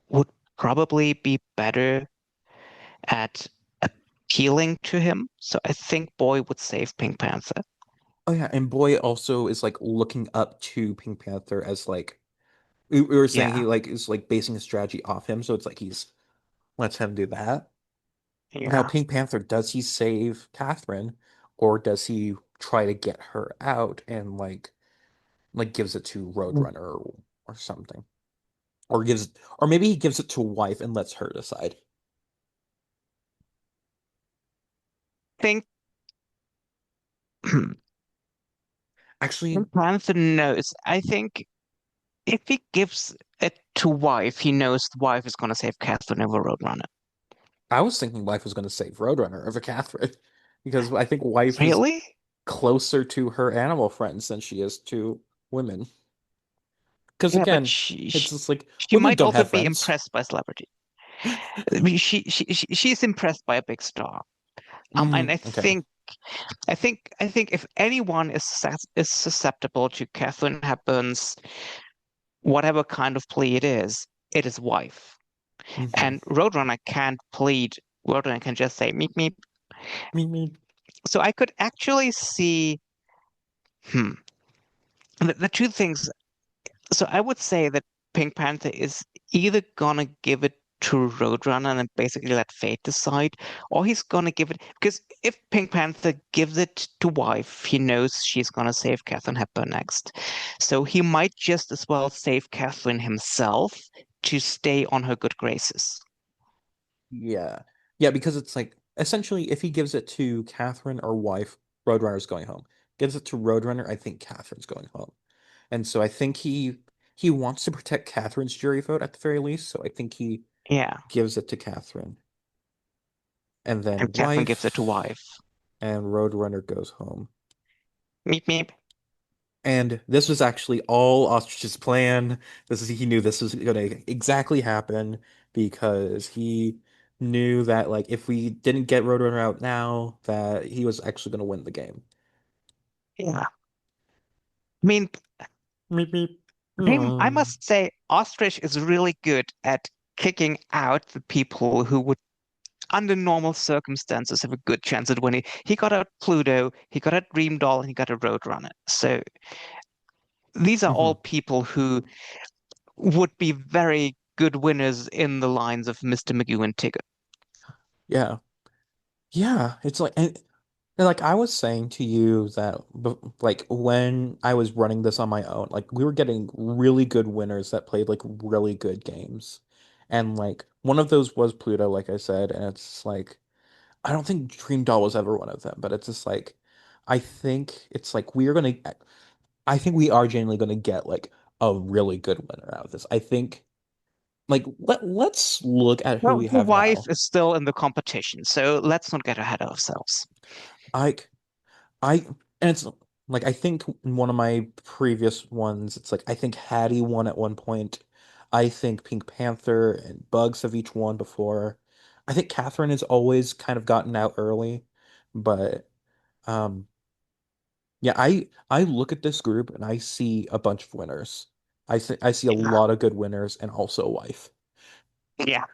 would probably be better at appealing to him. So I think Boy would save Pink Panther. oh yeah, and Boy also is looking up to Pink Panther as we were saying he Yeah, is basing his strategy off him, so it's he's lets him do that. Now, yeah. Pink Panther, does he save Catherine, or does he try to get her out and gives it to I Roadrunner or something? Or maybe he gives it to wife and lets her decide. think Pink Actually, Panther knows. I think if he gives it to wife, he knows the wife is going to save Catherine over Roadrunner. I was thinking wife was going to save Roadrunner over Catherine because I think wife is Really? closer to her animal friends than she is to women. Because Yeah, but again, it's just she women might don't also have be friends. impressed by celebrity. I mean, she's impressed by a big star. And Okay. I think if anyone is susceptible to Catherine Hepburn's whatever kind of plea it is wife. Hmm. And Roadrunner can't plead. Roadrunner can just say meep meep. Me, me. So I could actually see hmm, the two things. So I would say that Pink Panther is either gonna give it to Roadrunner and then basically let fate decide, or he's gonna give it because if Pink Panther gives it to wife, he knows she's gonna save Catherine Hepburn next. So he might just as well save Catherine himself to stay on her good graces. Yeah. Yeah, because it's essentially if he gives it to Catherine or wife, Roadrunner's going home. Gives it to Roadrunner, I think Catherine's going home. And so I think he wants to protect Catherine's jury vote at the very least. So I think he Yeah. gives it to Catherine. And And then Catherine gives it to wife wife. and Roadrunner goes home. Meep meep. And this was actually all Ostrich's plan. He knew this was going to exactly happen because knew that like if we didn't get Roadrunner out now, that he was actually going to win the game. Yeah. I mean, Meep, meep. I Oh. must say, Ostrich is really good at kicking out the people who would, under normal circumstances, have a good chance at winning. He got out Pluto, he got out Dream Doll, and he got a Roadrunner. So these are all Mhm. people who would be very good winners in the lines of Mr. Magoo and Tigger. Yeah. Yeah, it's like and like I was saying to you that like when I was running this on my own, like we were getting really good winners that played like really good games. And like one of those was Pluto, like I said, and it's like I don't think Dream Doll was ever one of them, but it's just like I think it's like we're gonna I think we are genuinely gonna get like a really good winner out of this. I think like let's look at who Well, we the have wife now. is still in the competition, so let's not get ahead of ourselves. I I and it's like I think in one of my previous ones, it's like I think Hattie won at one point. I think Pink Panther and Bugs have each won before. I think Catherine has always kind of gotten out early, but um yeah, I look at this group and I see a bunch of winners. I see a Yeah. lot of good winners and also a wife. Yeah.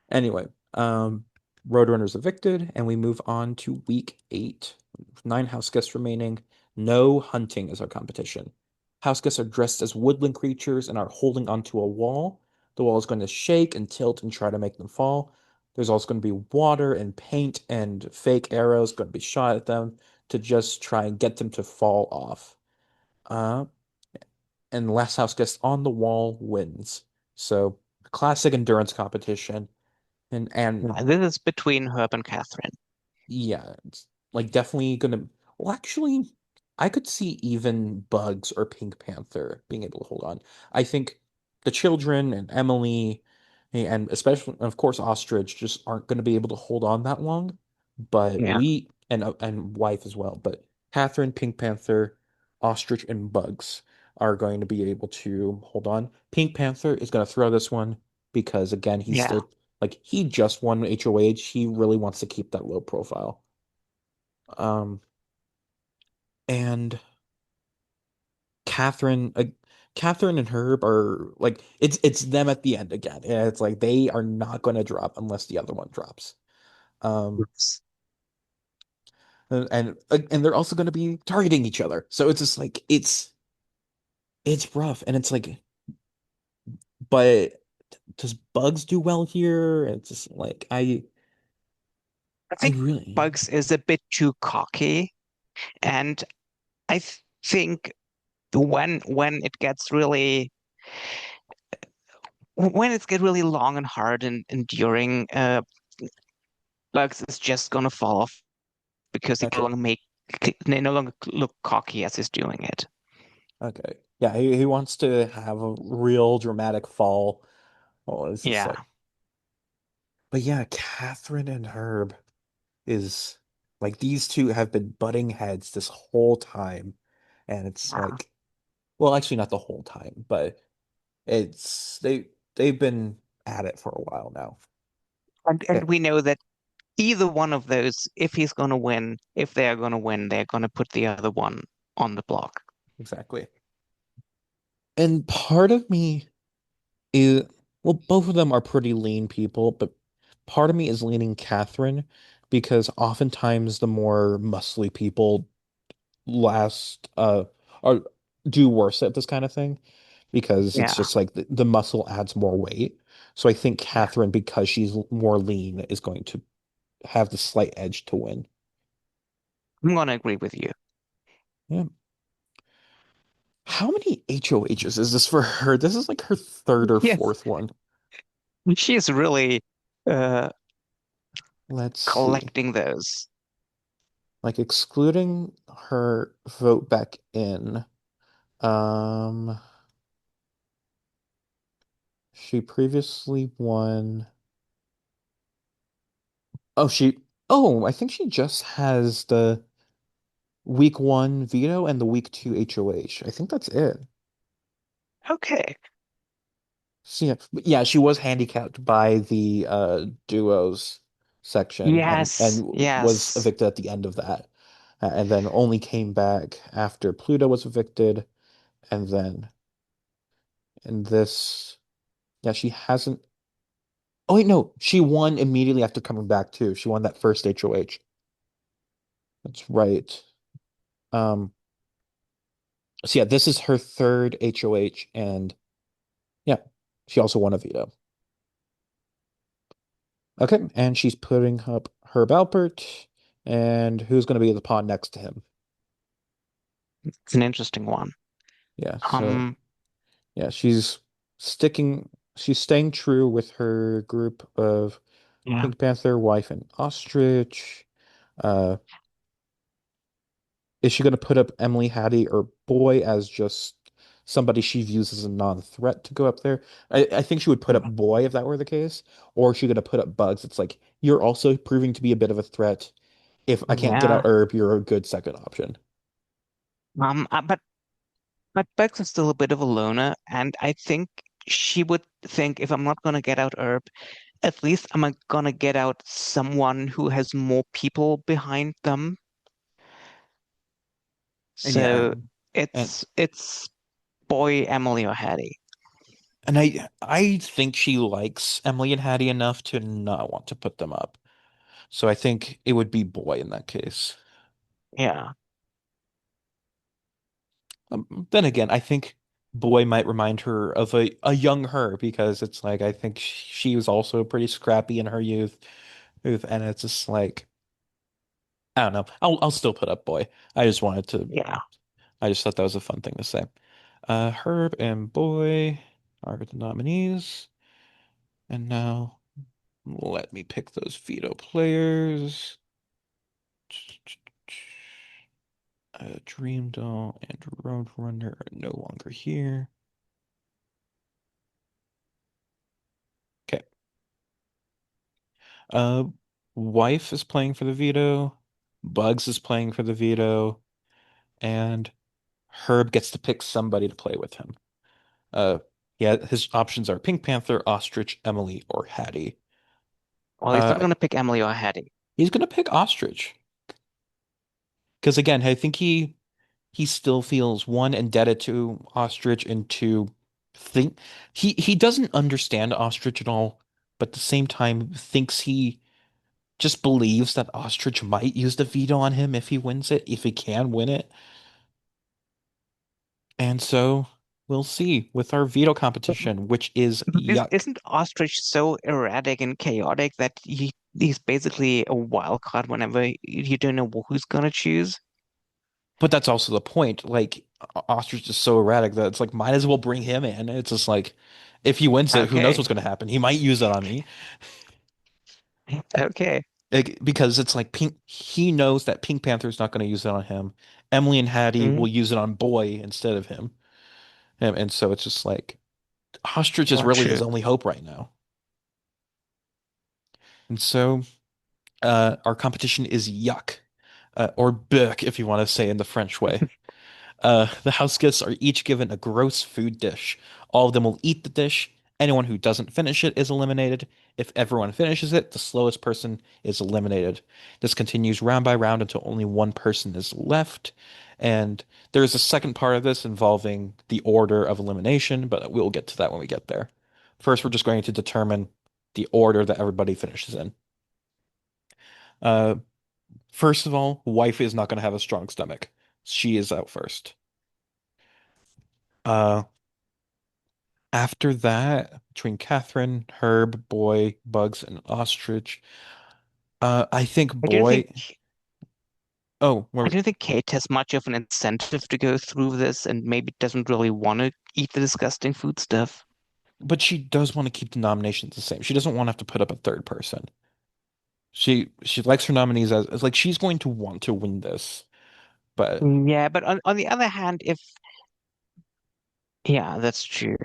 Anyway, Roadrunner's evicted, and we move on to week 8. 9 house guests remaining. No hunting is our competition. House guests are dressed as woodland creatures and are holding onto a wall. The wall is going to shake and tilt and try to make them fall. There's also going to be water and paint and fake arrows going to be shot at them to just try and get them to fall off. Uh, and the last house guest on the wall wins. So, classic endurance competition. And Yeah, this is between Herb and Catherine. yeah, it's like definitely gonna. Well, actually, I could see even Bugs or Pink Panther being able to hold on. I think the children and Emily, and especially, of course, Ostrich just aren't going to be able to hold on that long. But Yeah. we and wife as well. But Catherine, Pink Panther, Ostrich, and Bugs are going to be able to hold on. Pink Panther is going to throw this one because again, he's Yeah. still like he just won HOH. He really wants to keep that low profile. Um, and Catherine, Catherine and Herb are like it's them at the end again. Yeah, it's like they are not going to drop unless the other one drops. Um, Yes. and they're also going to be targeting each other. So it's just like it's rough, and it's like, but does Bugs do well here? It's just like I I think really Bugs is a bit too cocky, and I think when it gets really when it's get really long and hard and enduring, Bugs is just gonna fall off because he okay. no longer look cocky as he's doing it. Okay. Yeah, he wants to have a real dramatic fall. Well, it's just Yeah. like, but yeah, Catherine and Herb is like these two have been butting heads this whole time. And it's Yeah. like, well, actually not the whole time, but it's they've been at it for a while now. And Yeah, we know that either one of those, if he's gonna win, if they're gonna win, they're gonna put the other one on the block. exactly. And part of me is, well, both of them are pretty lean people, but part of me is leaning Catherine because oftentimes the more muscly people last or do worse at this kind of thing because it's Yeah. just like the muscle adds more weight. So I think Yeah. Catherine, because she's more lean, is going to have the slight edge to win. I'm gonna agree with you. Yeah. How many HOHs is this for her? This is like her third or Yes. fourth one. She's really uh Let's see. collecting those. Like excluding her vote back in. Um, she previously won. Oh, I think she just has the week 1 veto and the week 2 HOH. I think that's it. Okay. So yeah, she was handicapped by the duos section Yes, and was yes. evicted at the end of that. And then only came back after Pluto was evicted, and then in this, yeah, she hasn't. Oh wait, no, she won immediately after coming back too. She won that first HOH. That's right. Um, so yeah, this is her third HOH, and yeah, she also won a veto. Okay, and she's putting up Herb Alpert, and who's going to be the pawn next to him? It's an interesting one. Yeah, so Um, yeah, sticking, she's staying true with her group of yeah, Pink Panther, wife, and ostrich. Uh, is she going to put up Emily, Hattie, or Boy as just somebody she views as a non-threat to go up there? I think she would put up Boy if that were the case, or is she going to put up Bugs? It's like you're also proving to be a bit of a threat. If I can't get out yeah. Herb, you're a good second option. But Bex is still a bit of a loner, and I think she would think if I'm not gonna get out Herb, at least I'm gonna get out someone who has more people behind them. And yeah, So and it's Boy, Emily, or Hattie. I think she likes Emily and Hattie enough to not want to put them up. So I think it would be Boy in that case. Yeah. Then again, I think Boy might remind her of a young her because it's like I think she was also pretty scrappy in her youth, and it's just like I don't know. I'll still put up Boy. I just wanted to. Yeah. I just thought that was a fun thing to say. Herb and Boy are the nominees, and now let me pick those veto players. Dream Doll and Roadrunner are no longer here. Okay. Uh, Wife is playing for the veto. Bugs is playing for the veto, and Herb gets to pick somebody to play with him. Uh, yeah, his options are Pink Panther, Ostrich, Emily, or Hattie. Well, he's not Uh, gonna pick Emily or Hattie. he's gonna pick Ostrich because again, I think he still feels one indebted to Ostrich and two think he doesn't understand Ostrich at all, but at the same time thinks he just believes that Ostrich might use the veto on him if he wins it, if he can win it. And so we'll see with our veto competition, which is But yuck. isn't Ostrich so erratic and chaotic that he's basically a wild card whenever you don't know who's gonna choose? But that's also the point. Like Ostrich is so erratic that it's like might as well bring him in. It's just like if he wins it, who knows Okay. what's going to happen? He might use it on me. Okay. Because it's like Pink, he knows that Pink Panther's not going to use it on him. Emily and Hattie Mm, will use it on Boy instead of him. And so it's just like Ostrich is got really you. his only hope right now. And so our competition is yuck, or Burk, if you want to say in the French way. The house guests are each given a gross food dish. All of them will eat the dish. Anyone who doesn't finish it is eliminated. If everyone finishes it, the slowest person is eliminated. This continues round by round until only one person is left. And there is a second part of this involving the order of elimination, but we'll get to that when we get there. First, we're just going to determine the order that everybody finishes in. Uh, First of all, wife is not going to have a strong stomach. She is out first. Uh, After that, between Catherine, Herb, Boy, Bugs, and Ostrich, I think I don't Boy. think Oh, I where, don't think Kate has much of an incentive to go through this and maybe doesn't really want to eat the disgusting food stuff. but she does want to keep the nominations the same. She doesn't want to have to put up a third person. She likes her nominees as like she's going to want to win this, but Yeah, but on the other hand, if yeah, that's true.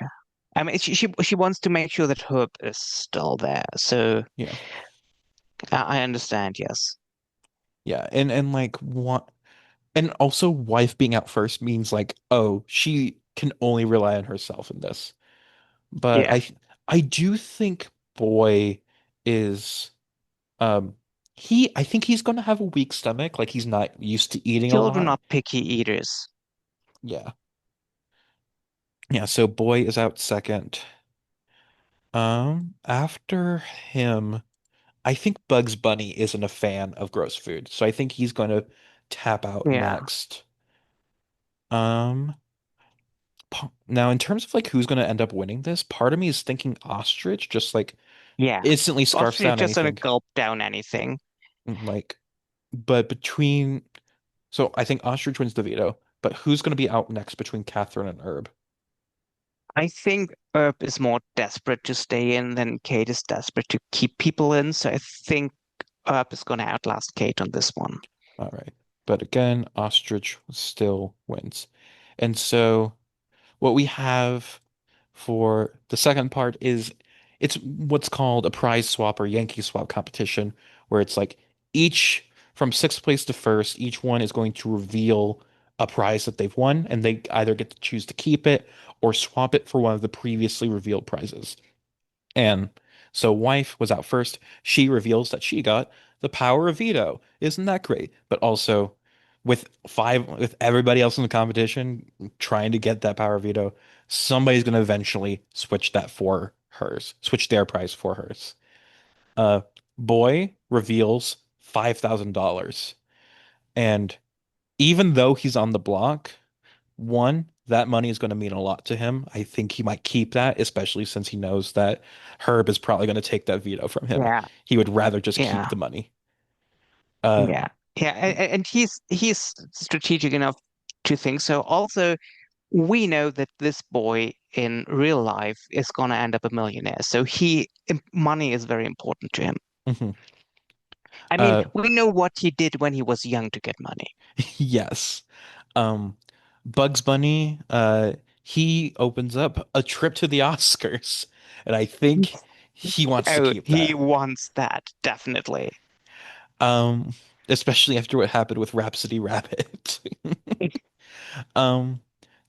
I mean, she wants to make sure that Herb is still there. So yeah, I understand, yes. yeah, and like what, and also wife being out first means like oh she can only rely on herself in this. But Yeah. I do think Boy is um I think he's gonna have a weak stomach, like he's not used to eating a Children lot. are picky eaters. Yeah. Yeah, so Boy is out second. After him, I think Bugs Bunny isn't a fan of gross food, so I think he's going to tap out Yeah. next. Um, Now in terms of like who's going to end up winning this, part of me is thinking Ostrich, just like Yeah. instantly scarfs Austria down just gonna anything. gulp down anything. Like, but between, so I think Ostrich wins the veto, but who's going to be out next between Catherine and Herb? I think Herb is more desperate to stay in than Kate is desperate to keep people in. So I think Herb is gonna outlast Kate on this one. All right. But again, Ostrich still wins. And so what we have for the second part is it's what's called a prize swap or Yankee swap competition, where it's like each from sixth place to first, each one is going to reveal a prize that they've won, and they either get to choose to keep it or swap it for one of the previously revealed prizes. And so wife was out first. She reveals that she got the power of veto. Isn't that great? But also with everybody else in the competition trying to get that power of veto, somebody's gonna eventually switch that for hers, switch their prize for hers. Uh Boy reveals $5,000. And even though he's on the block, one, that money is going to mean a lot to him. I think he might keep that, especially since he knows that Herb is probably going to take that veto from him. Yeah. He would rather just keep Yeah. the money. Uh, Yeah. Yeah. And he's strategic enough to think so. Also, we know that this boy in real life is gonna end up a millionaire. So money is very important to him. mhm. I mean, Uh, we know what he did when he was young to get money. yes. Um, Bugs Bunny, he opens up a trip to the Oscars, and I think he wants to Oh, keep he that. wants that, definitely. Um, Especially after what happened with Rhapsody Rabbit. Um,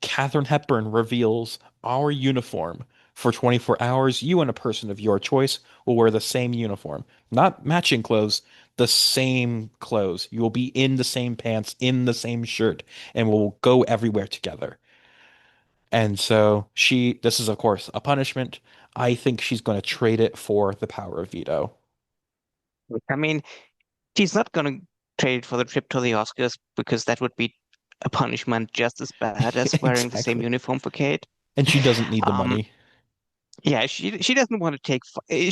Katharine Hepburn reveals our uniform. For 24 hours, you and a person of your choice will wear the same uniform. Not matching clothes, the same clothes. You will be in the same pants, in the same shirt, and we'll go everywhere together. And so this is of course a punishment. I think she's going to trade it for the power of veto. I mean, she's not gonna trade for the trip to the Oscars because that would be a punishment just as bad as wearing the same Exactly. uniform for Kate. And she doesn't need the Um, money. yeah, she doesn't want to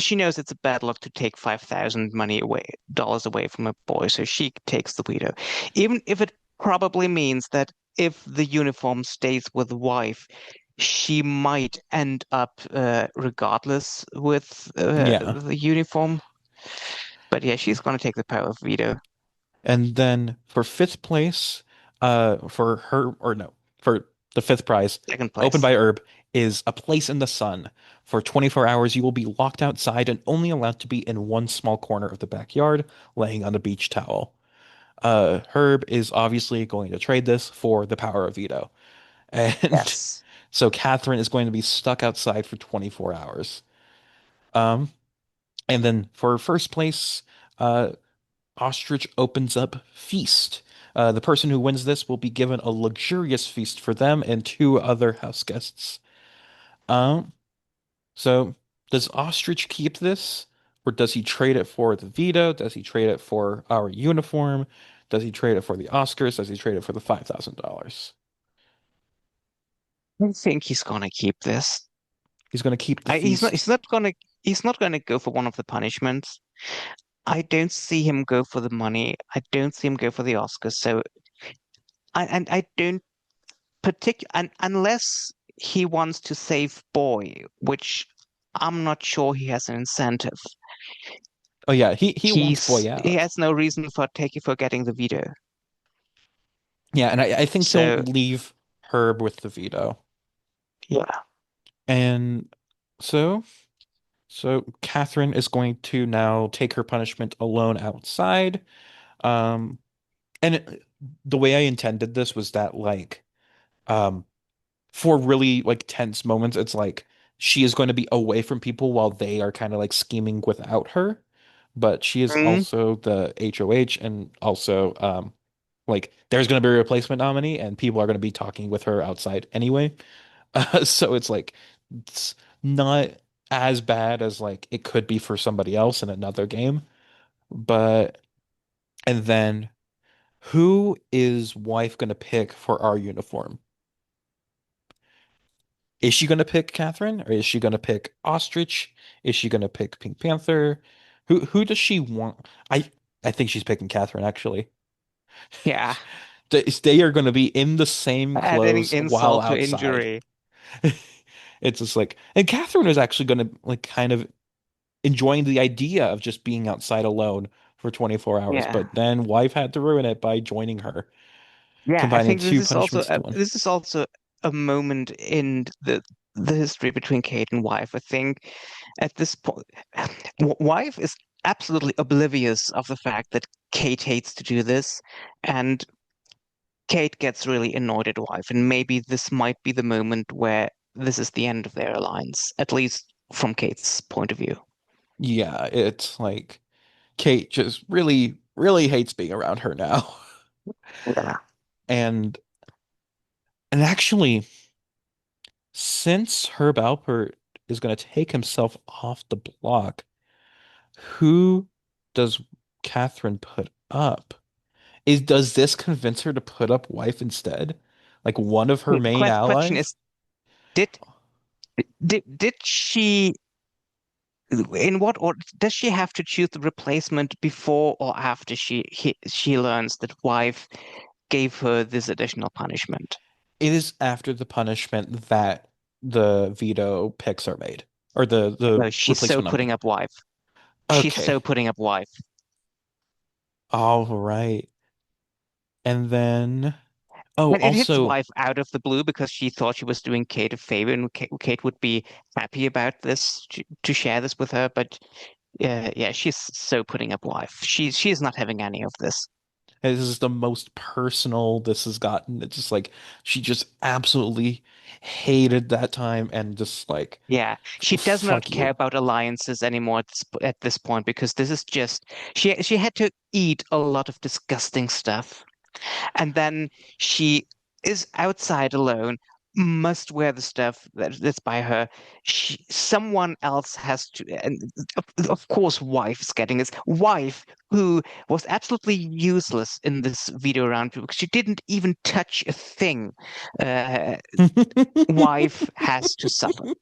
she knows it's a bad luck to take 5,000 money away dollars away from a boy, so she takes the veto. Even if it probably means that if the uniform stays with the wife, she might end up regardless with Yeah. the uniform. But yeah, she's gonna take the power of veto. And then for fifth place, for her, or no, for the fifth prize, Second opened place. by Herb, is a place in the sun. For 24 hours, you will be locked outside and only allowed to be in one small corner of the backyard, laying on a beach towel. Herb is obviously going to trade this for the power of veto. And Yes. so Catherine is going to be stuck outside for 24 hours. Um, and then for first place, uh, Ostrich opens up Feast. The person who wins this will be given a luxurious feast for them and two other house guests. Um, so does Ostrich keep this, or does he trade it for the veto? Does he trade it for our uniform? Does he trade it for the Oscars? Does he trade it for the $5,000? I think he's gonna keep this. He's going to keep the He's not. feast. He's not gonna go for one of the punishments. I don't see him go for the money. I don't see him go for the Oscars. So I don't unless he wants to save Boy, which I'm not sure he has an incentive. Oh yeah, he wants Boy He out. has no reason for getting the veto. Yeah, and I think he'll So leave Herb with the veto. yeah, And so Catherine is going to now take her punishment alone outside. Um, and the way I intended this was that like um for really like tense moments, it's like she is going to be away from people while they are kind of like scheming without her. But she is Mm, also the HOH, and also like there's going to be a replacement nominee, and people are going to be talking with her outside anyway. So it's like it's not as bad as like it could be for somebody else in another game. But and then who is wife going to pick for our uniform? Is she going to pick Catherine, or is she going to pick Ostrich? Is she going to pick Pink Panther? Who does she want? I think she's picking Catherine actually. yeah, They are going to be in the same adding clothes while insult to outside. injury. It's just like, and Catherine is actually going to like kind of enjoying the idea of just being outside alone for 24 hours, Yeah. but then wife had to ruin it by joining her, Yeah, I combining think this two is also punishments into one. this is also a moment in the history between Kate and wife. I think at this point, wife is absolutely oblivious of the fact that Kate hates to do this, and Kate gets really annoyed at wife, and maybe this might be the moment where this is the end of their alliance, at least from Kate's point of view. Yeah, it's like Kate just really, really hates being around her now. Yeah. And actually, since Herb Alpert is going to take himself off the block, who does Catherine put up? Does this convince her to put up wife instead? Like one of her The main question allies? is, did did she in what order does she have to choose the replacement before or after she learns that wife gave her this additional punishment? It is after the punishment that the veto picks are made, or the No, she's so replacement putting nominee. up wife. She's Okay. so putting up wife. All right. And then, oh, And it hits also, wife out of the blue because she thought she was doing Kate a favor, and Kate would be happy about this to share this with her. But yeah, she's so putting up wife. She is not having any of this. this is the most personal this has gotten. It's just like she just absolutely hated that time and just like, Yeah, she does not fuck care you. about alliances anymore at this point because this is just she had to eat a lot of disgusting stuff, and then she is outside alone, must wear the stuff that's by her. Someone else has to, and of course, wife's getting this. Wife, who was absolutely useless in this video round because she didn't even touch a thing. Uh, Wife has to suffer.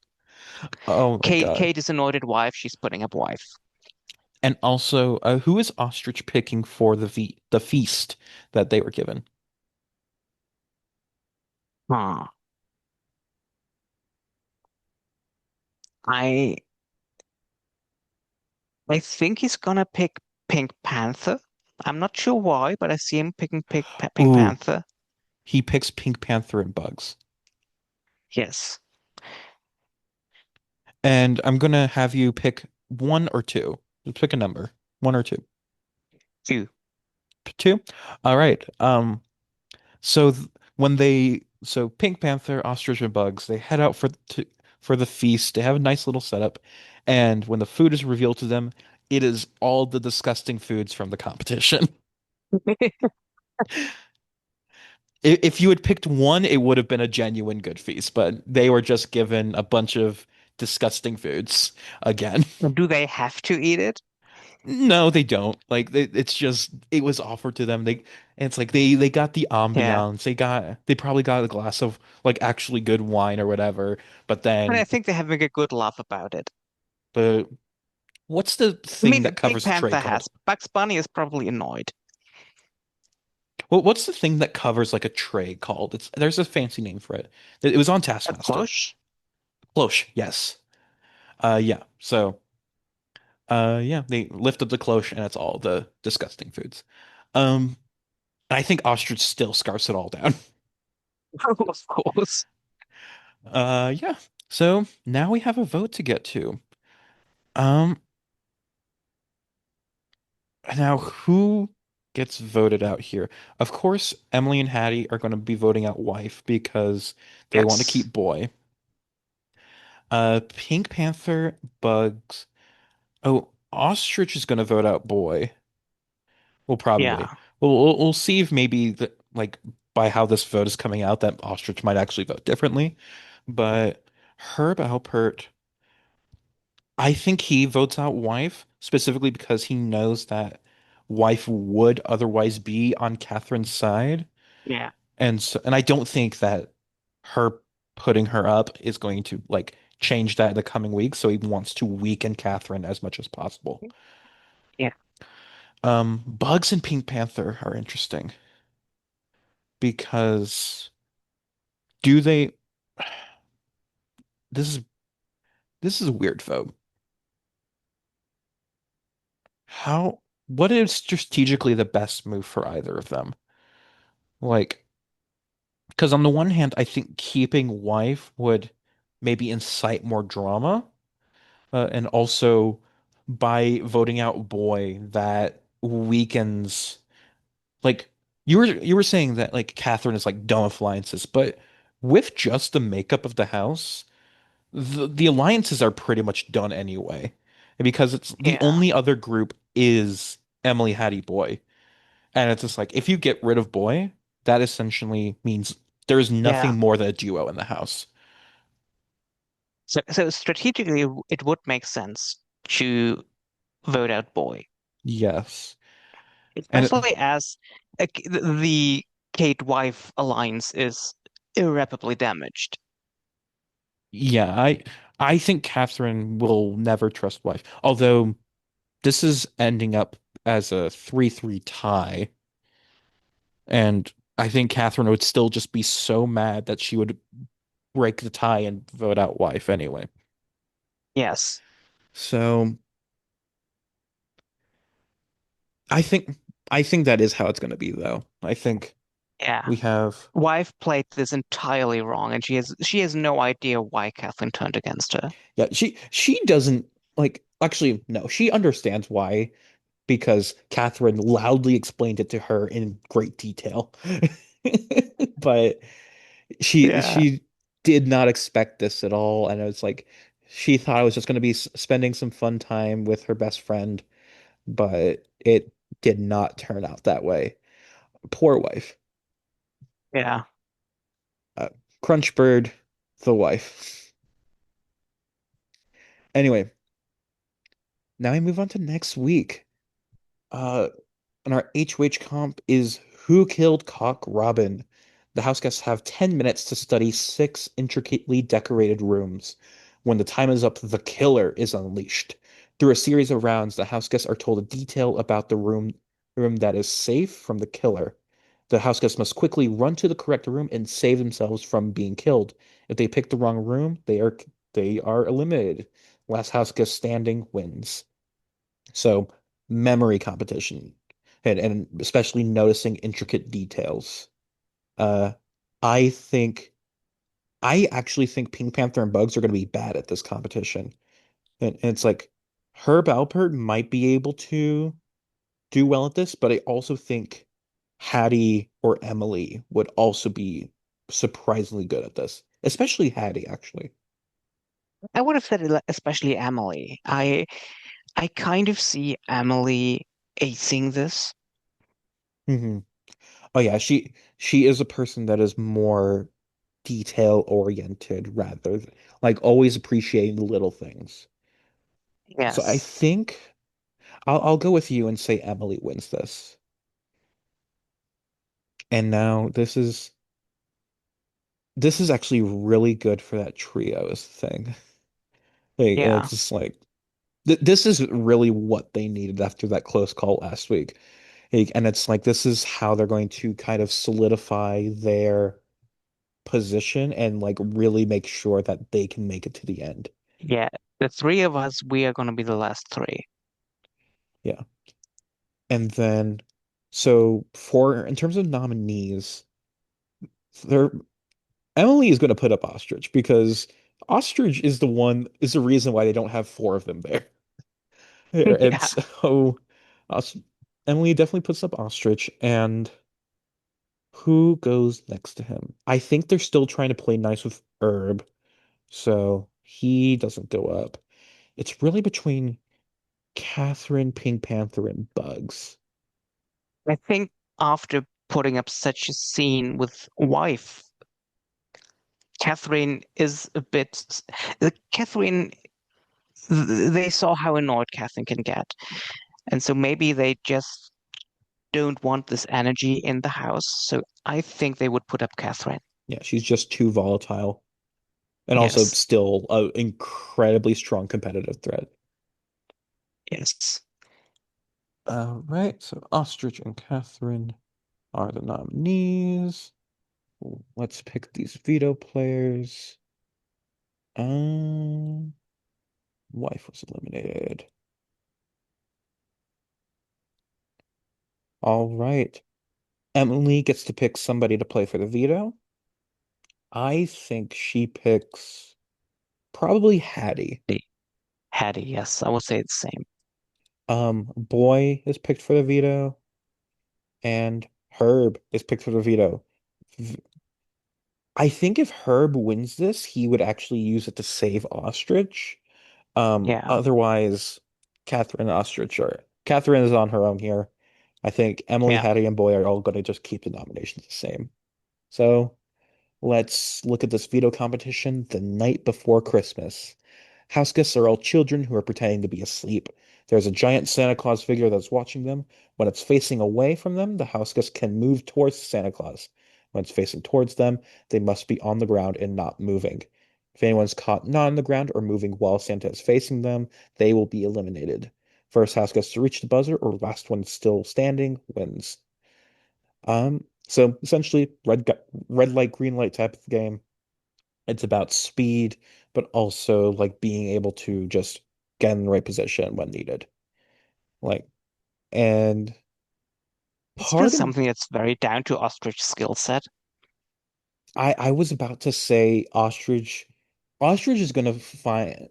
Oh my God. Kate is annoyed at wife. She's putting up wife. And also, who is Ostrich picking for the feast that they were given? Huh. I I think he's gonna pick Pink Panther. I'm not sure why, but I see him picking Pink Ooh, Panther. he picks Pink Panther and Bugs. Yes. And I'm gonna have you pick one or two. Just pick a number. One or two. You. Two? All right. So when so Pink Panther, Ostrich, and Bugs, they head out for the feast. They have a nice little setup, and when the food is revealed to them, it is all the disgusting foods from the competition. If you had picked one, it would have been a genuine good feast, but they were just given a bunch of disgusting foods again. Do they have to eat it? No, they don't. Like it's just it was offered to them. And it's like they got the Yeah. ambiance. They probably got a glass of like actually good wine or whatever. But And I then think they're having a good laugh about it. the what's the I thing mean, that Pink covers the tray Panther has. called? Bugs Bunny is probably annoyed. What's the thing that covers like a tray called? It's there's a fancy name for it. It was on A Taskmaster. cloche? Cloche, yes. Yeah. So yeah, they lift up the cloche and it's all the disgusting foods. Um I think Ostrich still scarfs it all down. Of course. Yeah. So now we have a vote to get to. Um, Now who gets voted out here? Of course, Emily and Hattie are going to be voting out wife because they want to Yes. keep boy. Pink Panther, Bugs. Oh, Ostrich is gonna vote out Boy. We'll probably. Yeah, We'll see if maybe like by how this vote is coming out that Ostrich might actually vote differently. But Herb Alpert, I think he votes out Wife specifically because he knows that Wife would otherwise be on Catherine's side. yeah. And I don't think that her putting her up is going to like change that in the coming weeks. So he wants to weaken Catherine as much as possible. Yeah. Bugs and Pink Panther are interesting because do they this is this is a weird vote. How what is strategically the best move for either of them? Like, because on the one hand, I think keeping wife would maybe incite more drama, and also by voting out boy, that weakens like you were saying that like Catherine is like dumb alliances, but with just the makeup of the house. The alliances are pretty much done anyway. Because it's the Yeah, only other group is Emily, Hattie, Boy. And it's just like if you get rid of Boy, that essentially means there's yeah. nothing more than a duo in the house. So strategically, it would make sense to vote out Boy, Yes. And especially as the Kate wife alliance is irreparably damaged. yeah, I think Catherine will never trust wife. Although this is ending up as a 3-3 tie. And I think Catherine would still just be so mad that she would break the tie and vote out wife anyway. Yes, So I think I think that is how it's going to be though. I think yeah. we have Wife played this entirely wrong, and she has no idea why Kathleen turned against her. yeah, she doesn't like actually no, she understands why because Catherine loudly explained it to her in great detail. But Yeah. she did not expect this at all and it was like she thought I was just going to be spending some fun time with her best friend, but it did not turn out that way. Poor wife. Yeah. uh, Crunchbird, the wife. Anyway, now we move on to next week. Uh, and our HOH comp is Who Killed Cock Robin? The house guests have 10 minutes to study six intricately decorated rooms. When the time is up, the killer is unleashed. Through a series of rounds, the house guests are told a detail about the room that is safe from the killer. The house guests must quickly run to the correct room and save themselves from being killed. If they pick the wrong room, they are eliminated. Last house guest standing wins. So memory competition and especially noticing intricate details. Uh, I think I actually think Pink Panther and Bugs are going to be bad at this competition. And it's like Herb Alpert might be able to do well at this, but I also think Hattie or Emily would also be surprisingly good at this, especially Hattie, actually. I would have said especially Emily. I kind of see Emily acing this. Hmm. Oh yeah, she is a person that is more detail oriented rather like always appreciating the little things. So I Yes. think I'll go with you and say Emily wins this. And now this is actually really good for that trio is the thing. Like Yeah. it's just like this is really what they needed after that close call last week. Like, and it's like this is how they're going to kind of solidify their position and like really make sure that they can make it to the end. Yeah. The three of us, we are going to be the last three. Yeah. And then so for in terms of nominees, there Emily is going to put up Ostrich because Ostrich is the reason why they don't have four of them there. And Yeah. so Os Emily definitely puts up Ostrich and who goes next to him? I think they're still trying to play nice with Herb. So He doesn't go up. It's really between Catherine, Pink Panther, and Bugs. I think after putting up such a scene with wife, Catherine is a bit. Catherine, they saw how annoyed Catherine can get, and so maybe they just don't want this energy in the house. So I think they would put up Catherine. Yeah, she's just too volatile and also Yes, still an incredibly strong competitive threat. yes. Right, so Ostrich and Catherine are the nominees. Let's pick these veto players. Um, Wife was eliminated. All right. Emily gets to pick somebody to play for the veto. I think she picks probably Hattie. Hattie, yes, I would say the same. Boy is picked for the veto, and Herb is picked for the veto. I think if Herb wins this, he would actually use it to save Ostrich. Yeah, Otherwise, Catherine and Ostrich are Catherine is on her own here. I think Emily, yeah. Hattie, and Boy are all going to just keep the nominations the same. So let's look at this veto competition the night before Christmas. House guests are all children who are pretending to be asleep. There's a giant Santa Claus figure that's watching them. When it's facing away from them, the house guests can move towards Santa Claus. When it's facing towards them, they must be on the ground and not moving. If anyone's caught not on the ground or moving while Santa is facing them, they will be eliminated. First house guest to reach the buzzer or last one still standing wins. So essentially, red light, green light type of game. It's about speed, but also like being able to just get in the right position when needed. Like, and It's just part of something that's very down to ostrich skill set. I was about to say ostrich is gonna find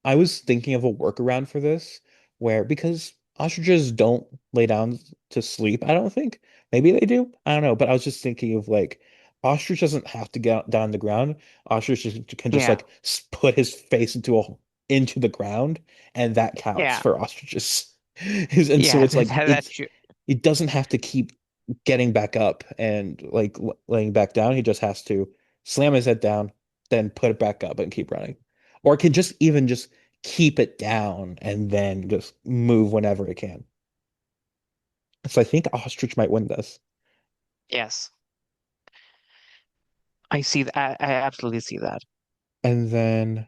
I was thinking of a workaround for this where because ostriches don't lay down to sleep, I don't think. Maybe they do. I don't know, but I was just thinking of like ostrich doesn't have to get down on the ground. Ostrich can just Yeah, like put his face into the ground and that counts yeah, for ostriches. And so yeah. it's like That's true. it doesn't have to keep getting back up and like laying back down. He just has to slam his head down, then put it back up and keep running. Or it can just even just keep it down and then just move whenever it can. So I think Ostrich might win this. Yes, I see that. I absolutely see that. And then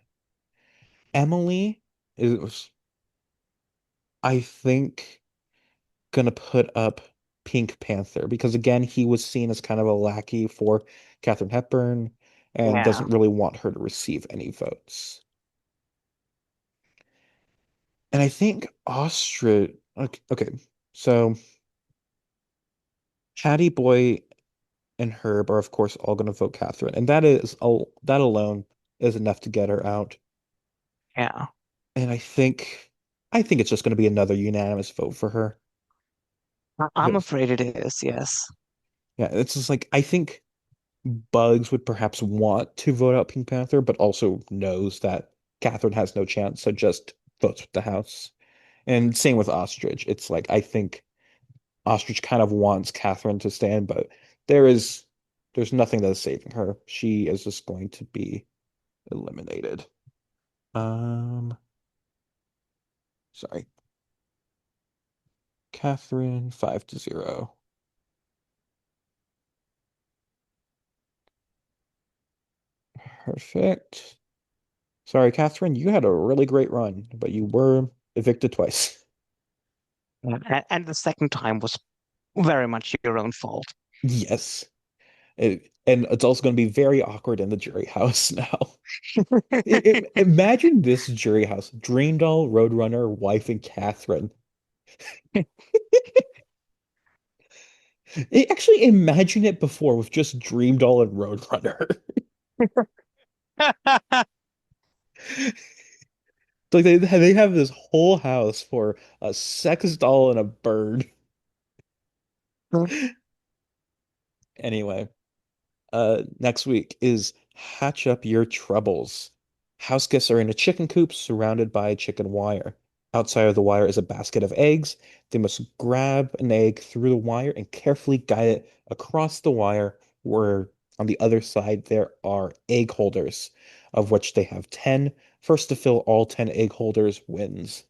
Emily is, I think, gonna put up Pink Panther because again, he was seen as kind of a lackey for Katharine Hepburn and Yeah, doesn't really want her to receive any votes. And I think Ostrich. Okay, so Hattie Boy and Herb are of course all going to vote Catherine, and that alone is enough to get her out. yeah. And I think it's just going to be another unanimous vote for her I'm because afraid it is. Yes. yeah, it's just like I think Bugs would perhaps want to vote out Pink Panther, but also knows that Catherine has no chance, so just votes with the House. And same with Ostrich. It's like I think Ostrich kind of wants Catherine to stand, but there is there's nothing that is saving her. She is just going to be eliminated. Um, Sorry. Catherine 5-0. Perfect. Sorry, Catherine, you had a really great run, but you were evicted twice. And the second time was very much your own fault. Yes. And it's also going to be very awkward in the jury house now. Imagine this jury house. Dreamdoll, Roadrunner, wife, and Catherine. Actually, imagine it before with just Dreamdoll and Roadrunner. Like they have this whole house for a sex doll and a bird. Anyway, next week is Hatch Up Your Troubles. House guests are in a chicken coop surrounded by chicken wire. Outside of the wire is a basket of eggs. They must grab an egg through the wire and carefully guide it across the wire, where on the other side there are egg holders, of which they have 10. First to fill all 10 egg holders wins.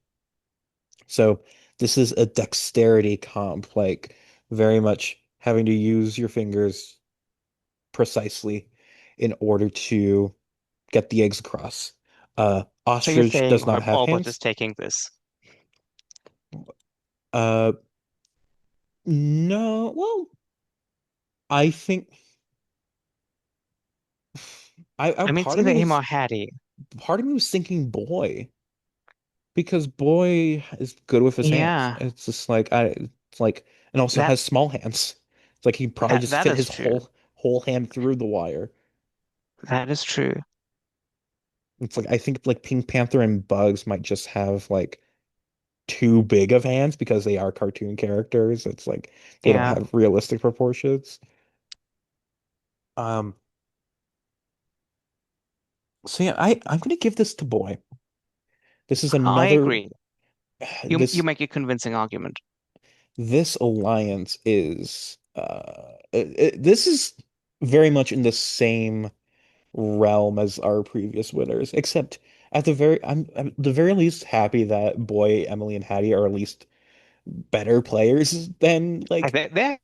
So this is a dexterity comp, like very much having to use your fingers precisely in order to get the eggs across. So you're Ostrich saying does not have Albert is hands. taking this. Uh, no, well, I think I I mean, it's either him or Hattie. part of me was thinking boy because boy is good with his hands. Yeah, It's just like it's like and also that has small hands. It's like he can probably just that fit is his true. whole hand through the wire. That is true. It's like I think like Pink Panther and Bugs might just have like too big of hands because they are cartoon characters. It's like they don't Yeah, have realistic proportions. Um, so yeah, I'm gonna give this to Boy. This is I another agree. You this make a convincing argument. this alliance is this is very much in the same realm as our previous winners, except at I'm at the very least happy that Boy, Emily, and Hattie are at least better players than like They're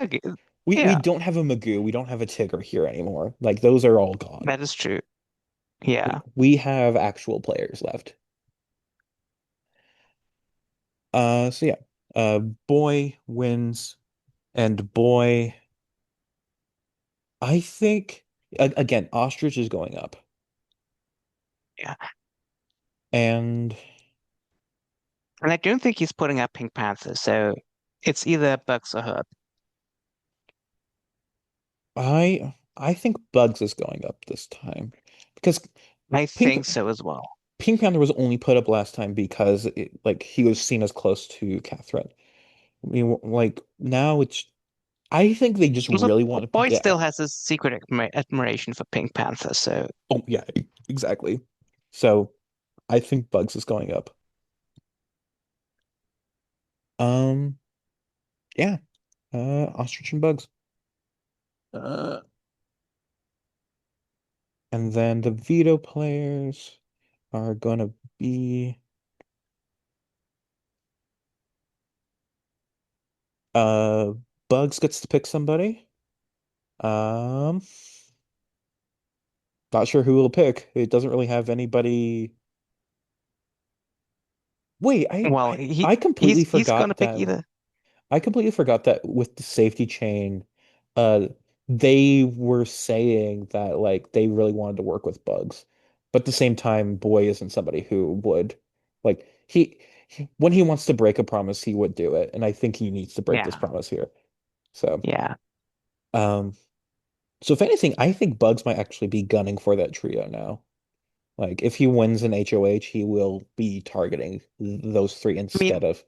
we yeah, don't have a Magoo, we don't have a Tigger here anymore. Like those are all gone. that is true. Yeah. We have actual players left. So yeah. Boy wins, and Boy, I think again, Ostrich is going up. Yeah. And And I don't think he's putting up Pink Panther, so it's either Bucks or Herb. I think Bugs is going up this time. Because I Pink think so as well. Pink Panther was only put up last time because like he was seen as close to Catherine. I mean, like now it's I think they just Also, really want to Boy get still has this secret admiration for Pink Panther, so oh yeah, exactly. So I think Bugs is going up. Um yeah, Ostrich and Bugs. Uh and then the veto players are gonna be uh Bugs gets to pick somebody. Um Not sure who will pick. It doesn't really have anybody. Wait, well, I completely he's gonna forgot pick that either. I completely forgot that with the safety chain, uh, they were saying that like they really wanted to work with Bugs, but at the same time, Boy isn't somebody who would like when he wants to break a promise, he would do it, and I think he needs to break this Yeah, promise here. So, yeah. um, so if anything, I think Bugs might actually be gunning for that trio now. Like if he wins an HOH, he will be targeting those three I mean, instead of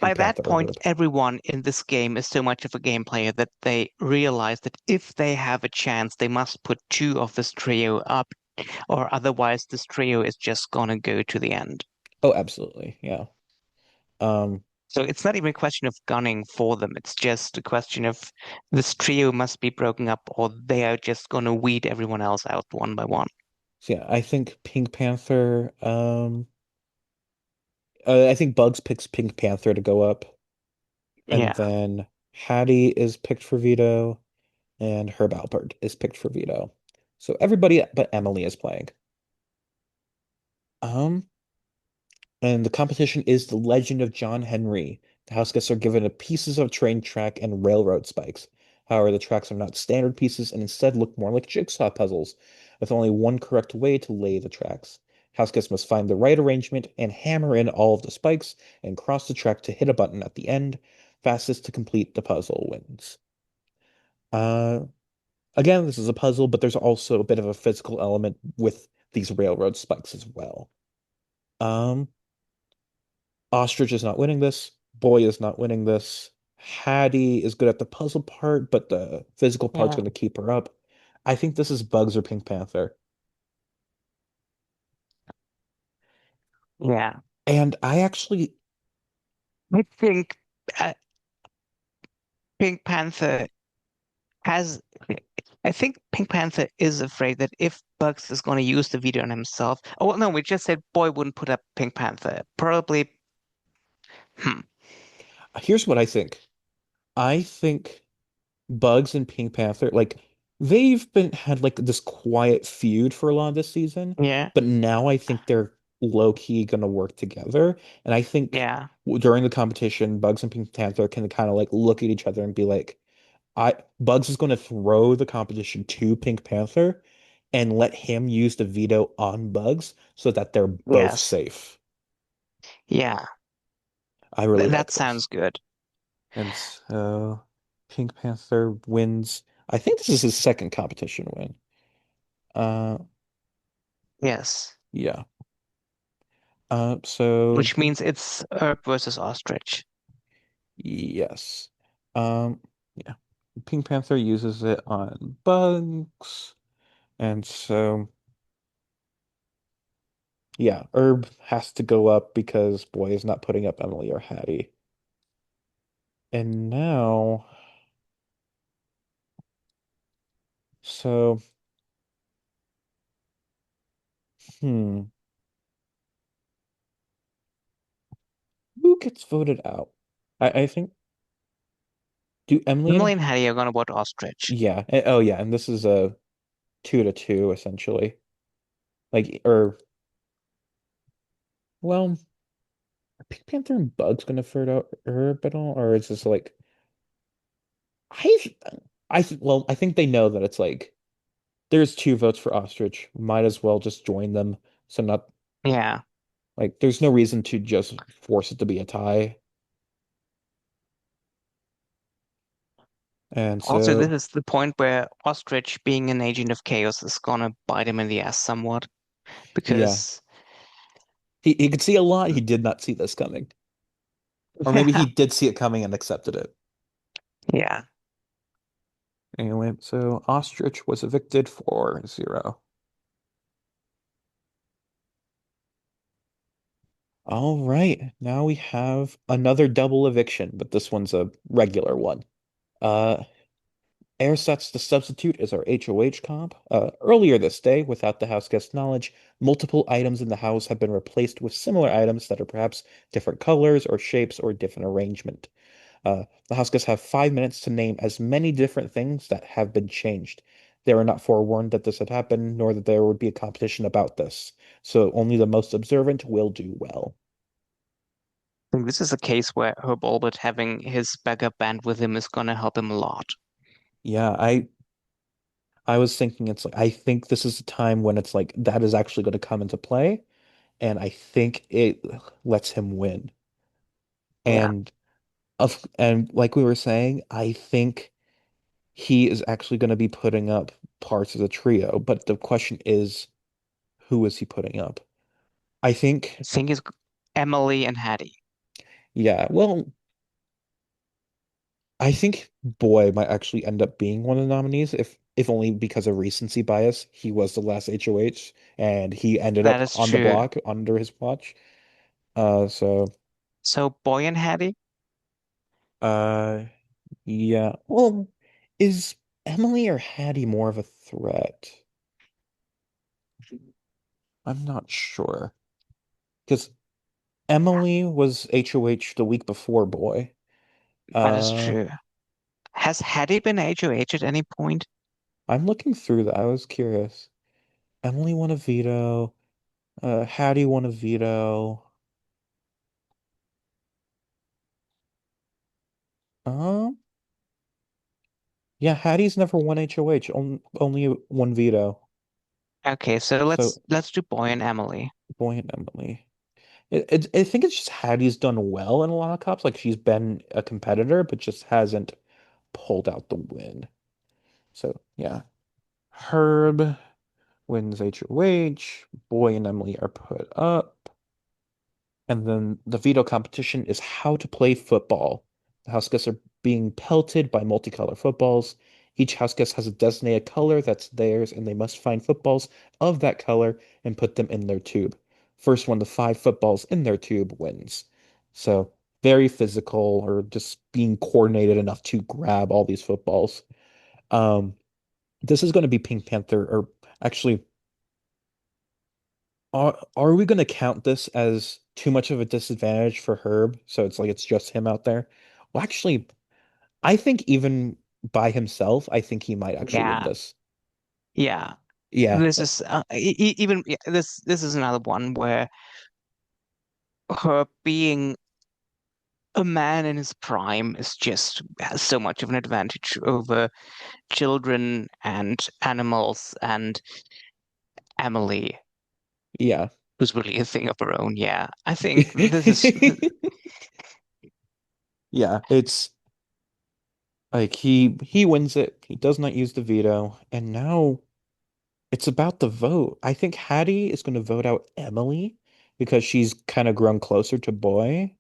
by Pink that Panther or point, Herb. everyone in this game is so much of a game player that they realize that if they have a chance, they must put two of this trio up, or otherwise this trio is just gonna go to the end. Oh, absolutely. Yeah. Um, So it's not even a question of gunning for them. It's just a question of this trio must be broken up, or they are just gonna weed everyone else out one by one. so yeah, I think Pink Panther, I think Bugs picks Pink Panther to go up, and Yeah. then Hattie is picked for veto, and Herb Alpert is picked for veto. So everybody but Emily is playing. Um, And the competition is The Legend of John Henry. The house guests are given a pieces of train track and railroad spikes. However, the tracks are not standard pieces and instead look more like jigsaw puzzles, with only one correct way to lay the tracks. House guests must find the right arrangement and hammer in all of the spikes and cross the track to hit a button at the end. Fastest to complete the puzzle wins. Uh, Again, this is a puzzle, but there's also a bit of a physical element with these railroad spikes as well. Um, Ostrich is not winning this. Boy is not winning this. Hattie is good at the puzzle part, but the physical part's Yeah. going to keep her up. I think this is Bugs or Pink Panther. Yeah. And I actually, I think uh, Pink Panther has. I think Pink Panther is afraid that if Bugs is going to use the video on himself. Oh, well, no, we just said Boy wouldn't put up Pink Panther. Probably. Hmm. here's what I think. I think Bugs and Pink Panther, like they've been had like this quiet feud for a lot of this season, Yeah. but now I think they're low key gonna work together. And I think Yeah. during the competition, Bugs and Pink Panther can kind of like look at each other and be like, I Bugs is gonna throw the competition to Pink Panther and let him use the veto on Bugs so that they're both Yes. safe. Yeah. I really That like this. sounds good. And so Pink Panther wins. I think this is his second competition win. Uh, Yes. yeah. So Which means it's Herb versus Ostrich. yes. Um, yeah. Pink Panther uses it on bugs, and so yeah, Herb has to go up because Boy is not putting up Emily or Hattie. And now, so hmm, who gets voted out? I think do Emily Emily and and Hattie are going to vote Ostrich. yeah. Oh yeah, and this is a 2-2 essentially. Like or well, are Pink Panther and Bugs gonna vote out Herb at all, or is this like I well I think they know that it's like there's two votes for Ostrich. Might as well just join them. So not Yeah. like there's no reason to just force it to be a tie. And Also, this so is the point where Ostrich, being an agent of chaos, is going to bite him in the ass somewhat. yeah, Because, he could see a lot. He did not see this coming, or maybe he did see it coming and accepted it. yeah. Anyway, so Ostrich was evicted for 0. All right, now we have another double eviction, but this one's a regular one. Uh, Airsets the substitute is our HOH comp. Earlier this day, without the house guest knowledge, multiple items in the house have been replaced with similar items that are perhaps different colors or shapes or different arrangement. The house guests have 5 minutes to name as many different things that have been changed. They were not forewarned that this had happened, nor that there would be a competition about this. So only the most observant will do well. I think this is a case where Herb Albert having his backup band with him is going to help him a lot. Yeah, I was thinking it's like I think this is a time when it's like that is actually going to come into play, and I think it lets him win. Yeah. And like we were saying, I think he is actually going to be putting up parts of the trio, but the question is, who is he putting up? I I think, think it's Emily and Hattie. yeah, well, I think Boy might actually end up being one of the nominees, if only because of recency bias. He was the last HOH, and he ended That up is on the true. block under his watch. So, So Boy and Hattie, uh, yeah. Well, is Emily or Hattie more of a threat? I'm not sure. Because Emily was HOH the week before Boy. that is Uh, true. Has Hattie been HOH at any point? I'm looking through that. I was curious. Emily won a veto. Hattie won a veto. Um, yeah, Hattie's never won HOH, only one veto. Okay, so So let's do Boy and Emily. Boy and Emily. I think it's just Hattie's done well in a lot of cups. Like she's been a competitor, but just hasn't pulled out the win. So yeah, Herb wins HOH. Boy and Emily are put up. And then the veto competition is how to play football. The house guests are being pelted by multicolor footballs. Each house guest has a designated color that's theirs, and they must find footballs of that color and put them in their tube. first one to five footballs in their tube wins. So very physical or just being coordinated enough to grab all these footballs. Um, this is going to be Pink Panther, or actually, are we going to count this as too much of a disadvantage for Herb? So it's like it's just him out there. Well, actually, I think even by himself, I think he might actually win Yeah, this. yeah. Yeah, This is even yeah, this is another one where her being a man in his prime is just has so much of an advantage over children and animals and Emily, yeah. who's really a thing of her own. Yeah, I think this is Yeah, it's like he wins it. He does not use the veto, and now it's about the vote. I think Hattie is going to vote out Emily because she's kind of grown closer to Boy.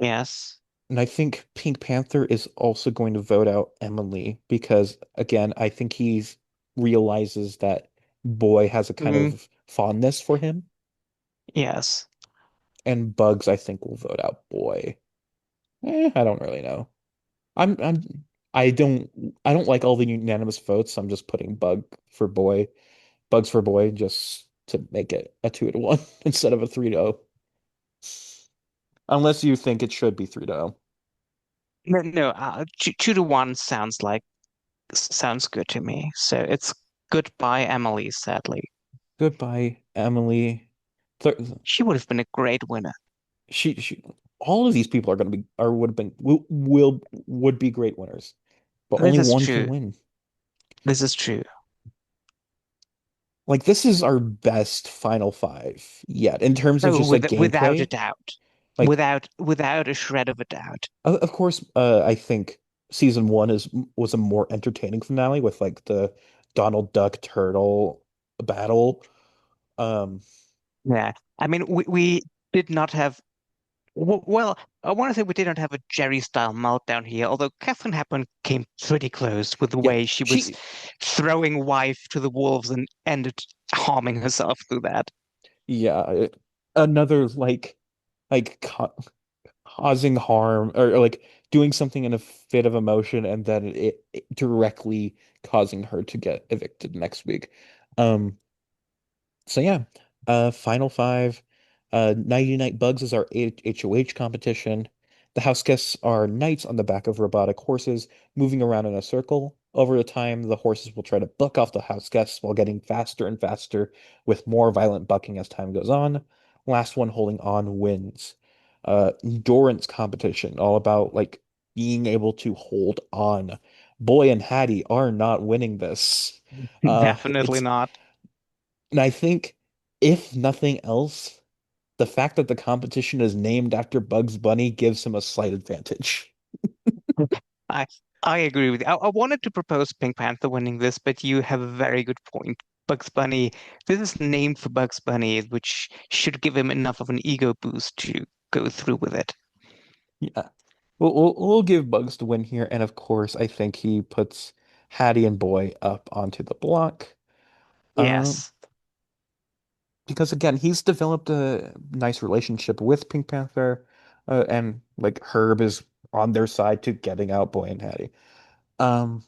yes. And I think Pink Panther is also going to vote out Emily because, again, I think he's realizes that Boy has a kind Mm, of fondness for him. yes. And Bugs, I think, will vote out Boy. I don't really know. I'm I don't I don't like all the unanimous votes. I'm just putting Bugs for Boy, just to make it a 2-1 instead of a 3-0. Unless you think it should be 3-0. No, no, 2 to 1 sounds good to me. So it's goodbye, Emily, sadly. Goodbye, Emily. Th She would have been a great winner. she all of these people are going to be or would have been would be great winners, but This only is one can true. win. This is true. Like this is our best final five yet in terms of Oh, just like without a gameplay. doubt. Like Without a shred of a doubt. of course, I think season one is was a more entertaining finale with like the Donald Duck turtle battle. Um, Yeah. I mean, we did not have well, I want to say we did not have a Jerry style meltdown here, although Catherine Hepburn came pretty close with the yeah, way she was she, throwing wife to the wolves and ended harming herself through that. yeah, another like causing harm or like doing something in a fit of emotion and then it directly causing her to get evicted next week. Um, So yeah, Final Five. Nighty Night Bugs is our HOH competition. The house guests are knights on the back of robotic horses moving around in a circle. Over the time, the horses will try to buck off the house guests while getting faster and faster with more violent bucking as time goes on. Last one holding on wins. Endurance competition, all about like being able to hold on. Boy and Hattie are not winning this. Definitely It's not. and I think, if nothing else, the fact that the competition is named after Bugs Bunny gives him a slight advantage. I I agree with you. I wanted to propose Pink Panther winning this, but you have a very good point. Bugs Bunny, this is named for Bugs Bunny, which should give him enough of an ego boost to go through with it. Yeah. We'll give Bugs the win here, and of course, I think he puts Hattie and Boy up onto the block. Um, Yes. because again, he's developed a nice relationship with Pink Panther, and like Herb is on their side to getting out Boy and Hattie. Um,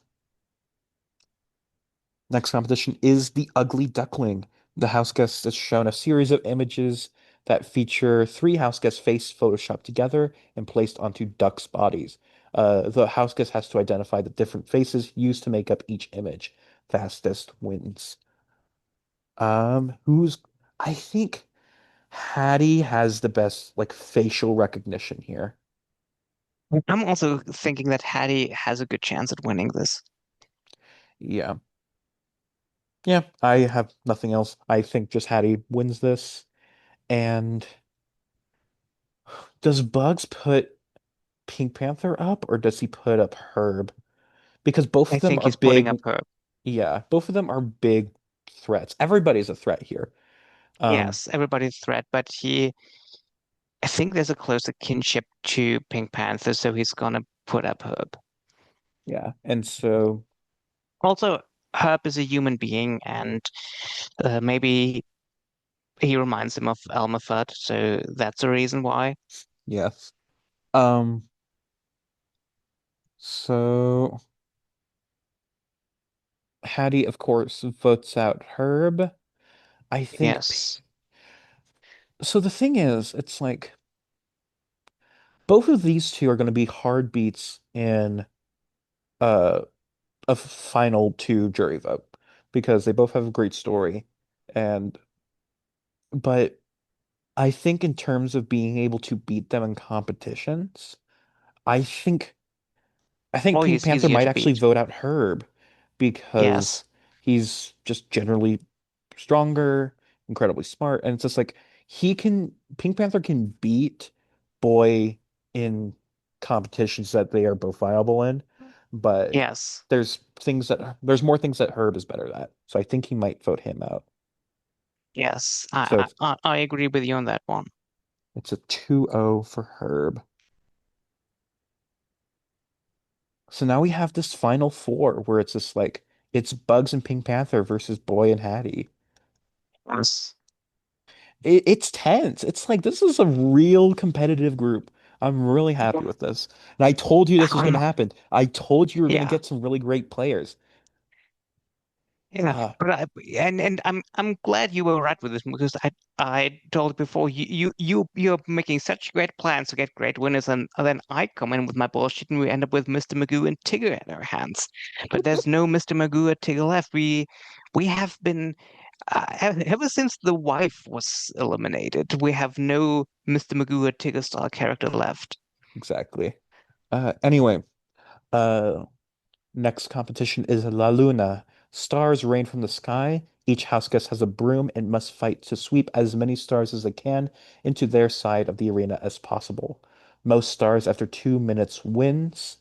Next competition is the Ugly Duckling. The house guest is shown a series of images that feature three house guests' face photoshopped together and placed onto ducks' bodies. The house guest has to identify the different faces used to make up each image. Fastest wins. Who's I think Hattie has the best like facial recognition here. I'm also thinking that Hattie has a good chance at winning this. Yeah. Yeah, I have nothing else. I think just Hattie wins this. And does Bugs put Pink Panther up or does he put up Herb? Because both I of them think are he's putting up big, her. yeah, both of them are big threats. Everybody's a threat here. Um, Yes, everybody's threat, but I think there's a closer kinship to Pink Panther, so he's gonna put up Herb. yeah, and so Also, Herb is a human being, and maybe he reminds him of Elmer Fudd, so that's the reason why. Yes. Um, so Hattie, of course, votes out Herb. I think Yes. so. The thing is, it's like both of these two are going to be hard beats in uh, a final two jury vote because they both have a great story. And but I think in terms of being able to beat them in competitions, I think I think Boy, Pink he's Panther easier might to actually beat. vote out Herb because Yes. he's just generally stronger, incredibly smart, and it's just like Pink Panther can beat Boy in competitions that they are both viable in, but Yes. there's more things that Herb is better at. So I think he might vote him out. Yes. So I agree with you on that one. it's a 2-0 for Herb. So now we have this final four where it's just like it's Bugs and Pink Panther versus Boy and Hattie. Yes. It's tense. It's like this is a real competitive group. I'm really happy with this. And I told you this was going to Um, happen. I told you we were going to yeah. get some really great players. Yeah, Uh, but I'm glad you were right with this because I told before you're making such great plans to get great winners and then I come in with my bullshit and we end up with Mr. Magoo and Tigger at our hands. But there's no Mr. Magoo or Tigger left. We have been ever since the wife was eliminated, we have no Mr. Magoo or Tigger style character left. exactly. Anyway, uh, next competition is La Luna. Stars rain from the sky. Each house guest has a broom and must fight to sweep as many stars as they can into their side of the arena as possible. Most stars after 2 minutes wins.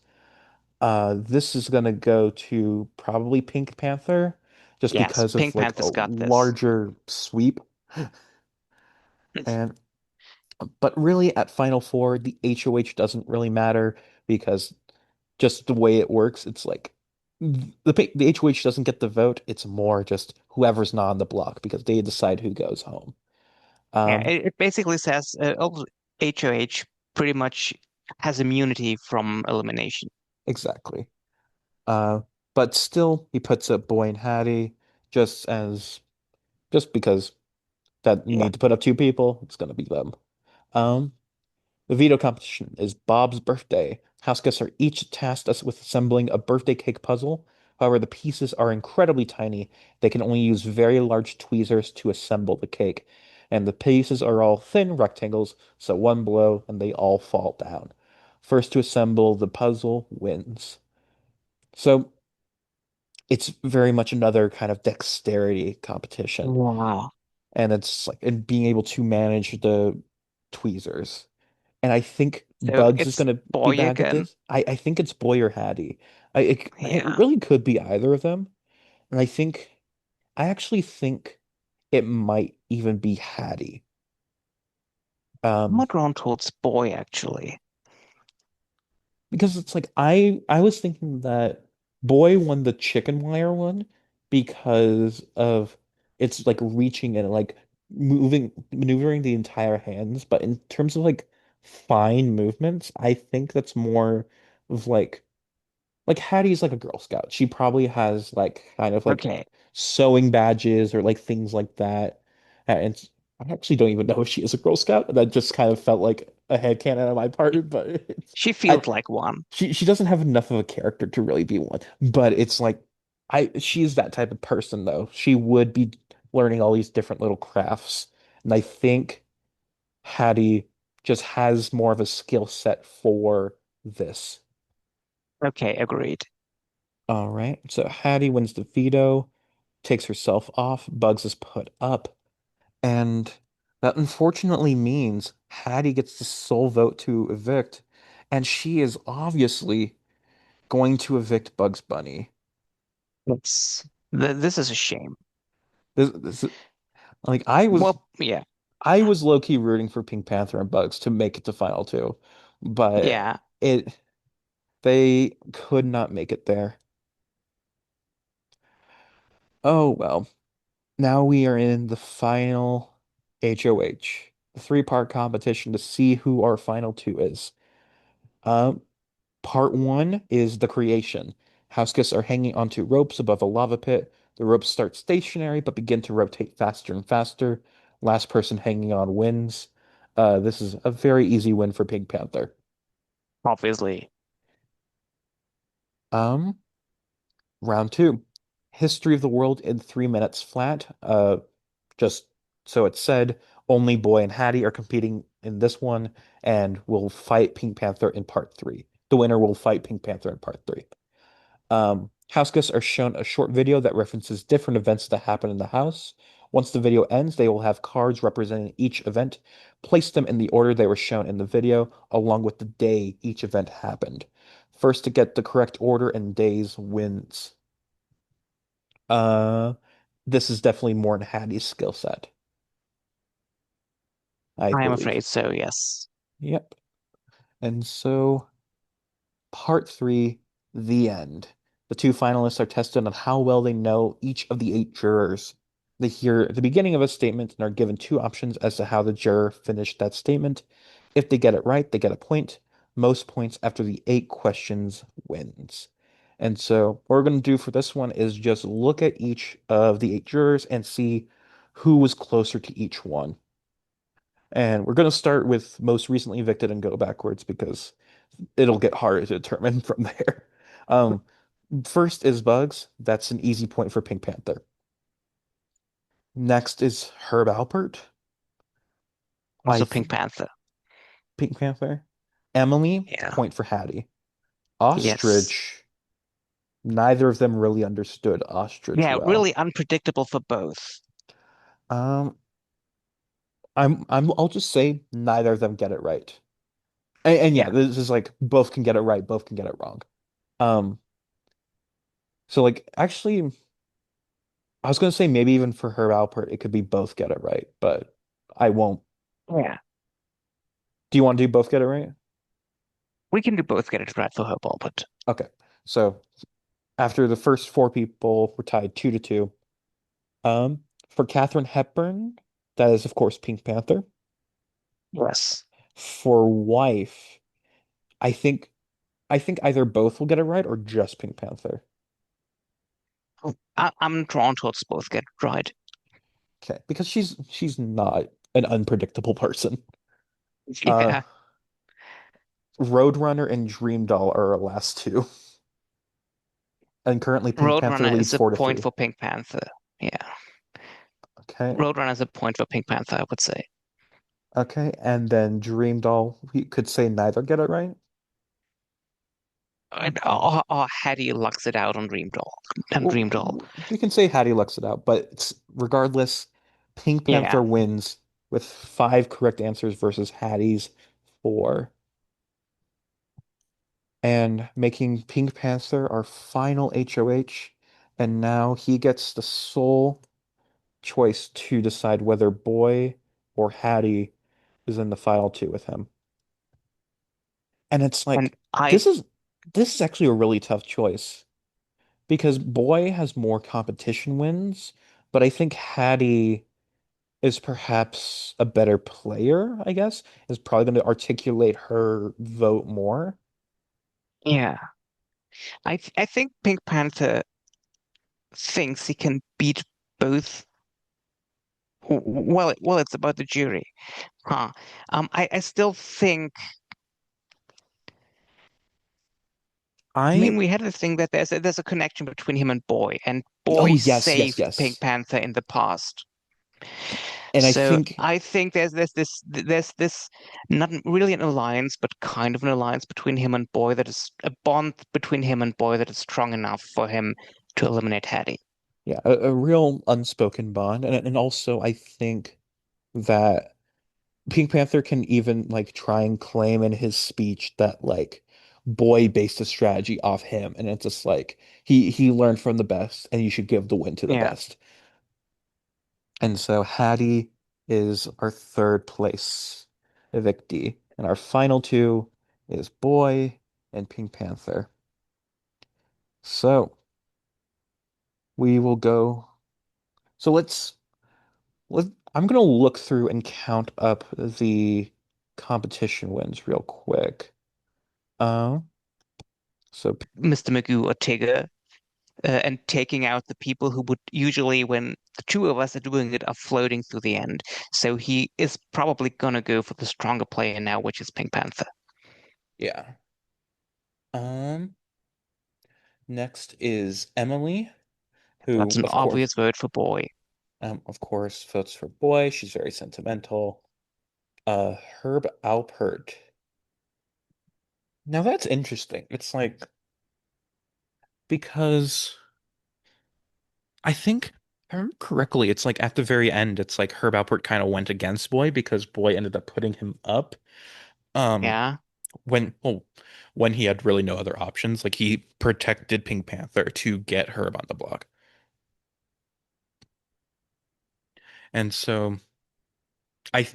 This is gonna go to probably Pink Panther, just Yes, because of Pink like a Panther's got this. larger sweep. And but really at Final Four, the HOH doesn't really matter because just the way it works, it's like the HOH doesn't get the vote. It's more just whoever's not on the block because they decide who goes home. Yeah, Um, it basically says HOH pretty much has immunity from elimination. exactly. Uh, but still, he puts up Boy and Hattie just as just because that you Yeah. need to put up two people, it's gonna be them. Um, the veto competition is Bob's birthday. House guests are each tasked us with assembling a birthday cake puzzle. However, the pieces are incredibly tiny. They can only use very large tweezers to assemble the cake. And the pieces are all thin rectangles, so one blow and they all fall down. First to assemble the puzzle wins. So it's very much another kind of dexterity competition. Wow. And it's like and being able to manage the tweezers. And I think So Bugs is it's going to be boy back at again. this. I think it's Boy or Hattie. It Yeah. really could be either of them. And I actually think it might even be Hattie. I'm more Um, drawn towards boy actually. because it's like I was thinking that Boy won the chicken wire one because of it's like reaching and like maneuvering the entire hands. But in terms of like fine movements, I think that's more of like Hattie's like a Girl Scout. She probably has like kind of like Okay. sewing badges or like things like that. And I actually don't even know if she is a Girl Scout. That just kind of felt like a headcanon on my part, but She I feels like one. she doesn't have enough of a character to really be one. But it's like she's that type of person though. She would be learning all these different little crafts. And I think Hattie just has more of a skill set for this. Okay, agreed. All right. So Hattie wins the veto, takes herself off. Bugs is put up. And that unfortunately means Hattie gets the sole vote to evict. And she is obviously going to evict Bugs Bunny. This is a shame. This like Well, yeah. I was low-key rooting for Pink Panther and Bugs to make it to final two, but Yeah. it they could not make it there. Oh well. Now we are in the final. HOH, the three-part competition to see who our final two is. Um, Part one is the creation. House guests are hanging onto ropes above a lava pit. The ropes start stationary but begin to rotate faster and faster. Last person hanging on wins. This is a very easy win for Pink Panther. Obviously. Um, Round two, history of the world in 3 minutes flat. Just so it's said, only Boy and Hattie are competing in this one, and will fight Pink Panther in part three. The winner will fight Pink Panther in part three. House guests are shown a short video that references different events that happen in the house. Once the video ends, they will have cards representing each event. Place them in the order they were shown in the video, along with the day each event happened. First to get the correct order and days wins. Uh, this is definitely more in Hattie's skill set, I I am believe. afraid so, yes. Yep. And so Part three, the end. The two finalists are tested on how well they know each of the eight jurors. They hear the beginning of a statement and are given two options as to how the juror finished that statement. If they get it right, they get a point. Most points after the eight questions wins. And so, what we're going to do for this one is just look at each of the eight jurors and see who was closer to each one. And we're going to start with most recently evicted and go backwards because it'll get harder to determine from there. Um, First is Bugs. That's an easy point for Pink Panther. Next is Herb Alpert. I Also th Pink Panther. Pink Panther. Emily, Yeah. point for Hattie. Yes. Ostrich. Neither of them really understood Ostrich Yeah, well. really unpredictable for both. Um, I'll just say neither of them get it right. And Yeah. yeah, this is like both can get it right, both can get it wrong. Um, so like actually I was gonna say maybe even for Herb Alpert, it could be both get it right, but I won't. Yeah. Do you want to do both get it right? We can do both get it right for her, but Okay. So after the first four people were tied 2-2. For Katharine Hepburn, that is of course Pink Panther. yes. For wife, I think I think either both will get it right or just Pink Panther. I'm drawn towards both get it right. Okay, because she's not an unpredictable person. Uh, Yeah. Roadrunner and Dream Doll are our last two, and currently Pink Panther Roadrunner leads is a 4-3. point for Pink Panther. Yeah. Okay. Roadrunner is a point for Pink Panther, I would say. Okay, and then Dream Doll, we could say neither get it right. Or Hattie lucks it out on Dream Doll and Well, Dream Doll. we can say Hattie lucks it out, but regardless, Pink Yeah. Panther wins with five correct answers versus Hattie's four, and making Pink Panther our final HOH. And now he gets the sole choice to decide whether Boy or Hattie is in the final two with him. And it's And like I, this is actually a really tough choice. Because Boy has more competition wins, but I think Hattie is perhaps a better player, I guess, is probably going to articulate her vote more. yeah, I think Pink Panther thinks he can beat both. Well, it's about the jury, huh? I still think. I mean, I, we had this thing that there's a connection between him and Boy, and oh, Boy yes, yes, saved Pink yes. Panther in the past. And I So think, I think there's not really an alliance, but kind of an alliance between him and Boy that is a bond between him and Boy that is strong enough for him to eliminate Hattie. yeah, a real unspoken bond. And also, I think that Pink Panther can even like try and claim in his speech that like Boy based his strategy off him. And it's just like he learned from the best and you should give the win to the Yeah, best. And so Hattie is our third place evictee. And our final two is Boy and Pink Panther. So we will go. So let I'm gonna look through and count up the competition wins real quick. Uh, so Mr. Magoo or Tigger, and taking out the people who would usually, when the two of us are doing it, are floating through the end. So he is probably gonna go for the stronger player now, which is Pink Panther. yeah. Um, Next is Emily, That's who an obvious vote for boy. of course, votes for boy. She's very sentimental. Herb Alpert. Now that's interesting. It's like because I think, if I remember correctly, it's like at the very end, it's like Herb Alpert kind of went against boy because boy ended up putting him up. Um, Yeah. when well, when he had really no other options, like he protected Pink Panther to get Herb on the block. And so I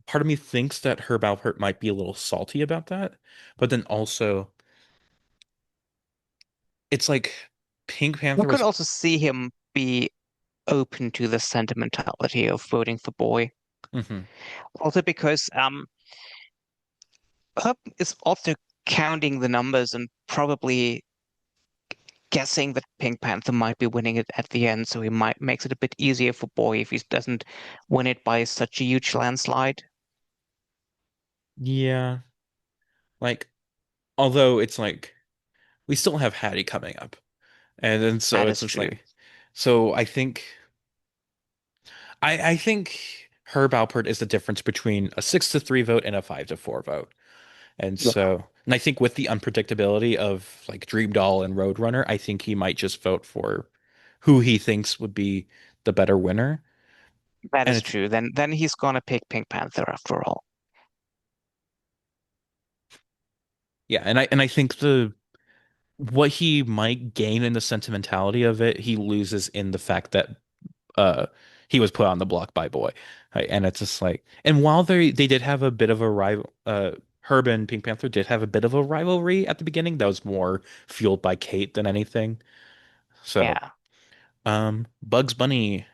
part of me thinks that Herb Alpert might be a little salty about that, but then also it's like Pink We Panther could was also see him be open to the sentimentality of voting for boy. Mhm. Also because Herb is also counting the numbers and probably guessing that Pink Panther might be winning it at the end, so he might makes it a bit easier for boy if he doesn't win it by such a huge landslide. Yeah, like although it's like we still have Hattie coming up. And then so That it's is just true. like so I think Herb Alpert is the difference between a 6-3 vote and a 5-4 vote. And I think with the unpredictability of like Dream Doll and Roadrunner, I think he might just vote for who he thinks would be the better winner. That And is it's true. Then he's gonna pick Pink Panther after all. yeah, and I think the what he might gain in the sentimentality of it, he loses in the fact that uh he was put on the block by Boy. Right? And it's just like and while they did have a bit of a rival Herb and Pink Panther did have a bit of a rivalry at the beginning that was more fueled by Kate than anything. So Yeah. Bugs Bunny,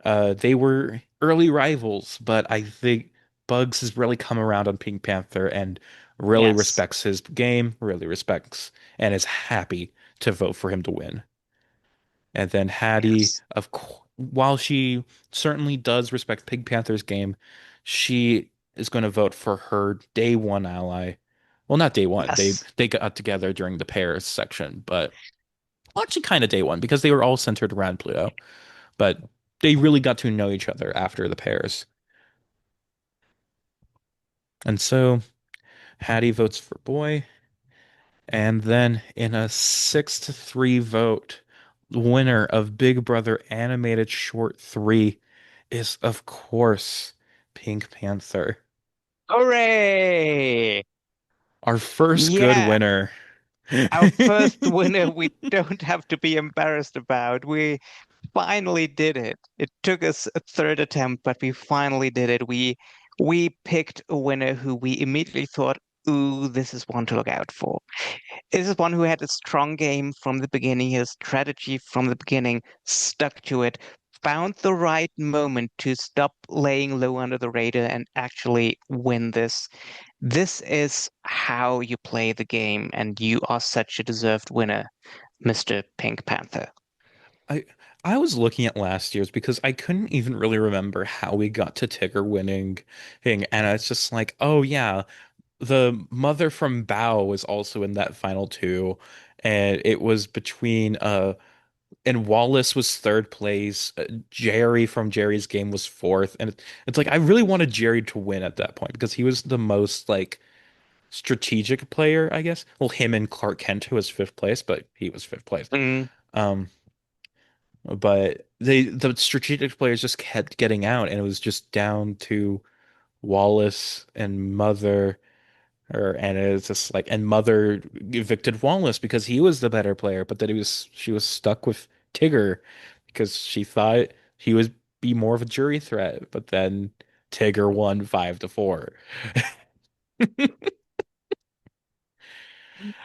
they were early rivals, but I think Bugs has really come around on Pink Panther and really Yes. respects his game, really respects and is happy to vote for him to win. And then Hattie, Yes. while she certainly does respect Pink Panther's game, she is going to vote for her day one ally. Well, not day one. Yes. They got together during the pairs section, but well, actually kind of day one because they were all centered around Pluto. But they really got to know each other after the pairs. And so Hattie votes for boy. And then in a 6-3 vote, the winner of Big Brother Animated Short 3 is, of course, Pink Panther. Hooray! Our first good Yeah, winner. our first winner we don't have to be embarrassed about. We finally did it. It took us a third attempt, but we finally did it. We picked a winner who we immediately thought, ooh, this is one to look out for. This is one who had a strong game from the beginning, his strategy from the beginning, stuck to it, found the right moment to stop laying low under the radar and actually win this. This is how you play the game, and you are such a deserved winner, Mr. Pink Panther. I I was looking at last year's because I couldn't even really remember how we got to Tigger winning thing, and it's just like, oh yeah, the mother from Bao was also in that final two, and it was between and Wallace was third place. Jerry from Jerry's Game was fourth, and it's like I really wanted Jerry to win at that point because he was the most like strategic player, I guess. Well, him and Clark Kent, who was fifth place, but he was fifth place. Mm, Um, but the strategic players just kept getting out, and it was just down to Wallace and Mother. And it's just like and Mother evicted Wallace because he was the better player, but then she was stuck with Tigger because she thought he would be more of a jury threat, but then Tigger won 5-4.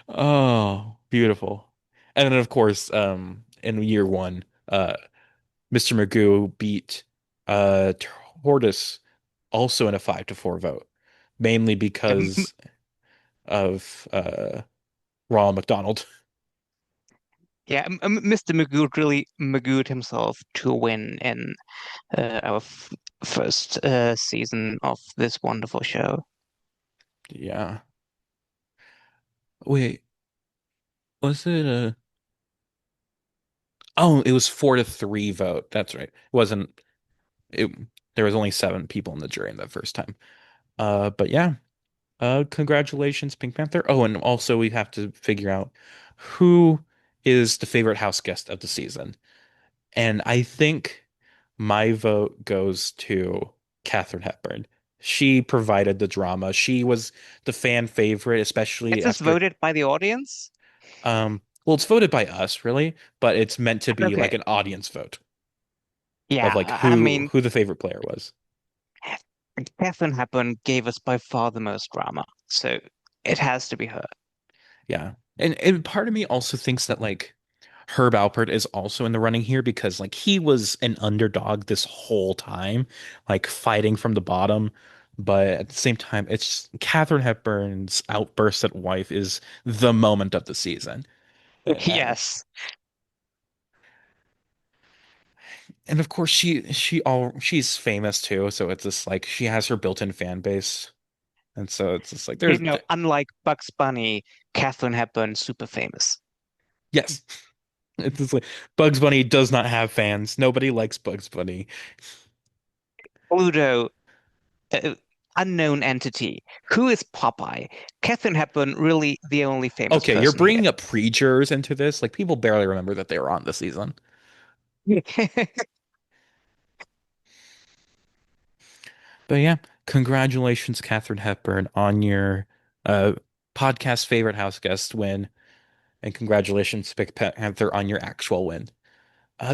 Oh, beautiful. And then of course, in year one, Mr. Magoo beat Uh, Tortoise also in a 5-4 vote, mainly Um, because of Ronald McDonald. yeah, Mr. Magoo really Magooed himself to win in our f first season of this wonderful show. Yeah. Wait, was it a? Oh, it was 4-3 vote. That's right. It wasn't it? There was only 7 people in the jury in that first time. But yeah. Congratulations, Pink Panther. Oh, and also we have to figure out who is the favorite house guest of the season. And I think my vote goes to Katharine Hepburn. She provided the drama. She was the fan favorite, Is especially this after voted by the audience? well, it's voted by us, really, but it's meant to be like Okay. an audience vote of Yeah, like I who mean, who the favorite player was. Catherine Hepburn gave us by far the most drama, so it has to be her. Yeah. And part of me also thinks that like Herb Alpert is also in the running here because like he was an underdog this whole time, like fighting from the bottom. But at the same time, it's Katharine Hepburn's outburst at wife is the moment of the season. And, Yes. and of course she's famous too, so it's just like she has her built-in fan base. And so it's just like You there's know, unlike Bugs Bunny, Katherine Hepburn's super famous. yes. It's just like Bugs Bunny does not have fans. Nobody likes Bugs Bunny. Pluto, uh, unknown entity. Who is Popeye? Katherine Hepburn, really the only famous Okay, you're person here. bringing up pre-jurors into this. Like people barely remember that they were on this season. But yeah, congratulations, Katharine Hepburn, on your uh podcast favorite house guest win, and congratulations, Pick Panther, on your actual win.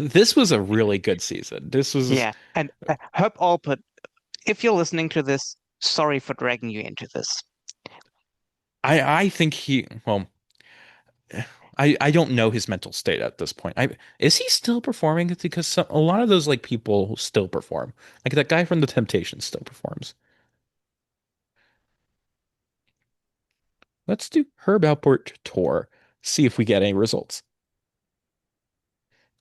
This was a really good season. This was Yeah, and Herb Alpert, if you're listening to this, sorry for dragging you into this. I think he well I don't know his mental state at this point. Is he still performing? It's because a lot of those like people still perform. Like that guy from The Temptations still performs. Let's do Herb Alpert tour. See if we get any results.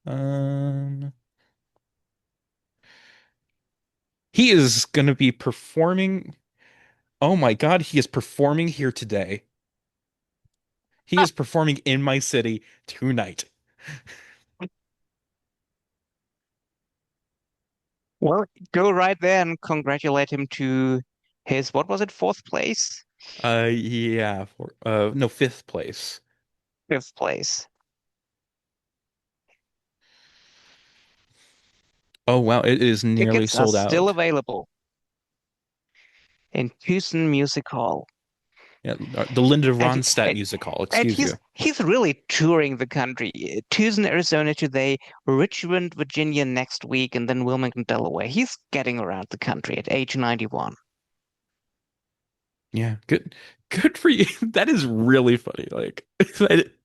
Um, he is going to be performing. Oh my God, he is performing here today. He is performing in my city tonight. Well, go right there and congratulate him to his, what was it, fourth place? Yeah, no, fifth place. Fifth place. Oh wow, it is nearly Tickets are sold still out. available in Tucson Music Hall. Yeah, the Linda And, Ronstadt and Music Hall, and excuse you. he's really touring the country. Tucson, Arizona today, Richmond, Virginia next week, and then Wilmington, Delaware. He's getting around the country at age 91. Yeah, good for you. That is really funny. Like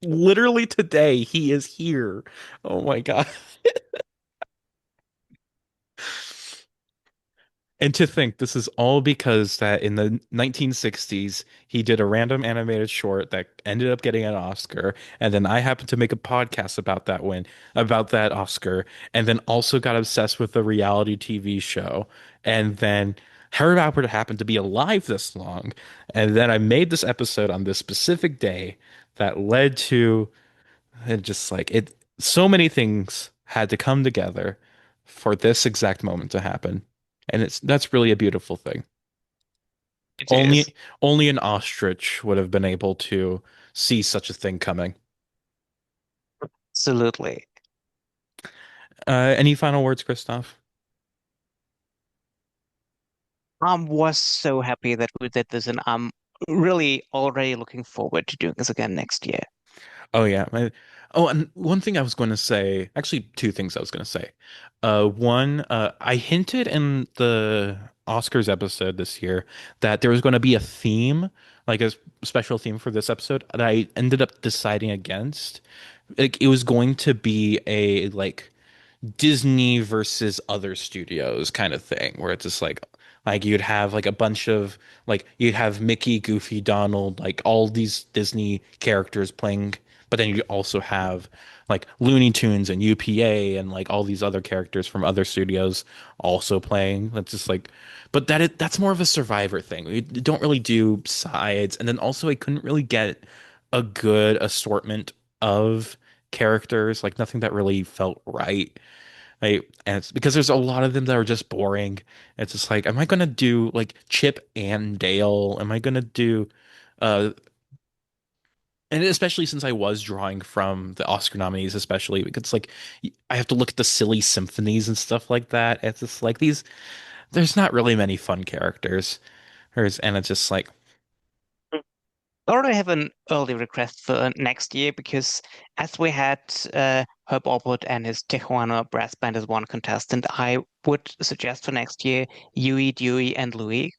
literally today he is here. Oh my God. And to think this is all because that in the 1960s he did a random animated short that ended up getting an Oscar, and then I happened to make a podcast about that about that Oscar, and then also got obsessed with the reality TV show, and then Harold Albert happened to be alive this long, and then I made this episode on this specific day that led to it just like it so many things had to come together for this exact moment to happen. And that's really a beautiful thing. It is. Only an ostrich would have been able to see such a thing coming. Absolutely. Any final words, Christoph? I was so happy that we did this, and I'm really already looking forward to doing this again next year. Oh yeah. Oh, and one thing I was going to say, actually two things I was going to say. One, I hinted in the Oscars episode this year that there was going to be a theme, like a special theme for this episode that I ended up deciding against. Like it was going to be a like Disney versus other studios kind of thing, where it's just like you'd have like a bunch of like you'd have Mickey, Goofy, Donald, like all these Disney characters playing, but then you also have like Looney Tunes and UPA and like all these other characters from other studios also playing. That's just like, but that's more of a Survivor thing. We don't really do sides, and then also I couldn't really get a good assortment of characters, like nothing that really felt right. And it's because there's a lot of them that are just boring. It's just like, am I gonna do like Chip and Dale? Am I gonna do uh and especially since I was drawing from the Oscar nominees, especially because it's like I have to look at the silly symphonies and stuff like that. It's just like these there's not really many fun characters. And it's just like I already have an early request for next year because as we had Herb Alpert and his Tijuana brass band as one contestant, I would suggest for next year Huey, Dewey, and Louie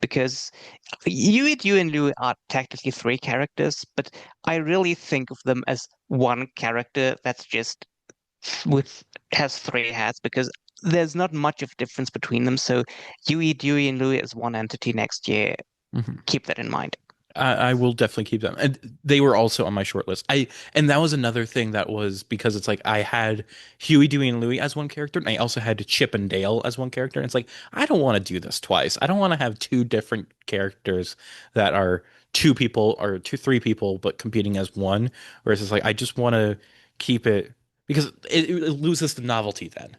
because Huey, Dewey, and Louie are technically three characters, but I really think of them as one character that's just with has three hats because there's not much of difference between them. So Huey, Dewey, and Louie is one entity next year. mhm. Keep that in mind. I will definitely keep them. And they were also on my short list. And that was another thing that was because it's like I had Huey, Dewey, and Louie as one character, and I also had Chip and Dale as one character. And it's like I don't want to do this twice. I don't want to have two different characters that are two people or three people, but competing as one. Whereas it's like I just want to keep it because it loses the novelty then.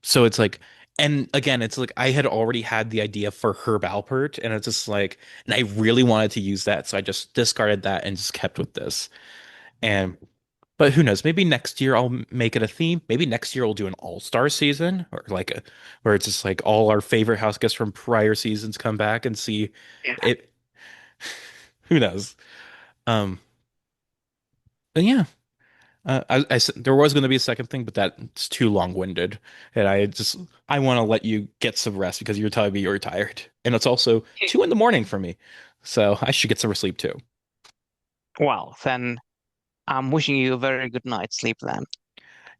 So it's like, and again, it's like I had already had the idea for Herb Alpert, and it's just like, and I really wanted to use that, so I just discarded that and just kept with this. And but who knows? Maybe next year I'll make it a theme. Maybe next year we'll do an all-star season, or like a where it's just like all our favorite house guests from prior seasons come back and see it. Who knows? Um, but yeah. There was going to be a second thing, but that's too long-winded, and I want to let you get some rest because you're telling me you're tired, and it's also 2 in the morning for me, so I should get some sleep too. Well, then I'm wishing you a very good night's sleep then.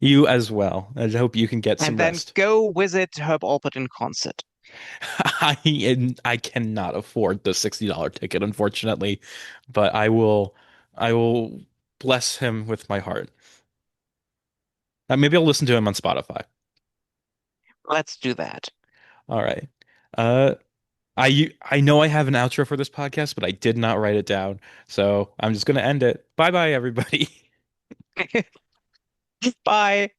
You as well. I hope you can get And some then rest. go visit Herb Alpert in concert. I cannot afford the $60 ticket, unfortunately, but I will bless him with my heart. Maybe I'll listen to him on Spotify. Let's do that. All right. Uh, I know I have an outro for this podcast, but I did not write it down. So I'm just gonna end it. Bye bye, everybody. Bye.